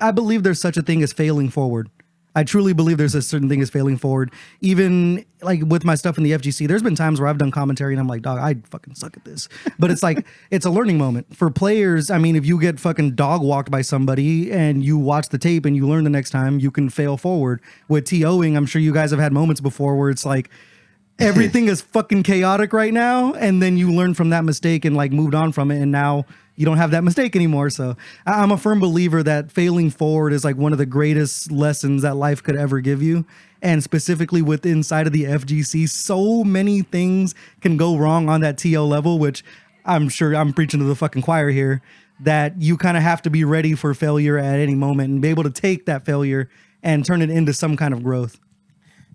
I believe there's such a thing as failing forward. I truly believe there's a certain thing as failing forward. Even like with my stuff in the FGC, there's been times where I've done commentary and I'm like, dog, I fucking suck at this. But it's like, it's a learning moment. For players, I mean, if you get fucking dog walked by somebody and you watch the tape and you learn the next time, you can fail forward. With TOing, I'm sure you guys have had moments before where it's like, everything is fucking chaotic right now. And then you learn from that mistake and like moved on from it. And now you don't have that mistake anymore. So I'm a firm believer that failing forward is like one of the greatest lessons that life could ever give you. And specifically with inside of the FGC, so many things can go wrong on that TO level, which I'm sure I'm preaching to the fucking choir here, that you kind of have to be ready for failure at any moment and be able to take that failure and turn it into some kind of growth.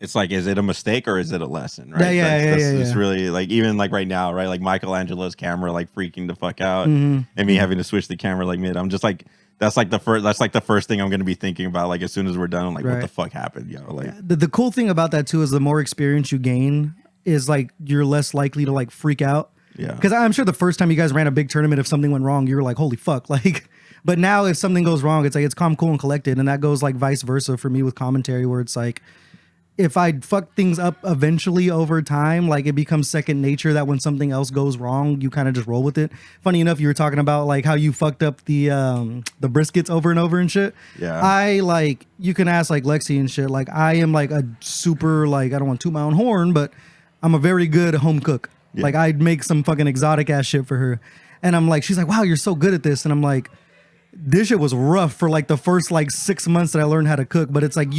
It's like, is it a mistake or is it a lesson? Right? It's really like, even like right now, right? Like Michelangelo's camera, like freaking the fuck out, and me having to switch the camera like mid. I'm just like, that's like the first thing I'm going to be thinking about. Like as soon as we're done, I'm like, what the fuck happened? You know, like the cool thing about that too is the more experience you gain is like, you're less likely to like freak out. Yeah. Because I'm sure the first time you guys ran a big tournament, if something went wrong, you were like, holy fuck. Like, but now if something goes wrong, it's like, it's calm, cool, and collected. And that goes like vice versa for me with commentary, where it's like, if I fuck things up eventually over time, like it becomes second nature that when something else goes wrong, you kind of just roll with it. Funny enough, you were talking about like how you fucked up the briskets over and over and shit. Yeah. I like, you can ask like Lexi and shit. Like I am like a super, like, I don't want to toot my own horn, but I'm a very good home cook. Yeah. Like I'd make some fucking exotic ass shit for her. And I'm like, she's like, wow, you're so good at this. And I'm like, this shit was rough for like the first like 6 months that I learned how to cook. But it's like,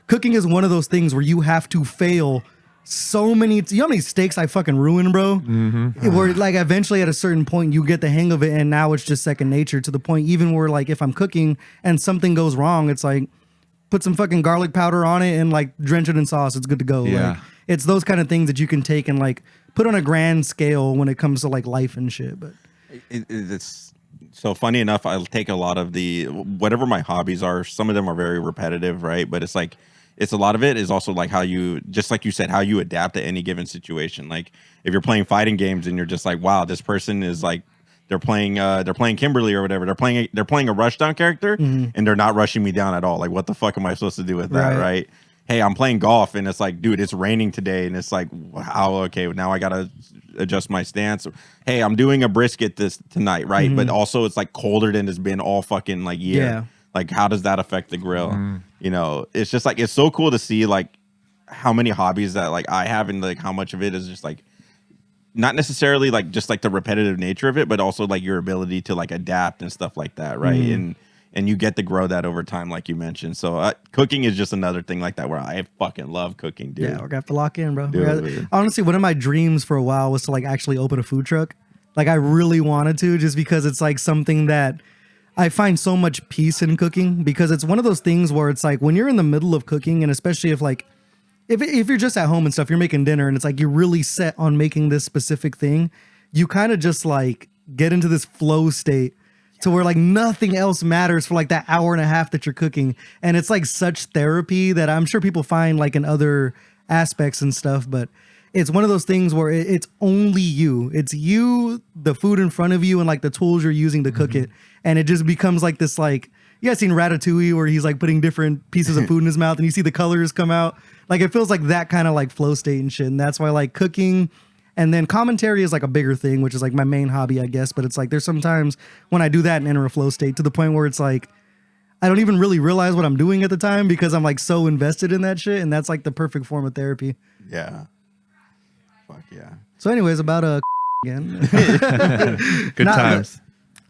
cooking is one of those things where you have to fail so many. You know how many steaks I fucking ruined, bro? Where like eventually at a certain point you get the hang of it, and now it's just second nature, to the point even where like if I'm cooking and something goes wrong, it's like put some fucking garlic powder on it and like drench it in sauce. It's good to go. Yeah. Like, it's those kind of things that you can take and like put on a grand scale when it comes to like life and shit. But it's so funny enough, I'll take a lot of the, whatever my hobbies are, some of them are very repetitive, right? But it's like, it's a lot of it is also like how you, just like you said, how you adapt to any given situation. Like if you're playing fighting games and you're just like, wow, this person is like, they're playing Kimberly or whatever. They're playing a rushdown character and they're not rushing me down at all. Like what the fuck am I supposed to do with that, right? Hey, I'm playing golf and it's like, dude, it's raining today, and it's like, how? Okay, now I gotta adjust my stance. Hey, I'm doing a brisket this tonight, right? But also it's like colder than it's been all fucking like year. Yeah. Like, how does that affect the grill? You know, it's just like, it's so cool to see like how many hobbies that like I have, and like how much of it is just like not necessarily like just like the repetitive nature of it, but also like your ability to like adapt and stuff like that, right? And you get to grow that over time, like you mentioned. So cooking is just another thing like that where I fucking love cooking, dude. Yeah, we're gonna have to lock in, bro. Dude. Honestly, one of my dreams for a while was to like actually open a food truck. Like I really wanted to, just because it's like something that I find so much peace in cooking, because it's one of those things where it's like when you're in the middle of cooking, and especially if like if you're just at home and stuff, you're making dinner and it's like you're really set on making this specific thing, you kind of just like get into this flow state to where like nothing else matters for like that hour and a half that you're cooking. And it's like such therapy that I'm sure people find like in other aspects and stuff, but it's one of those things where it's only you. It's you, the food in front of you, and like the tools you're using to cook it. And it just becomes like this, like, you guys seen Ratatouille where he's like putting different pieces of food in his mouth and you see the colors come out? Like it feels like that kind of like flow state and shit. And that's why like cooking, and then commentary is like a bigger thing, which is like my main hobby, I guess. But it's like there's sometimes when I do that and enter a flow state to the point where it's like I don't even really realize what I'm doing at the time because I'm like so invested in that shit. And that's like the perfect form of therapy. Yeah. Fuck yeah. So anyways, about again. Good times.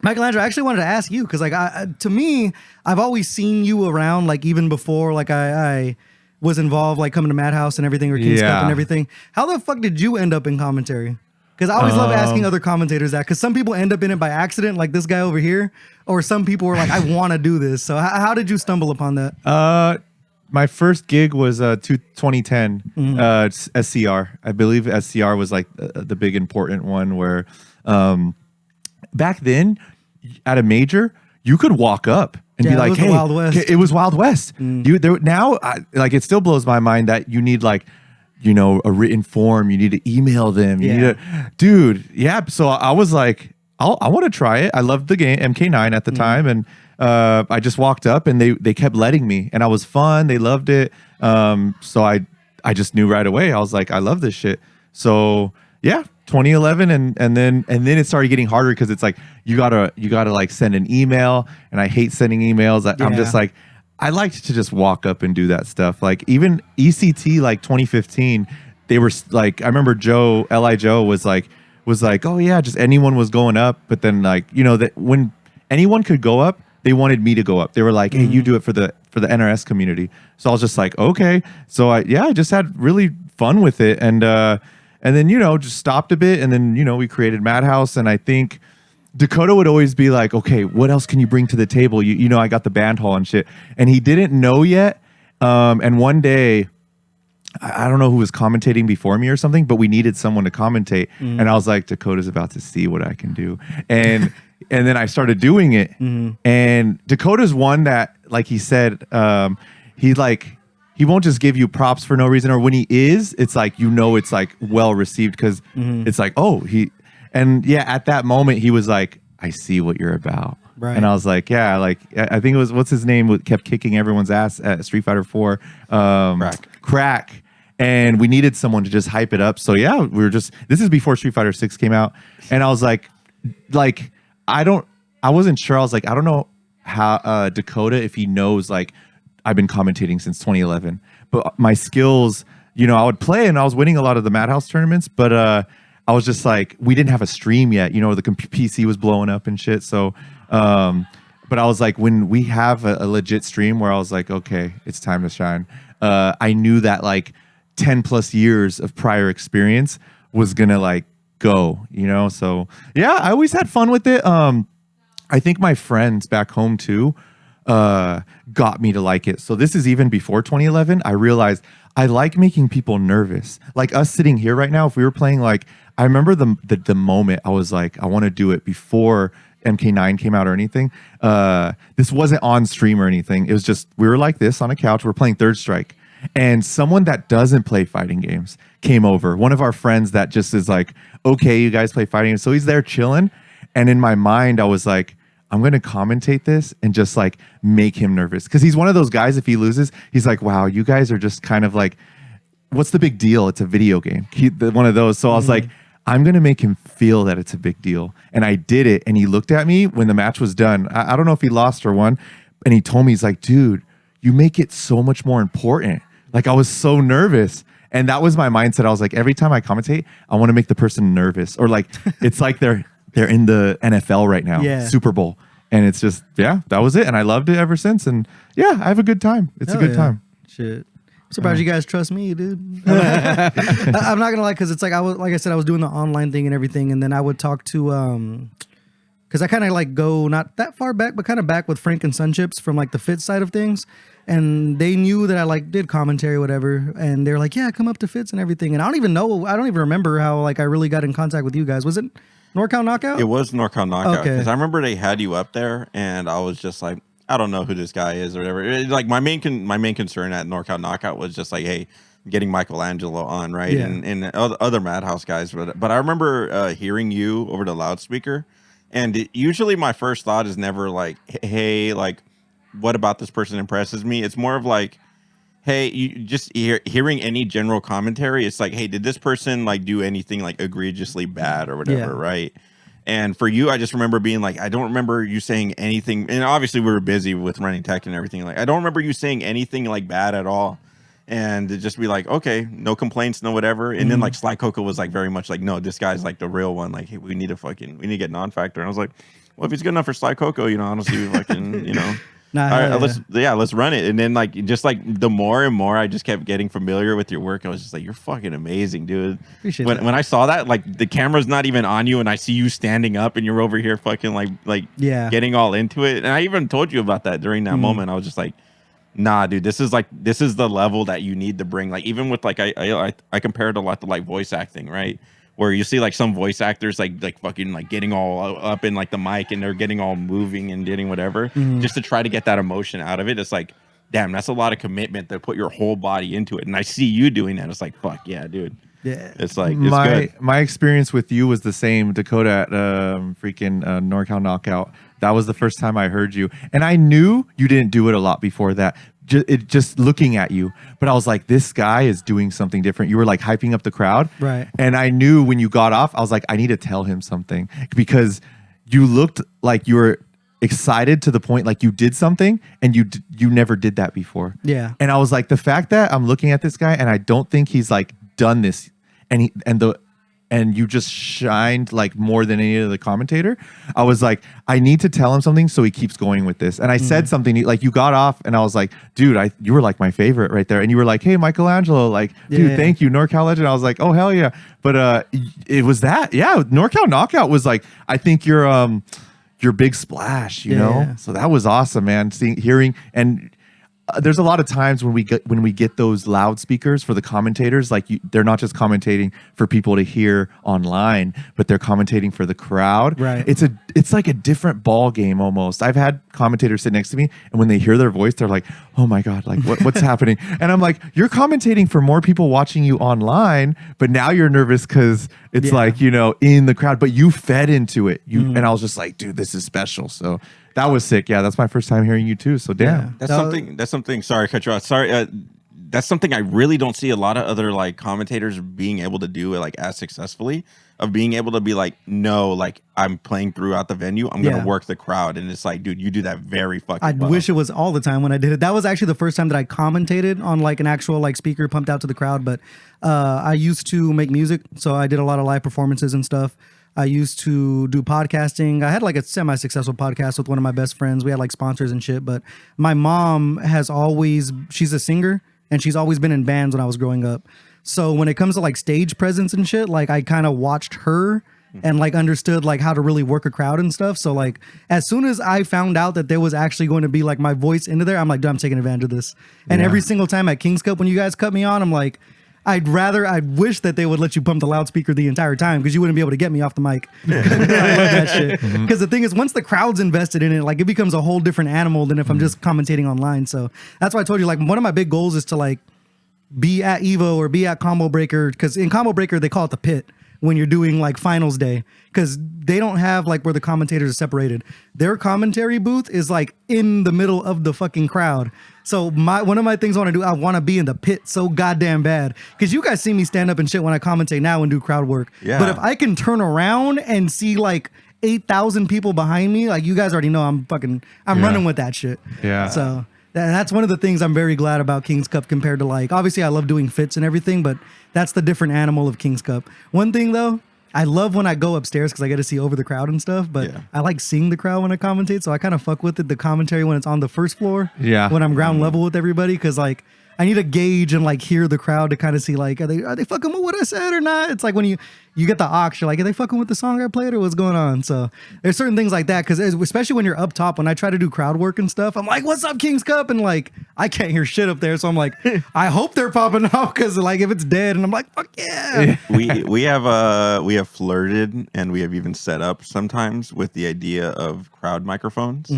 Michelangelo, I actually wanted to ask you because like to me, I've always seen you around, like even before like I was involved, like coming to MADHouse and everything, or King's Cup and everything. How the fuck did you end up in commentary? Because I always love asking other commentators that, because some people end up in it by accident, like this guy over here, or some people were like, I want to do this. So how did you stumble upon that? My first gig was 2010 SCR. I believe SCR was like the big important one where back then at a major, you could walk up and be like, "Hey, Wild West." It was Wild West." Now, like, it still blows my mind that you need like, you know, a written form. You need to email them. You need to, dude. Yeah. So I was like, I want to try it. I loved the game MK9 at the time, and I just walked up and they kept letting me, and I was fun. They loved it. So I just knew right away. I was like, I love this shit. So yeah. 2011 and then it started getting harder because it's like you gotta like send an email, and I hate sending emails. I'm just like, I liked to just walk up and do that stuff. Like even ECT like 2015, they were like, I remember Li Joe was like, oh yeah, just anyone was going up, but then like, you know, that when anyone could go up, they wanted me to go up. They were like, hey, you do it for the NRS community. So I was just like, okay. So I just had really fun with it, and then, you know, just stopped a bit. And then, you know, we created MADHouse. And I think Dakota would always be like, okay, what else can you bring to the table? You know, I got the band hall and shit. And he didn't know yet. And one day, I don't know who was commentating before me or something, but we needed someone to commentate. And I was like, Dakota's about to see what I can do. And then I started doing it. And Dakota's one that, like he said, he won't just give you props for no reason, or when he is, it's like, you know, it's like well received because it's like, at that moment he was like, I see what you're about. Right. And I was like, yeah, like I think it was, what's his name, kept kicking everyone's ass at Street Fighter 4. Crack. And we needed someone to just hype it up. So yeah, this is before Street Fighter 6 came out. And I was like I wasn't sure. I was like, I don't know how Dakota, if he knows, like, I've been commentating since 2011, but my skills, you know, I would play and I was winning a lot of the MADHouse tournaments, but I was just like, we didn't have a stream yet, you know, the PC was blowing up and shit. So, but I was like, when we have a legit stream where I was like, okay, it's time to shine. I knew that like 10 plus years of prior experience was gonna like go, you know? So yeah, I always had fun with it. I think my friends back home too, got me to like it. So this is even before 2011. I realized I like making people nervous. Like us sitting here right now, if we were playing, like, I remember the moment I was like, I want to do it before MK9 came out or anything. This wasn't on stream or anything. It was just, we were like this on a couch. We're playing Third Strike. And someone that doesn't play fighting games came over. One of our friends that just is like, okay, you guys play fighting games. So he's there chilling. And in my mind, I was like, I'm going to commentate this and just like make him nervous. Because he's one of those guys, if he loses, he's like, wow, you guys are just kind of like, what's the big deal? It's a video game. One of those. So I was like, I'm going to make him feel that it's a big deal. And I did it. And he looked at me when the match was done. I don't know if he lost or won. And he told me, he's like, dude, you make it so much more important. Like, I was so nervous. And that was my mindset. I was like, every time I commentate, I want to make the person nervous. Or like, it's like they're in the NFL right now, Super Bowl. And it's just, that was it. And I loved it ever since. And I have a good time. It's a good time. Shit. Surprised you guys trust me, dude. I'm not gonna lie, because it's like I said, I was doing the online thing and everything, and then I would talk to because I kind of like go not that far back, but kind of back with Frank and Sunchips from like the fit side of things, and they knew that I like did commentary or whatever, and they're like, yeah, come up to Fits and everything, and I don't even remember how like I really got in contact with you guys. Was it NorCal Knockout? It was NorCal Knockout, because Okay. I remember they had you up there, and I was just like, I don't know who this guy is or whatever. Like my main concern at NorCal Knockout was just like, hey, getting Michelangelo on, right? Yeah. And other MADHouse guys. But I remember hearing you over the loudspeaker, and usually my first thought is never like, hey, like, what about this person impresses me? It's more of like, hey, you just hearing any general commentary. It's like, hey, did this person like do anything like egregiously bad or whatever, right? And for you, I just remember being like, I don't remember you saying anything. And obviously we were busy with running tech and everything. Like, I don't remember you saying anything like bad at all. And to just be like, okay, no complaints, no whatever. And then like Sly Coco was like very much like, no, this guy's like the real one. Like, hey, we need to get NonFactor. And I was like, well, if he's good enough for Sly Coco, I don't see fucking, Nah, all right, let's run it. And then like just like the more and more I just kept getting familiar with your work, I was just like, you're fucking amazing, dude. Appreciate when that. when I saw that, like the camera's not even on you, and I see you standing up, and you're over here fucking like getting all into it. And I even told you about that during that moment. I was just like, nah, dude, this is the level that you need to bring. Like even with like I compared a lot to like voice acting, right? Where you see like some voice actors like fucking like getting all up in like the mic, and they're getting all moving and getting whatever just to try to get that emotion out of it. It's like, damn, that's a lot of commitment to put your whole body into it. And I see you doing that. It's like, fuck yeah, dude. Yeah. It's like, it's good. My experience with you was the same, Dakota, at freaking NorCal Knockout. That was the first time I heard you. And I knew you didn't do it a lot before that. Just looking at you. But I was like, this guy is doing something different. You were like hyping up the crowd. Right. And I knew when you got off, I was like, I need to tell him something. Because you looked like you were excited to the point like you did something, and you never did that before. Yeah. And I was like, the fact that I'm looking at this guy and I don't think he's like done this, and you just shined like more than any other commentator. I was like, I need to tell him something so he keeps going with this. And I said something like, you got off, and I was like, dude, you were like my favorite right there. And you were like, hey, Michelangelo, like, dude, thank you, NorCal Legend. I was like, oh hell yeah. But it was that, NorCal Knockout was like, I think your big splash, you know. So that was awesome, man. Hearing and. There's a lot of times when we get those loudspeakers for the commentators, like they're not just commentating for people to hear online, but they're commentating for the crowd. Right. It's like a different ball game almost. I've had commentators sit next to me, and when they hear their voice, they're like, "Oh my god, like what's happening?" And I'm like, "You're commentating for more people watching you online, but now you're nervous because it's like in the crowd, but you fed into it. And I was just like, dude, this is special." So. That was sick. Yeah, that's my first time hearing you too. So damn. That's something. Sorry, cut you off. Sorry. That's something I really don't see a lot of other like commentators being able to do like as successfully. Of being able to be like, no, like I'm playing throughout the venue. I'm gonna work the crowd, and it's like, dude, you do that very fucking well. I wish it was all the time when I did it. That was actually the first time that I commentated on like an actual like speaker pumped out to the crowd. But I used to make music, so I did a lot of live performances and stuff. I used to do podcasting. I had like a semi-successful podcast with one of my best friends. We had like sponsors and shit. But my mom she's a singer, and she's always been in bands when I was growing up. So when it comes to like stage presence and shit, like I kind of watched her and like understood like how to really work a crowd and stuff. So like as soon as I found out that there was actually going to be like my voice into there, I'm like, dude, I'm taking advantage of this. And every single time at King's Cup when you guys cut me on, I'm like, I wish that they would let you pump the loudspeaker the entire time, because you wouldn't be able to get me off the mic. I love that shit. Because the thing is, once the crowd's invested in it, like it becomes a whole different animal than if I'm just commentating online. So that's why I told you, like, one of my big goals is to like be at Evo or be at Combo Breaker, because in Combo Breaker they call it the pit. when you're doing like finals day, because they don't have like where the commentators are separated. Their commentary booth is like in the middle of the fucking crowd. So one of my things I want to do, I want to be in the pit so goddamn bad, because you guys see me stand up and shit when I commentate now and do crowd work. Yeah. But if I can turn around and see like 8,000 people behind me, like you guys already know I'm running with that shit. Yeah. So that's one of the things I'm very glad about King's Cup compared to like, obviously I love doing fits and everything, but that's the different animal of King's Cup. One thing though, I love when I go upstairs because I get to see over the crowd and stuff, but I like seeing the crowd when I commentate. So I kind of fuck with it, the commentary when it's on the first floor. Yeah. When I'm ground level with everybody, because like I need to gauge and like hear the crowd to kind of see like, are they fucking with what I said or not? It's like when you get the aux, you're like, are they fucking with the song I played or what's going on? So there's certain things like that, because especially when you're up top, when I try to do crowd work and stuff, I'm like, what's up, King's Cup? And like, I can't hear shit up there. So I'm like, I hope they're popping off, because like if it's dead, and I'm like, fuck yeah. we have flirted and we have even set up sometimes with the idea of crowd microphones,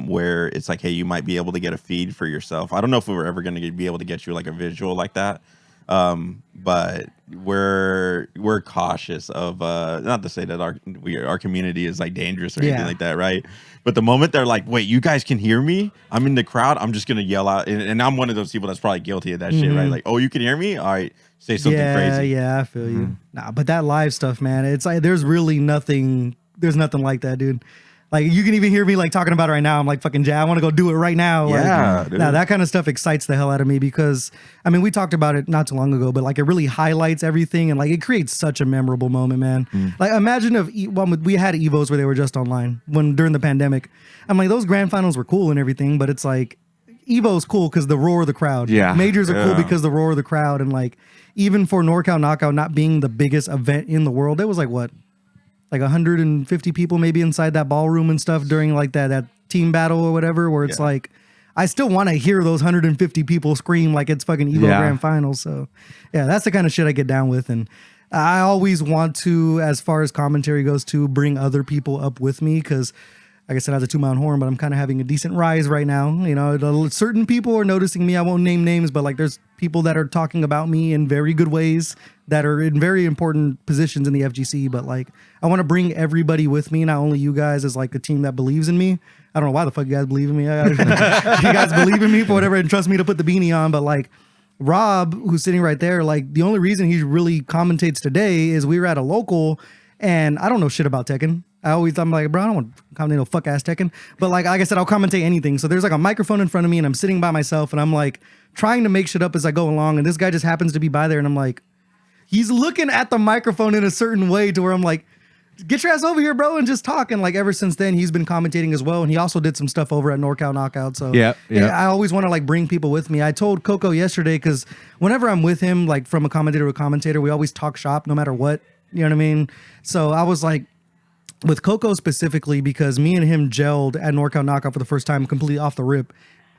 where it's like, hey, you might be able to get a feed for yourself. I don't know if we were ever going to be able to get you like a visual like that, but we're cautious of not to say that our community is like dangerous or anything like that, right? But the moment they're like, wait, you guys can hear me, I'm in the crowd, I'm just gonna yell out, and I'm one of those people that's probably guilty of that shit, right? Like, oh, you can hear me, all right, say something crazy. Yeah, I feel you. Nah, but that live stuff, man, it's like there's nothing like that, dude. Like you can even hear me like talking about it right now. I'm like, fucking I want to go do it right now. Yeah, like, nah, that kind of stuff excites the hell out of me, because I mean, we talked about it not too long ago, but like it really highlights everything, and like it creates such a memorable moment, man. Like imagine if we had Evos where they were just online during the pandemic. I'm like, those grand finals were cool and everything, but it's like Evo's cool because the roar of the crowd. Yeah. Majors are cool because the roar of the crowd, and like even for NorCal Knockout not being the biggest event in the world, there was like what? Like 150 people maybe inside that ballroom and stuff during like that team battle or whatever, where it's like, I still want to hear those 150 people scream like it's fucking Evo Grand Finals. So yeah, that's the kind of shit I get down with. And I always want to, as far as commentary goes, to bring other people up with me, because like I said, I was a two-mile horn, but I'm kind of having a decent rise right now. You know, certain people are noticing me. I won't name names, but like there's people that are talking about me in very good ways that are in very important positions in the FGC. But like, I want to bring everybody with me, not only you guys as like a team that believes in me. I don't know why the fuck you guys believe in me. You guys believe in me for whatever and trust me to put the beanie on. But like Rob, who's sitting right there, like the only reason he really commentates today is we were at a local, and I don't know shit about Tekken. I'm like, bro, I don't want to commentate no fuck ass Tekken. But like I said, I'll commentate anything. So there's like a microphone in front of me, and I'm sitting by myself, and I'm like trying to make shit up as I go along. And this guy just happens to be by there, and I'm like, he's looking at the microphone in a certain way to where I'm like, get your ass over here, bro, and just talk. And like ever since then, he's been commentating as well. And he also did some stuff over at NorCal Knockout. So yeah, I always want to like bring people with me. I told Coco yesterday, because whenever I'm with him, like from a commentator to a commentator, we always talk shop no matter what. You know what I mean? So I was like, with Coco specifically, because me and him gelled at NorCal Knockout for the first time completely off the rip.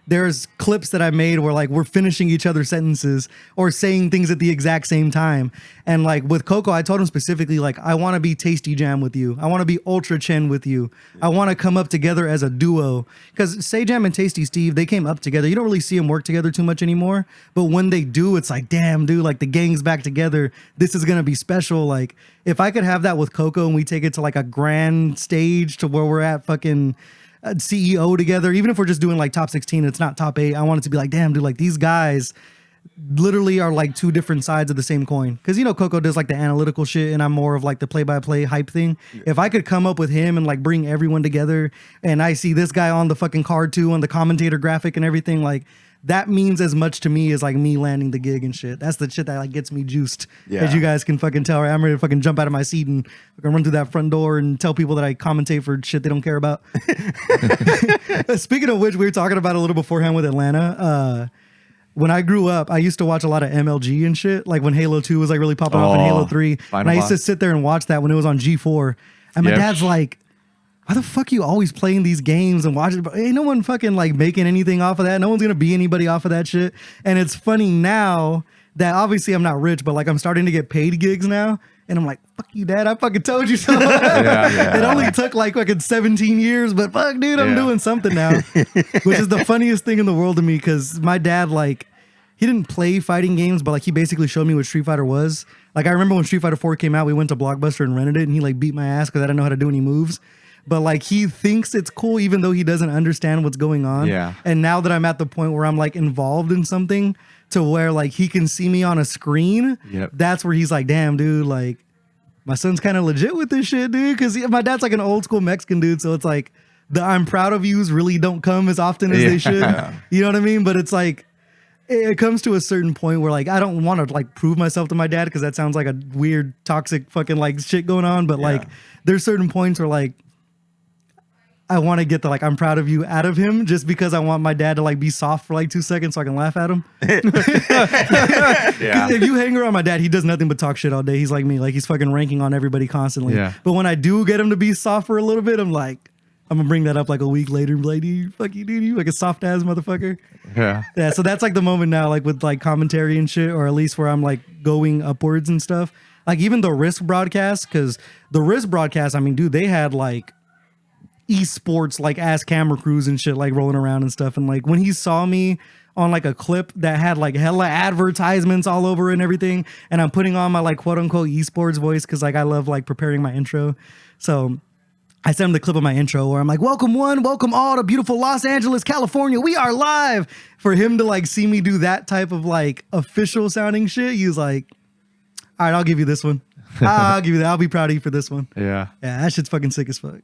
There's clips that I made where like we're finishing each other's sentences or saying things at the exact same time. And like with Coco, I told him specifically, like, I want to be Tasty Jam with you. I want to be Ultra Chen with you. I want to come up together as a duo. Because Say Jam and Tasty Steve, they came up together. You don't really see them work together too much anymore. But when they do, it's like, damn, dude, like the gang's back together. This is going to be special. Like if I could have that with Coco and we take it to like a grand stage to where we're at fucking CEO together, even if we're just doing like top 16, it's not top 8. I want it to be like, damn, dude, like these guys literally are like two different sides of the same coin. Because, you know, Coco does like the analytical shit and I'm more of like the play-by-play hype thing. Yeah. If I could come up with him and like bring everyone together, and I see this guy on the fucking card too, on the commentator graphic and everything, like that means as much to me as like me landing the gig and shit. That's the shit that like gets me juiced. Yeah. As you guys can fucking tell, right? I'm ready to fucking jump out of my seat and fucking run through that front door and tell people that I commentate for shit they don't care about. Speaking of which, we were talking about a little beforehand with Atlanta. When I grew up, I used to watch a lot of MLG and shit. Like when Halo 2 was like really popping off and Halo 3. And I used to sit there and watch that when it was on G4. And my dad's like, why the fuck you always playing these games and watching? Ain't no one fucking like making anything off of that. No one's going to be anybody off of that shit. And it's funny now that obviously I'm not rich, but like I'm starting to get paid gigs now. And I'm like, fuck you, dad. I fucking told you so. It only took like fucking 17 years, but fuck, dude, I'm doing something now. Which is the funniest thing in the world to me, because my dad, like, he didn't play fighting games, but like he basically showed me what Street Fighter was. Like I remember when Street Fighter 4 came out, we went to Blockbuster and rented it, and he like beat my ass because I didn't know how to do any moves. But like he thinks it's cool, even though he doesn't understand what's going on. Yeah. And now that I'm at the point where I'm like involved in something to where like he can see me on a screen, Yep. that's where he's like, damn, dude, like my son's kind of legit with this shit, dude. Because my dad's like an old school Mexican dude, so it's like the I'm proud of yous really don't come as often as they should. You know what I mean? But it's like it comes to a certain point where like I don't want to like prove myself to my dad because that sounds like a weird toxic fucking like shit going on. But like there's certain points where like I want to get the like I'm proud of you out of him just because I want my dad to like be soft for like 2 seconds so I can laugh at him. Yeah. If you hang around my dad, he does nothing but talk shit all day. He's like me, like he's fucking ranking on everybody constantly. Yeah. But when I do get him to be soft for a little bit, I'm like, I'm gonna bring that up like a week later and be like, dude, fuck you, dude, you like a soft ass motherfucker. Yeah. Yeah, so that's like the moment now, like with like commentary and shit, or at least where I'm like going upwards and stuff. Like even the Risk broadcast, because the Risk broadcast, I mean, dude, they had like esports like ass camera crews and shit like rolling around and stuff. And like when he saw me on like a clip that had like hella advertisements all over it and everything, and I'm putting on my like quote unquote esports voice because like I love like preparing my intro. So I sent him the clip of my intro where I'm like, welcome one, welcome all to beautiful Los Angeles, California. We are live. For him to like see me do that type of like official sounding shit, he was like, all right, I'll give you this one. I'll give you that. I'll be proud of you for this one. Yeah. Yeah, that shit's fucking sick as fuck.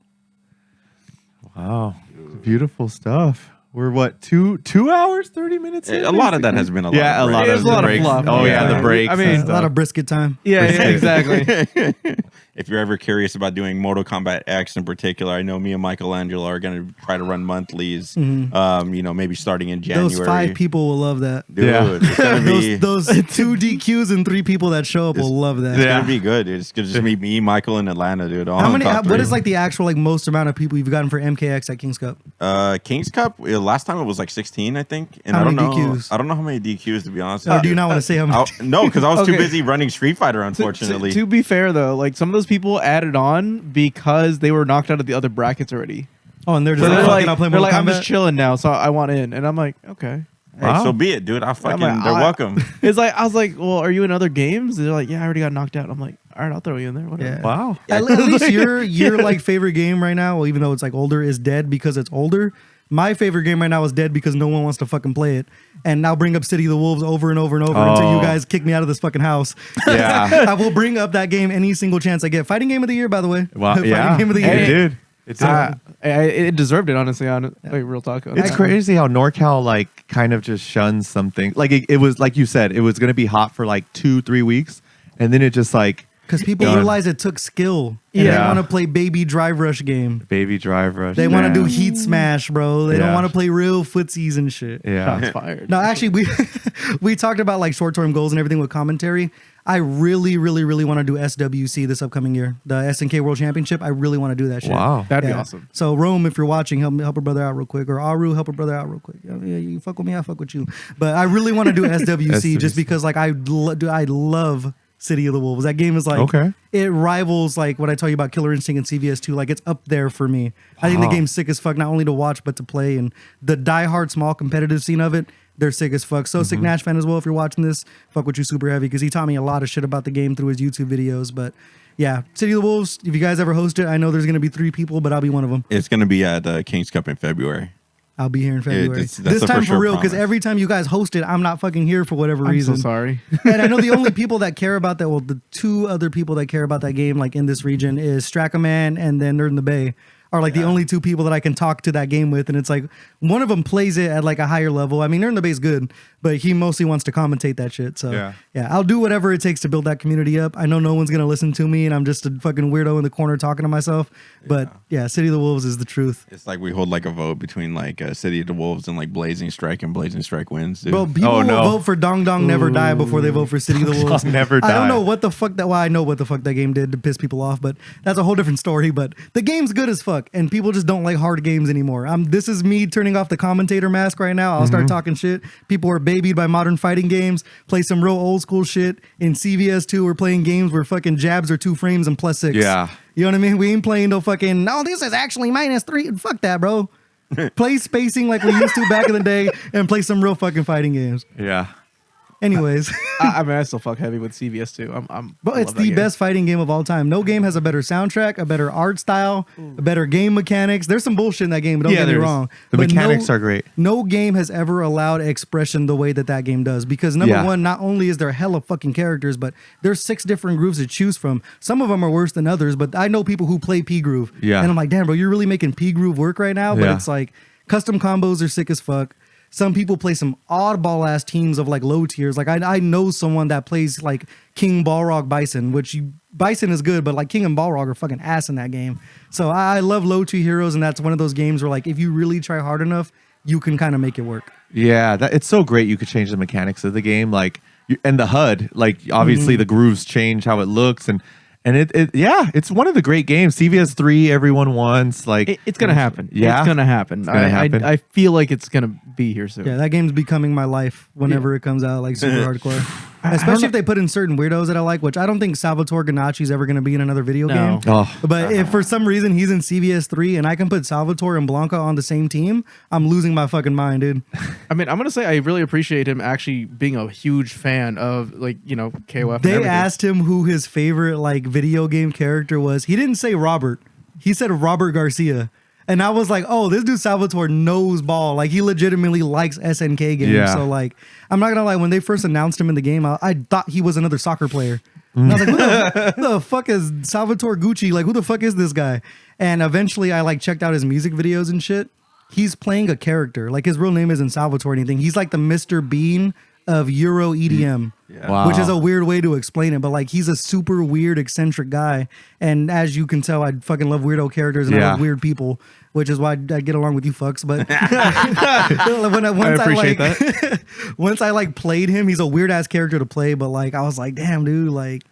Wow. Beautiful stuff. We're what, 2 hours, 30 minutes? in, A lot of that has been a lot. Yeah, of a lot There's of a lot the of breaks. fluff. Oh yeah, Yeah. the breaks. I mean, and A lot stuff. of brisket time. Yeah, exactly. If you're ever curious about doing Mortal Kombat X in particular, I know me and Michelangelo are going to try to run monthlies. You know, maybe starting in January. Those 5 people will love that. Dude, Yeah. it's gonna be Those 2 DQs and 3 people that show up will love that. it's Yeah. gonna be good. It's gonna just be me, Michael, and Atlanta, dude. All How in many? top What three. is like the actual like most amount of people you've gotten for MKX at King's Cup? King's Cup? Last time it was like 16, I think. And How I don't many know. DQs? I don't know how many DQs to be honest. Or do you not want to say how many? No, because I was too Okay. busy running Street Fighter. Unfortunately, To be fair though, like some of those people added on because they were knocked out of the other brackets already. Oh, and they're just So like, they're fucking, like, I'll play they're Mortal like, I'm Kombat. just chilling now, so I want in, and I'm like, okay. hey, Wow. so be it, dude. I'll fucking. like, they're welcome. It's like I was like, well, are you in other games? They're like, yeah, I already got knocked out. I'm like, all right, I'll throw you in there. Whatever. Yeah. Wow. At least your like favorite game right now, well, even though it's like older, is dead because it's older. My favorite game right now is dead because no one wants to fucking play it. And I'll bring up City of the Wolves over and over and over until Oh. you guys kick me out of this fucking house. Yeah. I will bring up that game any single chance I get. Fighting game of the year, by the way. Wow. Fighting Yeah. game of the It year. did. It did. It deserved it, honestly. On like real talk. It's crazy how NorCal like kind of just shuns something. Like it was like you said, it was gonna be hot for like 2-3 weeks, and then it just like Because people Done. realize it took skill. And Yeah. they want to play baby drive rush game. baby drive rush. They want to do Yeah. heat smash, bro. They don't Yeah. want to play real footsies and shit. Yeah. Shots fired. No, actually, we talked about like short-term goals and everything with commentary. I really, really, really want to do SWC this upcoming year, the SNK World Championship. I really want to do that shit. Wow. That'd be Yeah. awesome. So Rome, if you're watching, help a brother out real quick, or Aru, help a brother out real quick. Yeah, you fuck with me, I fuck with you. But I really want to do SWC just because like I love City of the Wolves. That game is like Okay. it rivals like what I tell you about Killer Instinct and CVS2. Like it's up there for me. I think the Wow. game's sick as fuck, not only to watch but to play, and the diehard small competitive scene of it. They're sick as fuck. So sick Nash fan as well. If you're watching this, fuck with you super heavy because he taught me a lot of shit about the game through his YouTube videos. But yeah, City of the Wolves. If you guys ever host it, I know there's gonna be 3 people, but I'll be one of them. It's gonna be at King's Cup in February. I'll be here in February. that's This a time for for sure real, because promise. every time you guys host it, I'm not fucking here for whatever I'm reason. so sorry. And I know the only people that care about that, well, the 2 other people that care about that game, like in this region, is Strackaman and then Nerd in the Bay. Are like the only 2 people that I can talk to that game with, and it's like one of them plays it at like a higher level. I mean, Nerd in the Bay is good, but he mostly wants to commentate that shit. So yeah, I'll do whatever it takes to build that community up. I know no one's gonna listen to me, and I'm just a fucking weirdo in the corner talking to myself. But yeah, City of the Wolves is the truth. It's like we hold like a vote between like City of the Wolves and like Blazing Strike, and Blazing Strike wins, dude. Bro, people Oh, will no. vote for Dong Dong Never Die before they vote for City of the Wolves. Never I don't Die. know what the fuck that. Well, I know what the fuck that game did to piss people off, but that's a whole different story. But the game's good as fuck, and people just don't like hard games anymore. This is me turning off the commentator mask right now. I'll start talking shit. People are babied by modern fighting games. Play some real old school shit. In CVS2, we're playing games where fucking jabs are 2 frames and +6. Yeah. You know what I mean? We ain't playing no fucking, no, this is actually -3. Fuck that, bro. Play spacing like we used to back in the day and play some real fucking fighting games. Yeah. Anyways, I mean, I still fuck heavy with CVS too. but I it's love that the game. best fighting game of all time. No game has a better soundtrack, a better art style, a better game mechanics. There's some bullshit in that game, but don't Yeah, get me there is. wrong. The But mechanics are great. No game has ever allowed expression the way that game does. Because number Yeah. one, not only is there hella fucking characters, but there's 6 different grooves to choose from. Some of them are worse than others, but I know people who play P Groove. Yeah. And I'm like, damn, bro, you're really making P Groove work right now. But Yeah. it's like custom combos are sick as fuck. Some people play some oddball ass teams of like low tiers. Like I know someone that plays like King Balrog Bison, Bison is good, but like King and Balrog are fucking ass in that game. So I love low tier heroes, and that's one of those games where like if you really try hard enough, you can kind of make it work. Yeah, it's so great. You could change the mechanics of the game, like and the HUD. Like obviously the grooves change how it looks, and it's one of the great games. CVS 3, everyone wants. Like It's gonna happen. Yeah? It's gonna happen. It's gonna happen. I feel like it's gonna be here soon. Yeah, that game's becoming my life whenever it comes out, like super hardcore. Especially if they put in certain weirdos that I like, which I don't think Salvatore Ganacci's ever going to be in another video No. game. Oh. But if for some reason he's in CVS 3 and I can put Salvatore and Blanca on the same team, I'm losing my fucking mind, dude. I mean, I'm gonna say I really appreciate him actually being a huge fan of KOF. and They everything. asked him who his favorite like video game character was. He didn't say Robert. He said Robert Garcia. And I was like, oh, this dude Salvatore knows ball. Like he legitimately likes SNK games. Yeah. So like, I'm not gonna lie, when they first announced him in the game, I thought he was another soccer player. And I was like, who the fuck is Salvatore Gucci? Like, who the fuck is this guy? And eventually I like checked out his music videos and shit. He's playing a character. Like his real name isn't Salvatore or anything. He's like the Mr. Bean of Euro EDM. Wow. Which is a weird way to explain it, but like he's a super weird, eccentric guy. And as you can tell, I fucking love weirdo characters and I Yeah. love weird people, which is why I get along with you fucks. But once I like played him, he's a weird ass character to play. But like I was like, damn, dude, like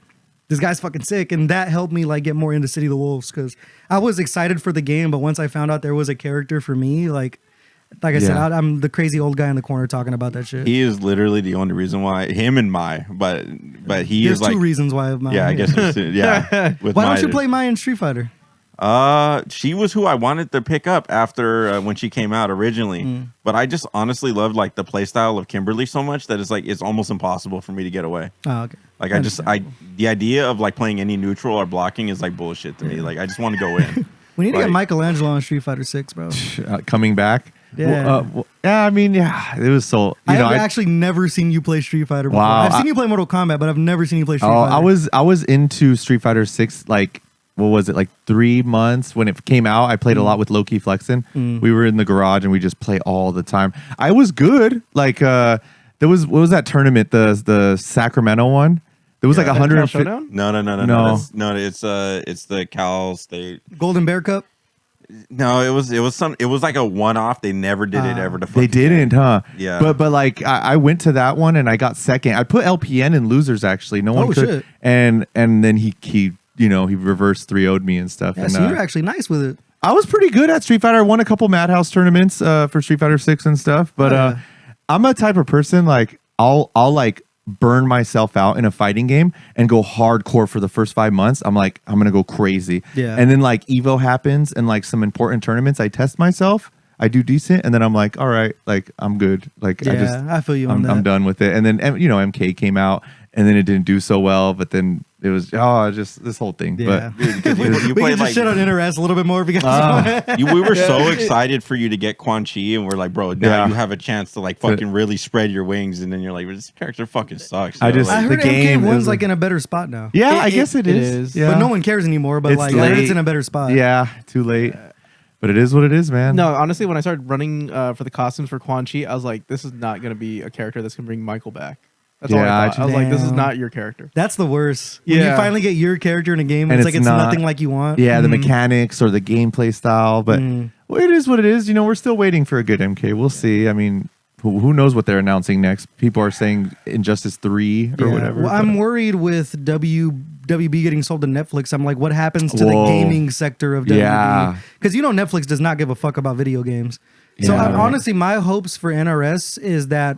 this guy's fucking sick, and that helped me like get more into City of the Wolves because I was excited for the game, but once I found out there was a character for me, like I said, Yeah. I'm the crazy old guy in the corner talking about that shit. He is literally the only reason why him and Mai, but he There's is like 2 reasons why. yeah, I guess it's, yeah. With Why don't Mai, you play Mai in Street Fighter? She was who I wanted to pick up after when she came out originally, but I just honestly loved like the play style of Kimberly so much that it's almost impossible for me to get away. Oh, okay. Like the idea of like playing any neutral or blocking is like bullshit to me. Like I just want to go in. We need to get Like- Michelangelo on Street Fighter 6, bro. Coming back. Yeah. Yeah, I mean, yeah, it was so. I've actually never seen you play Street Fighter before. Wow, I've seen you play Mortal Kombat, but I've never seen you play Street Oh, Fighter. I was into Street Fighter 6 like what was it, like 3 months when it came out. I played a lot with Loki Flexen. We were in the garage and we just play all the time. I was good. Like there was what was that tournament, the Sacramento one? There was like Cal 150. Showdown? No. It's the Cal State. Golden Bear Cup. No, it was like a one-off. They never did it ever to They fucking didn't, huh? Yeah. But like I went to that one and I got second. I put LPN in losers actually. No one Oh, could. shit. And then he reverse 3-0'd me and stuff. Yeah, and so you're actually nice with it. I was pretty good at Street Fighter. I won a couple MADHouse tournaments for Street Fighter 6 and stuff. But Yeah. I'm a type of person like I'll like burn myself out in a fighting game and go hardcore for the first 5 months. I'm like, I'm gonna go crazy. Yeah. And then like Evo happens and like some important tournaments, I test myself. I do decent, and then I'm like, all right, like I'm good. Like Yeah, I feel you on that. I'm done with it. And then MK came out, and then it didn't do so well. But then it was just this whole thing. Yeah. But you We can played just like shit on InterS a little bit more if you guys want. we were so excited for you to get Quan Chi, and we're like, bro, now Yeah. you have a chance to like fucking really spread your wings, and then you're like, this character fucking sucks. I yo. just- I The heard game MK1's is like in a better spot now. yeah, I It- guess it it is. is. Yeah. But no one cares anymore. But It's like, I heard late. it's in a better spot. Yeah, too late. But it is what it is, man. No, honestly, when I started running for the costumes for Quan Chi, I was like, this is not going to be a character that's going to bring Michael back. That's all Yeah, I thought. I was like, this is damn. not your character. That's the worst. When you Yeah. finally get your character in a game, And it's like it's it's not- nothing like you want. Yeah, the mechanics or the gameplay style, but Mm. well, it is what it is. We're still waiting for a good MK. We'll see. I mean, who knows what they're announcing next? People are saying Injustice 3 or Yeah. whatever. Well, I'm worried with WB getting sold to Netflix. I'm like, what happens to Whoa. the gaming sector of WB? Yeah. Because Netflix does not give a fuck about video games. So Yeah, right. honestly, my hopes for NRS is that,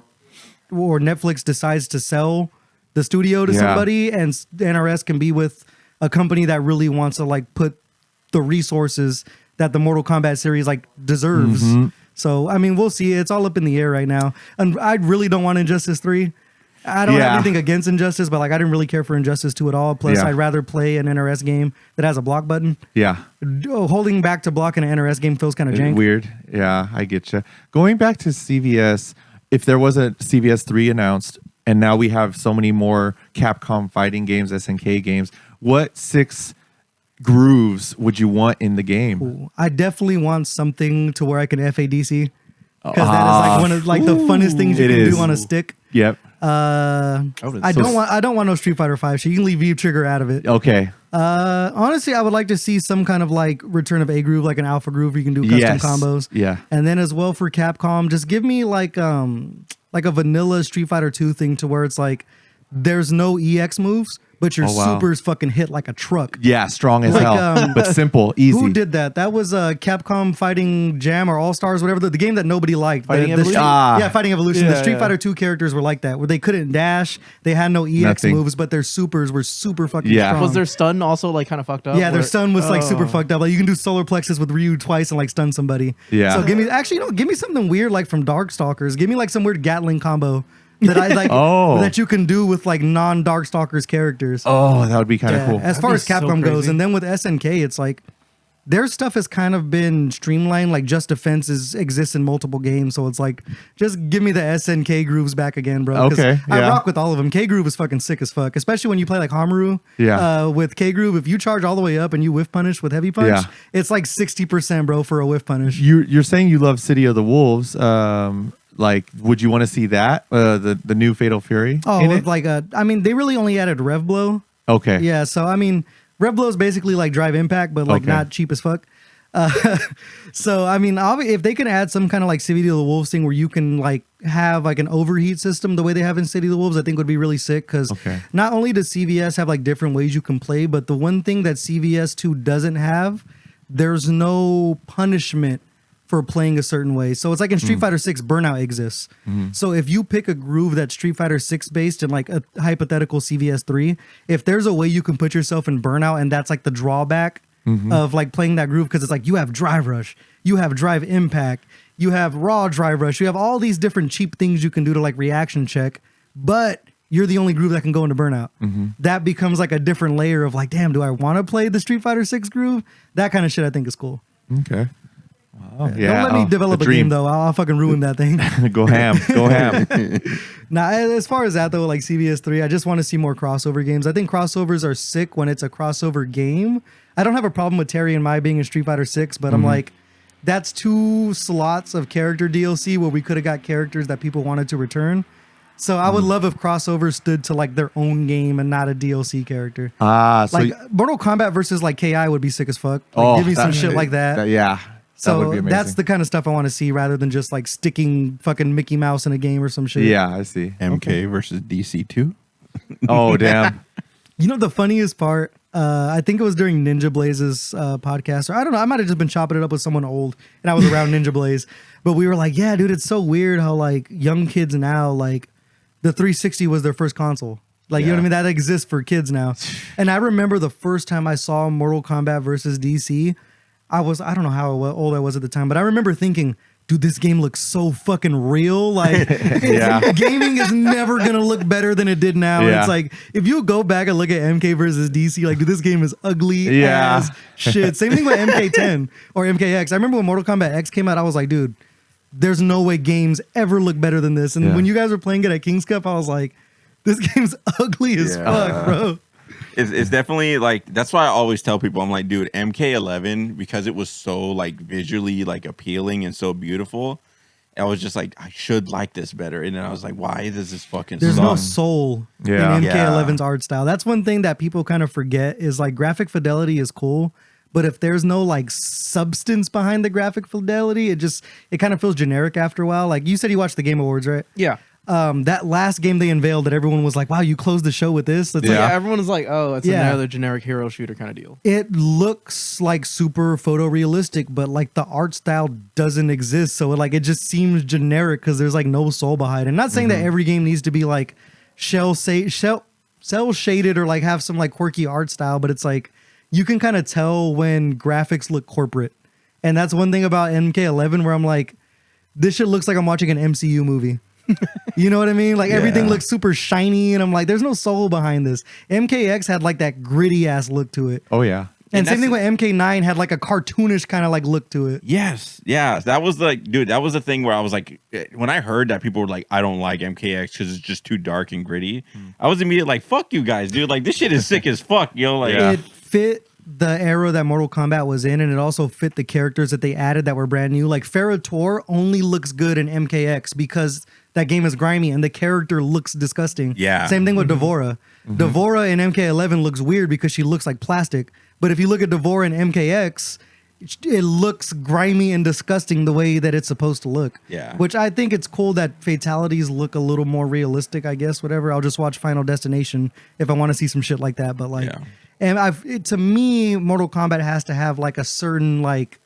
or Netflix decides to sell the studio to Yeah. somebody, and NRS can be with a company that really wants to like put the resources that the Mortal Kombat series like deserves. Mm-hmm. So I mean, we'll see. It's all up in the air right now, and I really don't want Injustice 3. I don't have anything against Injustice, but like I didn't really care for Injustice 2 at all. Plus, I'd rather play an NRS game that has a block button. Yeah. Holding back to block in an NRS game feels kind of jank. Weird. Yeah, I get you. Going back to CVS, if there was a CVS 3 announced, and now we have so many more Capcom fighting games, SNK games, what 6 grooves would you want in the game? Ooh, I definitely want something to where I can FADC. Because that is like one of like the funnest things you can do on a stick. Yep. I don't want no Street Fighter 5 shit. You can leave V Trigger out of it. Okay. Honestly, I would like to see some kind of like return of a groove, like an alpha groove where you can do custom combos. Yeah. And then as well for Capcom, just give me like a vanilla Street Fighter 2 thing to where it's like there's no EX moves, but your supers fucking hit like a truck. Yeah, strong as hell, but simple, easy. Who did that? That was Capcom Fighting Jam or All Stars, whatever, the game that nobody liked. Fighting Evolution? Yeah, Fighting Evolution. The Street Fighter 2 characters were like that, where they couldn't dash, they had no EX moves, but their supers were super fucking strong. Was their stun also like kind of fucked up? Yeah, their stun was like super fucked up. Like you can do solar plexus with Ryu twice and like stun somebody. Yeah. So give me something weird like from Darkstalkers. Give me like some weird Gatling combo that I like that you can do with like non-Darkstalkers characters. Oh, that would be kind of cool. As far as Capcom goes, and then with SNK, it's like their stuff has kind of been streamlined. Like Just Defense exists in multiple games, so it's like just give me the SNK grooves back again, bro. Okay, I rock with all of them. K groove is fucking sick as fuck, especially when you play like Hamaru. Yeah. With K groove, if you charge all the way up and you whiff punish with heavy punch, it's like 60%, bro, for a whiff punish. You're saying you love City of the Wolves. Like, would you want to see that the new Fatal Fury? Oh, like I mean, they really only added Rev Blow. Okay. Yeah, so I mean, Rev Blow is basically like Drive Impact, but like not cheap as fuck. So I mean, if they can add some kind of like City of the Wolves thing where you can like have like an overheat system the way they have in City of the Wolves, I think would be really sick. Because not only does CVS have like different ways you can play, but the one thing that CVS 2 doesn't have, there's no punishment for playing a certain way. So it's like in Street Fighter 6, Burnout exists. So if you pick a groove that's Street Fighter 6 based and like a hypothetical CVS 3, if there's a way you can put yourself in Burnout and that's like the drawback of like playing that groove, because it's like you have Drive Rush, you have Drive Impact, you have Raw Drive Rush, you have all these different cheap things you can do to like reaction check, but you're the only groove that can go into Burnout. That becomes like a different layer of like, damn, do I want to play the Street Fighter 6 groove? That kind of shit I think is cool. Okay. Wow. Don't let me develop a game though. I'll fucking ruin that thing. Go ham. Go ham. Now, as far as that though, like CVS 3, I just want to see more crossover games. I think crossovers are sick when it's a crossover game. I don't have a problem with Terry and Mai being in Street Fighter 6, but I'm like, that's 2 slots of character DLC where we could have got characters that people wanted to return. So I would love if crossovers stood to like their own game and not a DLC character. So like Mortal Kombat versus like KI would be sick as fuck. Like, give me some shit like that. Yeah. So that's the kind of stuff I want to see rather than just like sticking fucking Mickey Mouse in a game or some shit. Yeah, I see. MK versus DC2. Oh, damn. You know the funniest part? I think it was during Ninja Blaze's podcast, or I don't know. I might have just been chopping it up with someone old, and I was around Ninja Blaze. But we were like, "Yeah, dude, it's so weird how like young kids now like the 360 was their first console. Like you know what I mean? That exists for kids now." And I remember the first time I saw Mortal Kombat versus DC. I don't know how old I was at the time, but I remember thinking, dude, this game looks so fucking real. Like, gaming is never going to look better than it did now. It's like, if you go back and look at MK versus DC, like, dude, this game is ugly as shit. Same thing with MK10 or MKX. I remember when Mortal Kombat X came out, I was like, dude, there's no way games ever look better than this. And when you guys were playing it at King's Cup, I was like, this game's ugly as fuck, bro. It's definitely like, that's why I always tell people, I'm like, dude, MK11, because it was so like visually like appealing and so beautiful, I was just like, I should like this better. And then I was like, why does this fucking There's suck? no soul in MK11's art style. That's one thing that people kind of forget is like graphic fidelity is cool, but if there's no like substance behind the graphic fidelity, it kind of feels generic after a while. Like you said, you watched the Game Awards, right? Yeah. That last game they unveiled that everyone was like, wow, you closed the show with this? It's Yeah, everyone was like, oh, it's another generic hero shooter kind of deal. It looks like super photorealistic, but like the art style doesn't exist. So it just seems generic because there's like no soul behind it. Not saying that every game needs to be like cell shaded or like have some like quirky art style, but it's like you can kind of tell when graphics look corporate. And that's one thing about MK11 where I'm like, this shit looks like I'm watching an MCU movie. You know what I mean? Like everything Yeah. looks super shiny, and I'm like, there's no soul behind this. MKX had like that gritty ass look to it. Oh yeah. And same that's- thing with MK9 had like a cartoonish kind of like look to it. Yes, yeah, that was like, dude, that was the thing where I was like, when I heard that people were like, I don't like MKX because it's just too dark and gritty. I was immediately like, fuck you guys, dude. Like this shit is sick as fuck, yo. Like, Yeah. It fit the era that Mortal Kombat was in, and it also fit the characters that they added that were brand new. Like Ferrotor only looks good in MKX because that game is grimy and the character looks disgusting. Yeah. Same thing with Devora. Devora in MK11 looks weird because she looks like plastic. But if you look at Devora in MKX, it looks grimy and disgusting the way that it's supposed to look. Yeah. Which I think it's cool that fatalities look a little more realistic, I guess, whatever. I'll just watch Final Destination if I want to see some shit like that. But like, Yeah. and to me, Mortal Kombat has to have like a certain like,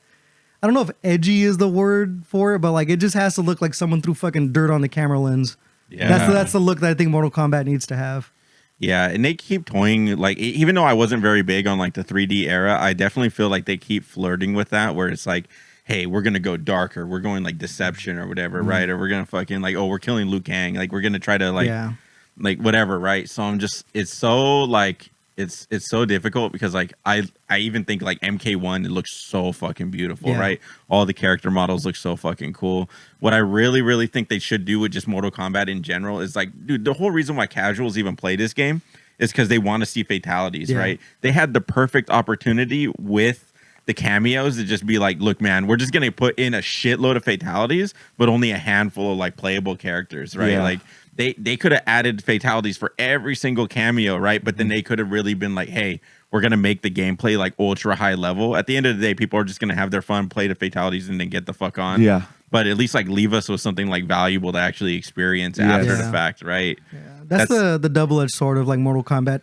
I don't know if edgy is the word for it, but like it just has to look like someone threw fucking dirt on the camera lens. Yeah. That's the look that I think Mortal Kombat needs to have. yeah, and they keep toying, like, even though I wasn't very big on like the 3D era, I definitely feel like they keep flirting with that, where it's like, hey, we're gonna go darker, we're going like deception or whatever, right? Or we're gonna fucking like, oh, we're killing Liu Kang, like we're gonna try to like, Yeah. like whatever, right? So I'm just, it's so like, it's so difficult because like I even think like MK1, it looks so fucking beautiful, Yeah. right? All the character models look so fucking cool. What I really think they should do with just Mortal Kombat in general is like, dude, the whole reason why casuals even play this game is because they want to see fatalities, Yeah. right? They had the perfect opportunity with the cameos to just be like, look, man, we're just gonna put in a shitload of fatalities, but only a handful of like playable characters, right? Yeah. Like they could have added fatalities for every single cameo, right? But then they could have really been like, hey, we're gonna make the gameplay like ultra high level. At the end of the day, people are just gonna have their fun, play the fatalities, and then get the fuck on. Yeah. But at least like leave us with something like valuable to actually experience after Yeah. the fact, right? That's the double-edged sword of like Mortal Kombat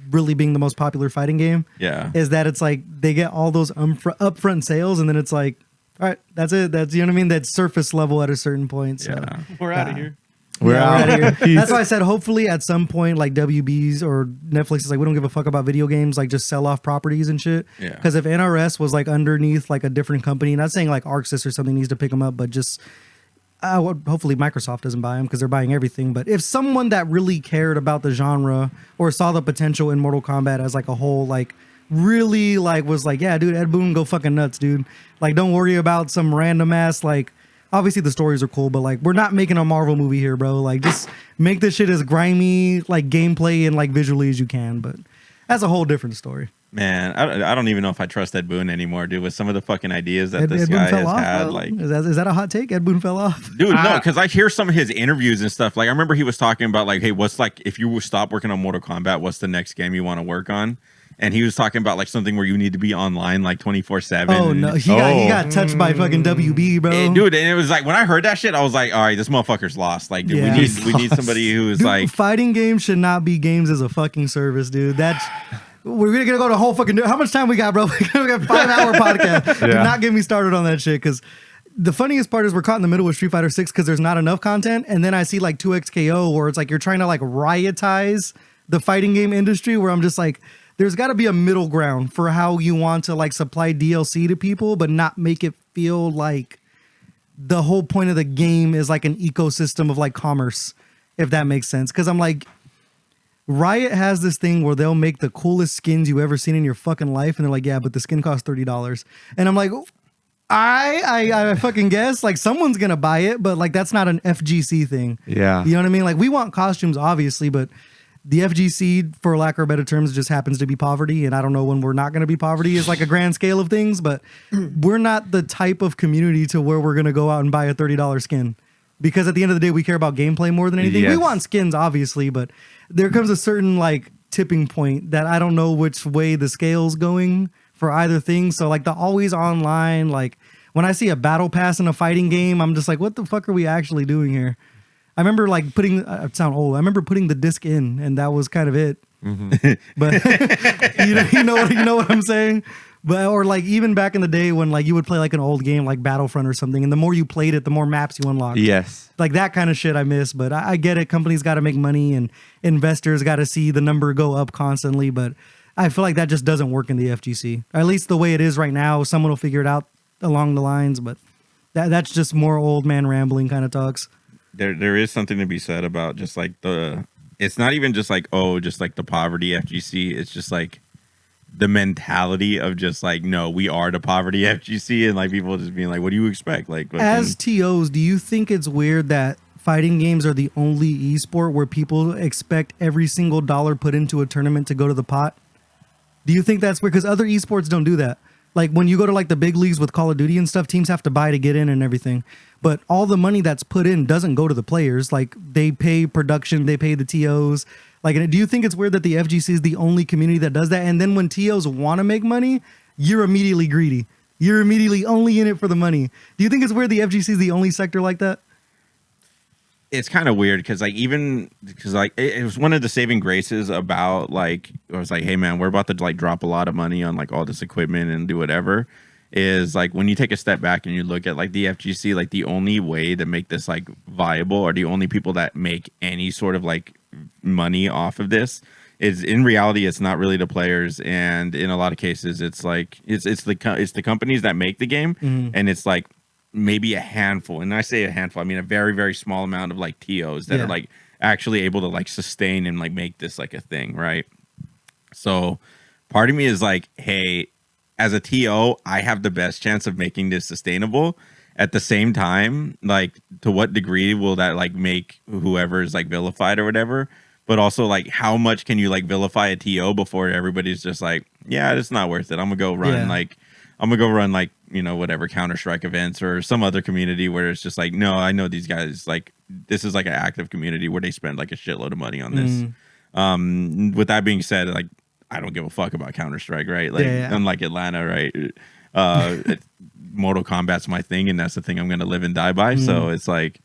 really being the most popular fighting game. Yeah. Is that it's like they get all those upfront sales, and then it's like, all right, that's it. That's, you know what I mean? That's surface level at a certain point. So Yeah. We're out of here. We're out. outta here. Peace. That's why I said hopefully at some point like WB's or Netflix is like, we don't give a fuck about video games, like just sell off properties and shit. Yeah. Because if NRS was like underneath like a different company, not saying like Arxis or something needs to pick them up, but just hopefully Microsoft doesn't buy them because they're buying everything. But if someone that really cared about the genre or saw the potential in Mortal Kombat as like a whole, like really like was like, yeah, dude, Ed Boon, go fucking nuts, dude. Like, don't worry about some random ass like. Obviously the stories are cool, but like we're not making a Marvel movie here, bro. Like just make this shit as grimy, like gameplay and like visually as you can. But that's a whole different story. Man, I don't even know if I trust Ed Boon anymore, dude. With some of the fucking ideas that Ed this Boon guy fell has off. had, Bro? like, Is that a hot take? Ed Boon fell off. dude, no, because I hear some of his interviews and stuff. Like, I remember he was talking about like, hey, what's like if you stop working on Mortal Kombat, what's the next game you want to work on? And he was talking about like something where you need to be online like 24/7. Oh no, he got touched by fucking WB, bro. Dude, and it was like when I heard that shit, I was like, all right, this motherfucker's lost. Like, dude, Yeah. we need somebody who is Dude, like, fighting games should not be games as a fucking service, dude. That's we're gonna go to a whole fucking. How much time we got, bro? We got a 5-hour podcast. Do Yeah. not get me started on that shit because. The funniest part is we're caught in the middle with Street Fighter 6 because there's not enough content, and then I see like 2XKO where it's like you're trying to like riotize the fighting game industry. Where I'm just like, there's got to be a middle ground for how you want to like supply DLC to people, but not make it feel like the whole point of the game is like an ecosystem of like commerce, if that makes sense. Because I'm like, Riot has this thing where they'll make the coolest skins you ever seen in your fucking life, and they're like, yeah, but the skin costs $30, and I'm like. I fucking guess like someone's gonna buy it, but like that's not an FGC thing. Yeah. You know what I mean? Like we want costumes, obviously, but the FGC, for lack of better terms, just happens to be poverty. And I don't know when we're not gonna be poverty is like a grand scale of things, but we're not the type of community to where we're gonna go out and buy a $30 skin. Because at the end of the day, we care about gameplay more than anything. We Yes. want skins, obviously, but there comes a certain like tipping point that I don't know which way the scale's going for either thing. So like the always online, like when I see a battle pass in a fighting game, I'm just like, what the fuck are we actually doing here? I remember like putting, I sound old. I remember putting the disc in, and that was kind of it. But you know what I'm saying. But or like even back in the day when like you would play like an old game like Battlefront or something, and the more you played it, the more maps you unlocked. Yes. Like that kind of shit I miss. But I get it. Companies got to make money, and investors got to see the number go up constantly. But I feel like that just doesn't work in the FGC. Or at least the way it is right now. Someone will figure it out along the lines, but that's just more old man rambling kind of talks. there is something to be said about just like it's not even just like, oh, just like the poverty FGC. It's just like the mentality of just like, no, we are the poverty FGC, and like people just being like, what do you expect? Like, as TOs, do you think it's weird that fighting games are the only esport where people expect every single dollar put into a tournament to go to the pot? Do you think that's weird? Because other esports don't do that. Like when you go to like the big leagues with Call of Duty and stuff, teams have to buy to get in and everything. But all the money that's put in doesn't go to the players. Like they pay production, they pay the TOs. Like, do you think it's weird that the FGC is the only community that does that? And then when TOs want to make money, you're immediately greedy. You're immediately only in it for the money. Do you think it's weird the FGC is the only sector like that? It's kind of weird because like it was one of the saving graces about like, I was like, hey man, we're about to like drop a lot of money on like all this equipment and do whatever. Is like when you take a step back and you look at like the FGC, like the only way to make this like viable, or the only people that make any sort of like money off of this, is in reality it's not really the players, and in a lot of cases it's like it's the companies that make the game, and it's like maybe a handful, and I say a handful, I mean a very, very small amount of like TOs that are like actually able to like sustain and like make this like a thing, right? So part of me is like, hey, as a TO, I have the best chance of making this sustainable. At the same time, like, to what degree will that like make whoever is like vilified or whatever? But also, like, how much can you like vilify a TO before everybody's just like, yeah, it's not worth it. I'm gonna go run like, you know, whatever Counter-Strike events or some other community where it's just like, no, I know these guys, like, this is like an active community where they spend like a shitload of money on this. With that being said, like, I don't give a fuck about Counter-Strike, right? Like, unlike Atlanta, right? Mortal Kombat's my thing, and that's the thing I'm going to live and die by. So it's like,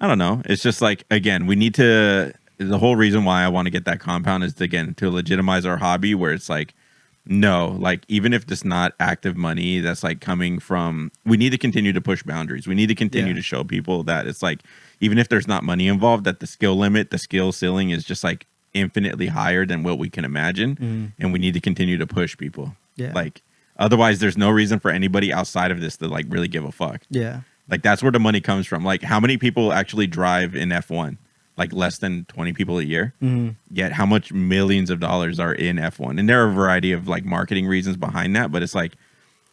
I don't know. It's just like, again, we need to, the whole reason why I want to get that compound is to, again, to legitimize our hobby, where it's like, no, like, even if it's not active money that's like coming from, we need to continue to push boundaries. We need to continue to show people that it's like, even if there's not money involved, that the skill limit, the skill ceiling is just like infinitely higher than what we can imagine. And we need to continue to push people. Like, otherwise there's no reason for anybody outside of this to like really give a fuck. Like, that's where the money comes from. Like, how many people actually drive in F1? Like, less than 20 people a year. Yet how much millions of dollars are in F1? And there are a variety of like marketing reasons behind that, but it's like,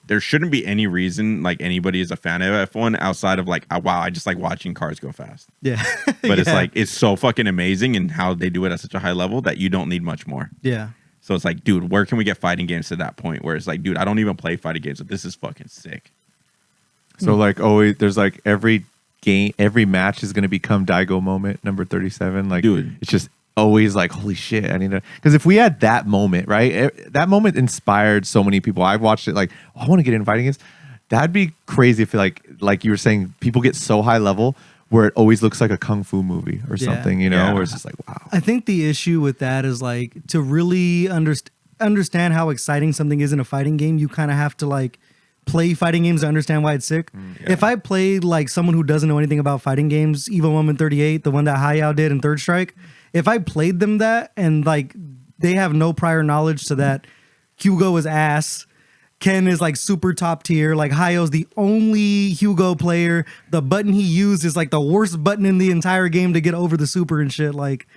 there shouldn't be any reason like anybody is a fan of F1 outside of like, wow, I just like watching cars go fast. But it's like, it's so fucking amazing, and how they do it at such a high level that you don't need much more. So it's like, dude, where can we get fighting games to that point where it's like, dude, I don't even play fighting games, but this is fucking sick. So like always, there's like every game, every match is going to become Daigo moment number 37. Like, dude, it's just always like, holy shit, I need to, because if we had that moment, right, that moment inspired so many people. I've watched it like, oh, I want to get into fighting games. That'd be crazy if like you were saying, people get so high level where it always looks like a kung fu movie or something, you know, where it's just like, wow. I think the issue with that is like, to really understand how exciting something is in a fighting game, you kind of have to like play fighting games to understand why it's sick. If I played like someone who doesn't know anything about fighting games, Evo 138, the one that Hayao did in Third Strike, if I played them that and like they have no prior knowledge to that, Hugo is ass, Ken is like super top tier, like Hayao's the only Hugo player, the button he used is like the worst button in the entire game to get over the super and shit. Like,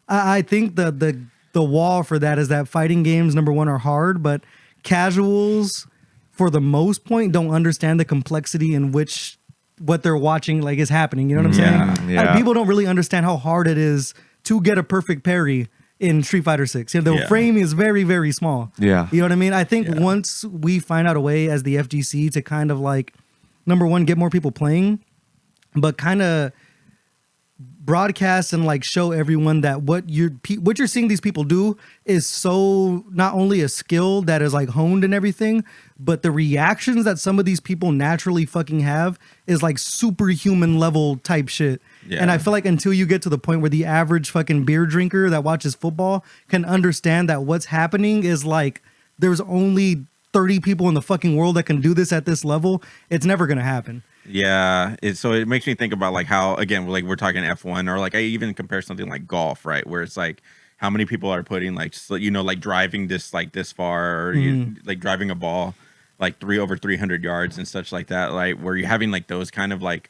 I think the wall for that is that fighting games, number one, are hard, but casuals for the most point don't understand the complexity in which what they're watching like is happening. You know what I'm saying? Like, people don't really understand how hard it is to get a perfect parry in Street Fighter 6. The frame is very, very small. You know what I mean? I think once we find out a way as the FGC to kind of like, number one, get more people playing, but kind of broadcast and like show everyone that what you're seeing these people do is so not only a skill that is like honed and everything, but the reactions that some of these people naturally fucking have is like superhuman level type shit. And I feel like until you get to the point where the average fucking beer drinker that watches football can understand that what's happening is like there's only 30 people in the fucking world that can do this at this level, it's never gonna happen. So it makes me think about like how, again, like we're talking F1, or like I even compare something like golf, right, where it's like how many people are putting like, you know, like driving this like this far, or like driving a ball like over 300 yards and such like that, like where you're having like those kind of like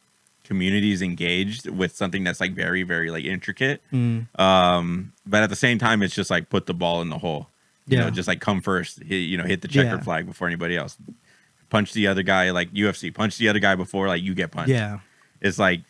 community is engaged with something that's like very, very like intricate. But at the same time, it's just like put the ball in the hole. You know, just like come first, hit the checkered flag before anybody else. Punch the other guy, like UFC, punch the other guy before like you get punched. Yeah. It's like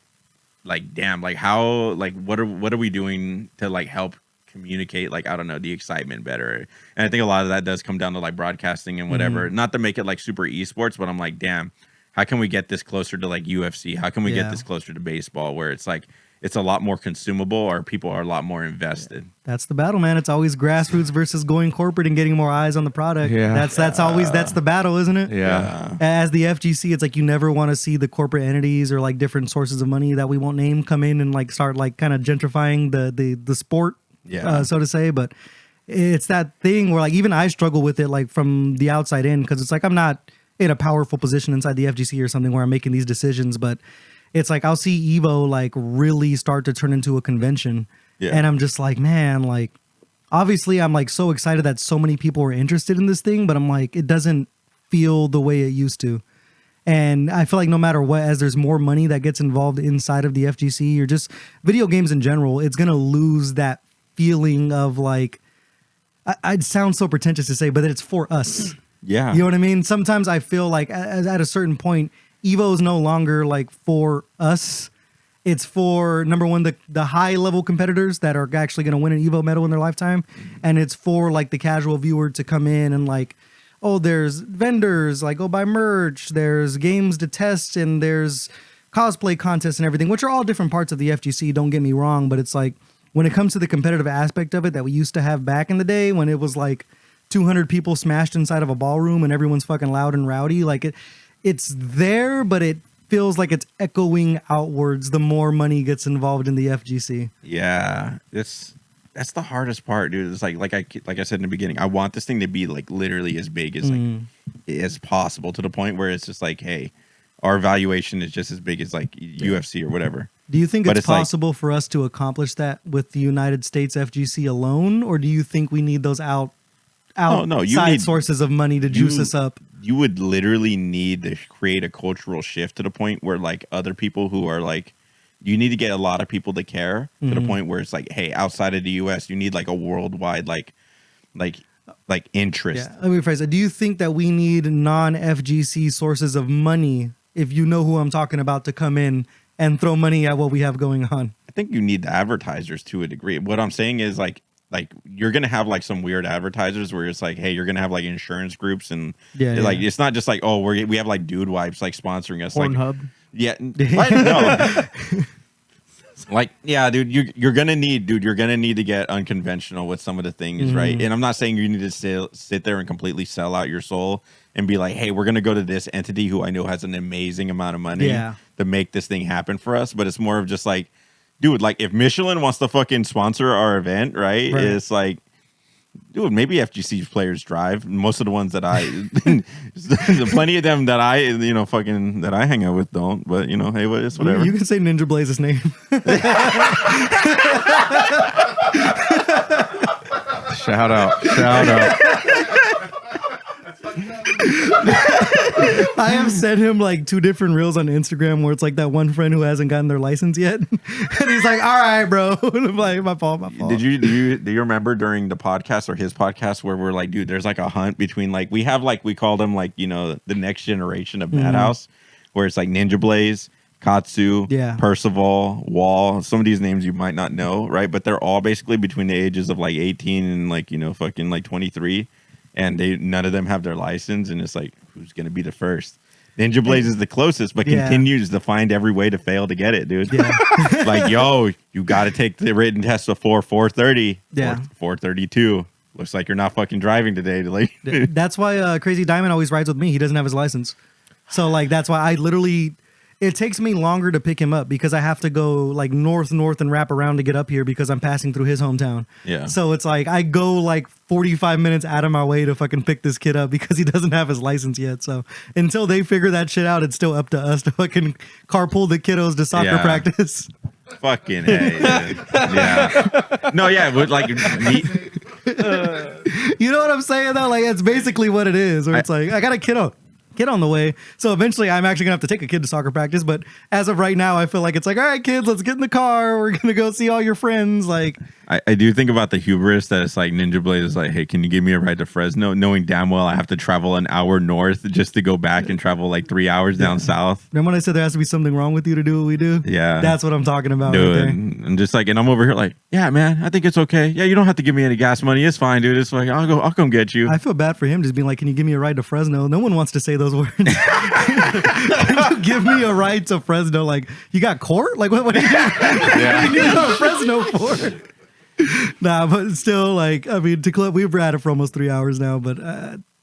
damn, like how, like what are we doing to like help communicate, like, I don't know, the excitement better? And I think a lot of that does come down to like broadcasting and whatever. Not to make it like super esports, but I'm like, damn, how can we get this closer to like UFC? How can we get this closer to baseball, where it's like it's a lot more consumable, or people are a lot more invested? That's the battle, man. It's always grassroots versus going corporate and getting more eyes on the product. That's always the battle, isn't it? Yeah. As the FGC, it's like you never want to see the corporate entities or like different sources of money that we won't name come in and like start like kind of gentrifying the sport, so to say. But it's that thing where like even I struggle with it like from the outside in, because it's like I'm not in a powerful position inside the FGC or something where I'm making these decisions, but it's like I'll see Evo like really start to turn into a convention. And I'm just like, man, like obviously I'm like so excited that so many people are interested in this thing, but I'm like, it doesn't feel the way it used to. And I feel like no matter what, as there's more money that gets involved inside of the FGC or just video games in general, it's going to lose that feeling of like, I'd sound so pretentious to say, but it's for us. Yeah. You know what I mean? Sometimes I feel like at a certain point, Evo is no longer like for us. It's for, number one, the high level competitors that are actually going to win an Evo medal in their lifetime. And it's for like the casual viewer to come in and like, oh, there's vendors, like go buy merch. There's games to test, and there's cosplay contests and everything, which are all different parts of the FGC. Don't get me wrong. But it's like when it comes to the competitive aspect of it that we used to have back in the day when it was like 200 people smashed inside of a ballroom and everyone's fucking loud and rowdy. Like it's there, but it feels like it's echoing outwards the more money gets involved in the FGC. Yeah, that's the hardest part, dude. It's like I said in the beginning, I want this thing to be like literally as big as like as possible, to the point where it's just like, hey, our valuation is just as big as like UFC or whatever. Do you think it's possible for us to accomplish that with the United States FGC alone, or do you think we need those outside sources of money to juice us up? You would literally need to create a cultural shift to the point where like other people who are like, you need to get a lot of people to care to the point where it's like, hey, outside of the US, you need like a worldwide like interest. Yeah, let me rephrase it. Do you think that we need non-FGC sources of money, if you know who I'm talking about, to come in and throw money at what we have going on? I think you need the advertisers to a degree. What I'm saying is like you're gonna have like some weird advertisers where it's like, hey, you're gonna have like insurance groups and like it's not just like, oh, we have like Dude Wipes like sponsoring us. Pornhub. Like, what? No. Like, yeah, dude, you're gonna need to get unconventional with some of the things, right? And I'm not saying you need to sit there and completely sell out your soul and be like, hey, we're gonna go to this entity who I know has an amazing amount of money to make this thing happen for us. But it's more of just like, dude, like if Michelin wants to fucking sponsor our event, right? It's like, dude, maybe FGC players drive. Most of the ones that plenty of them that that I hang out with don't. But hey, it's whatever. You can say Ninja Blaze's name. Shout out. I have sent him like 2 different reels on Instagram where it's like that one friend who hasn't gotten their license yet, and he's like, "All right, bro." I'm like, my fault. Do you remember during the podcast or his podcast where we're like, dude, there's like a hunt between like we call them like the next generation of MADHouse, where it's like Ninja Blaze, Katsu, Percival, Wall. Some of these names you might not know, right? But they're all basically between the ages of like 18 and like fucking like 23. And none of them have their license, and it's like, who's gonna be the first? Ninja Blaze is the closest, but continues to find every way to fail to get it, dude. Like, yo, you got to take the written test before 4:30. 4:32. Looks like you're not fucking driving today. That's why Crazy Diamond always rides with me. He doesn't have his license, so like that's why I literally. It takes me longer to pick him up because I have to go like north and wrap around to get up here because I'm passing through his hometown. Yeah. So it's like I go like 45 minutes out of my way to fucking pick this kid up because he doesn't have his license yet. So until they figure that shit out, it's still up to us to fucking carpool the kiddos to soccer practice. Fucking hey. Yeah. No, yeah. But like, you know what I'm saying though? Like it's basically what it is. Or it's like I got a kiddo. kid on the way. So eventually I'm actually gonna have to take a kid to soccer practice. But as of right now, I feel like it's like, all right, kids, let's get in the car. We're gonna go see all your friends. Like, I do think about the hubris that it's like Ninja Blaze is like, hey, can you give me a ride to Fresno? Knowing damn well I have to travel an hour north just to go back and travel like 3 hours down south. Then when I said there has to be something wrong with you to do what we do, Yeah. that's what I'm talking about. Dude, Right there. and just like, and I'm over here like, yeah, man, I think it's okay. Yeah, you don't have to give me any gas money. It's fine, dude. It's like, I'll come get you. I feel bad for him just being like, can you give me a ride to Fresno? No one wants to say those words. Can you give me a ride to Fresno? Like, you got court? Like, what do you need to go to Fresno for? Nah, but still, like, I mean, we've at it for almost 3 hours now, but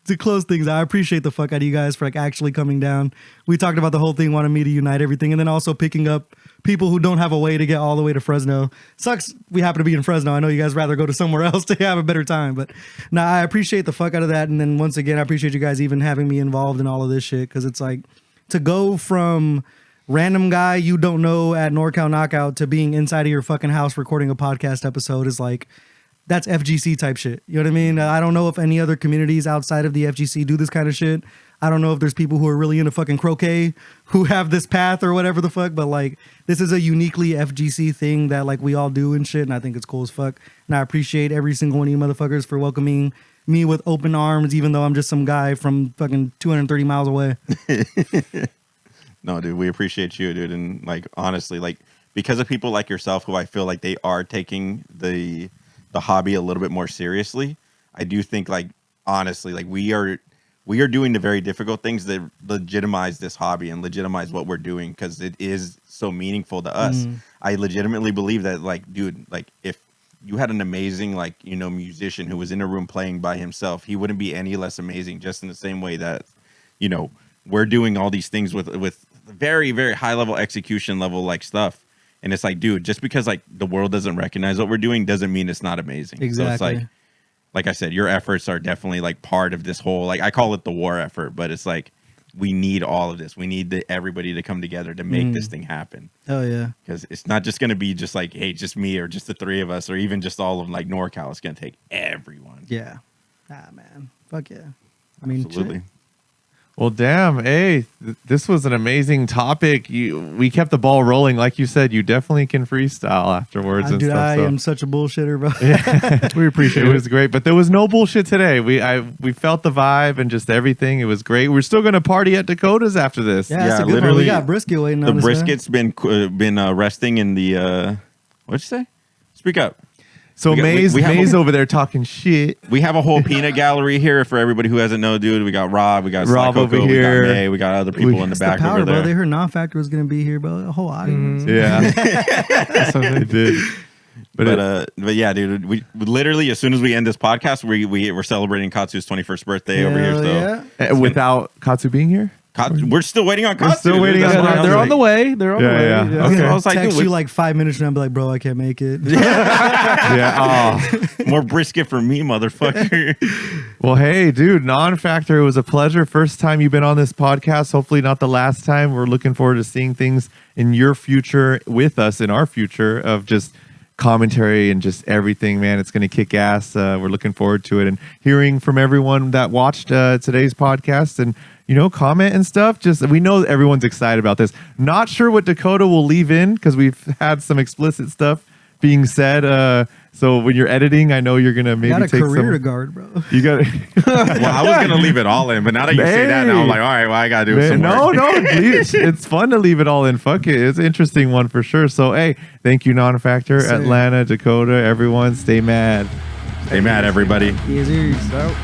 to close things out, I appreciate the fuck out of you guys for like actually coming down. We talked about the whole thing, wanting me to unite everything, and then also picking up people who don't have a way to get all the way to Fresno. Sucks we happen to be in Fresno. I know you guys rather go to somewhere else to have a better time, but nah, I appreciate the fuck out of that. And then once again, I appreciate you guys even having me involved in all of this shit, because it's like to go from random guy you don't know at NorCal Knockout to being inside of your fucking house recording a podcast episode is like, that's FGC type shit. You know what I mean? I don't know if any other communities outside of the FGC do this kind of shit. I don't know if there's people who are really into fucking croquet who have this path or whatever the fuck, but like this is a uniquely FGC thing that like we all do and shit, and I think it's cool as fuck. And I appreciate every single one of you motherfuckers for welcoming me with open arms, even though I'm just some guy from fucking 230 miles away. No, dude, we appreciate you, dude. And like, honestly, like because of people like yourself who I feel like they are taking the hobby a little bit more seriously, I do think like, honestly, like we are doing the very difficult things that legitimize this hobby and legitimize what we're doing, because it is so meaningful to us. I legitimately believe that, like, dude, like if you had an amazing, like, you know, musician who was in a room playing by himself, he wouldn't be any less amazing, just in the same way that, you know, we're doing all these things with very, very high level execution level like stuff. And it's like, dude, just because like the world doesn't recognize what we're doing doesn't mean it's not amazing. Exactly. So it's like I said, your efforts are definitely like part of this whole, like I call it the war effort, but it's like we need all of this. We need everybody to come together to make this thing happen. Oh yeah. Because it's not just going to be just like, hey, just me or just the three of us or even just all of like NorCal. It's going to take everyone. Yeah. Ah, man. Fuck yeah. I mean, Absolutely. shit. Well, damn, hey, this was an amazing topic. We kept the ball rolling. Like you said, you definitely can freestyle afterwards and Dude, stuff. I so. am such a bullshitter, bro. We appreciate it. It was great, but there was no bullshit today. We felt the vibe and just everything. It was great. We're still gonna party at Dakota's after this. Yeah, that's Yeah, a good one. literally, We got brisket waiting The on us. man. brisket's been resting in the, what'd you say? Speak up. So May's we have over there talking shit. We have a whole peanut gallery here for everybody who hasn't known, dude. We got Rob, we got Sly Rob Coco, over we here. got May, we got other people in the It's the back power, over bro. there. They heard NonFactor was gonna be here, bro. A whole audience. Yeah, it did. But yeah, dude, we literally, as soon as we end this podcast, we're celebrating Katsu's 21st birthday over here. Hell So yeah. Without Katsu being here. we're still waiting on Katsu. still waiting dude. on That's Katsu. what I was They're on like- the way. They're on the way. Yeah. I was Okay. gonna I was like, text dude, you like 5 minutes from now and be like, bro, I can't make it. Yeah. Oh. More brisket for me, motherfucker. Well, hey, dude, NonFactor, it was a pleasure. First time you've been on this podcast. Hopefully not the last time. We're looking forward to seeing things in your future with us, in our future of just commentary and just everything, man. It's going to kick ass. We're looking forward to it and hearing from everyone that watched today's podcast and, you know, comment and stuff. Just, we know everyone's excited about this. Not sure what Dakota will leave in because we've had some explicit stuff being said. So when you're editing, I know you're going to maybe Got a take career some. to guard, bro. You got Well, I was gonna leave it all in, but now that you say that, now I'm like, all right, well, I gotta do some no, work. no, it's fun to leave it all in. Fuck it, it's an interesting one for sure. So, hey, thank you, NonFactor, Same. Atlanta, Dakota, everyone. Stay mad. Stay mad, everybody. Easy. So.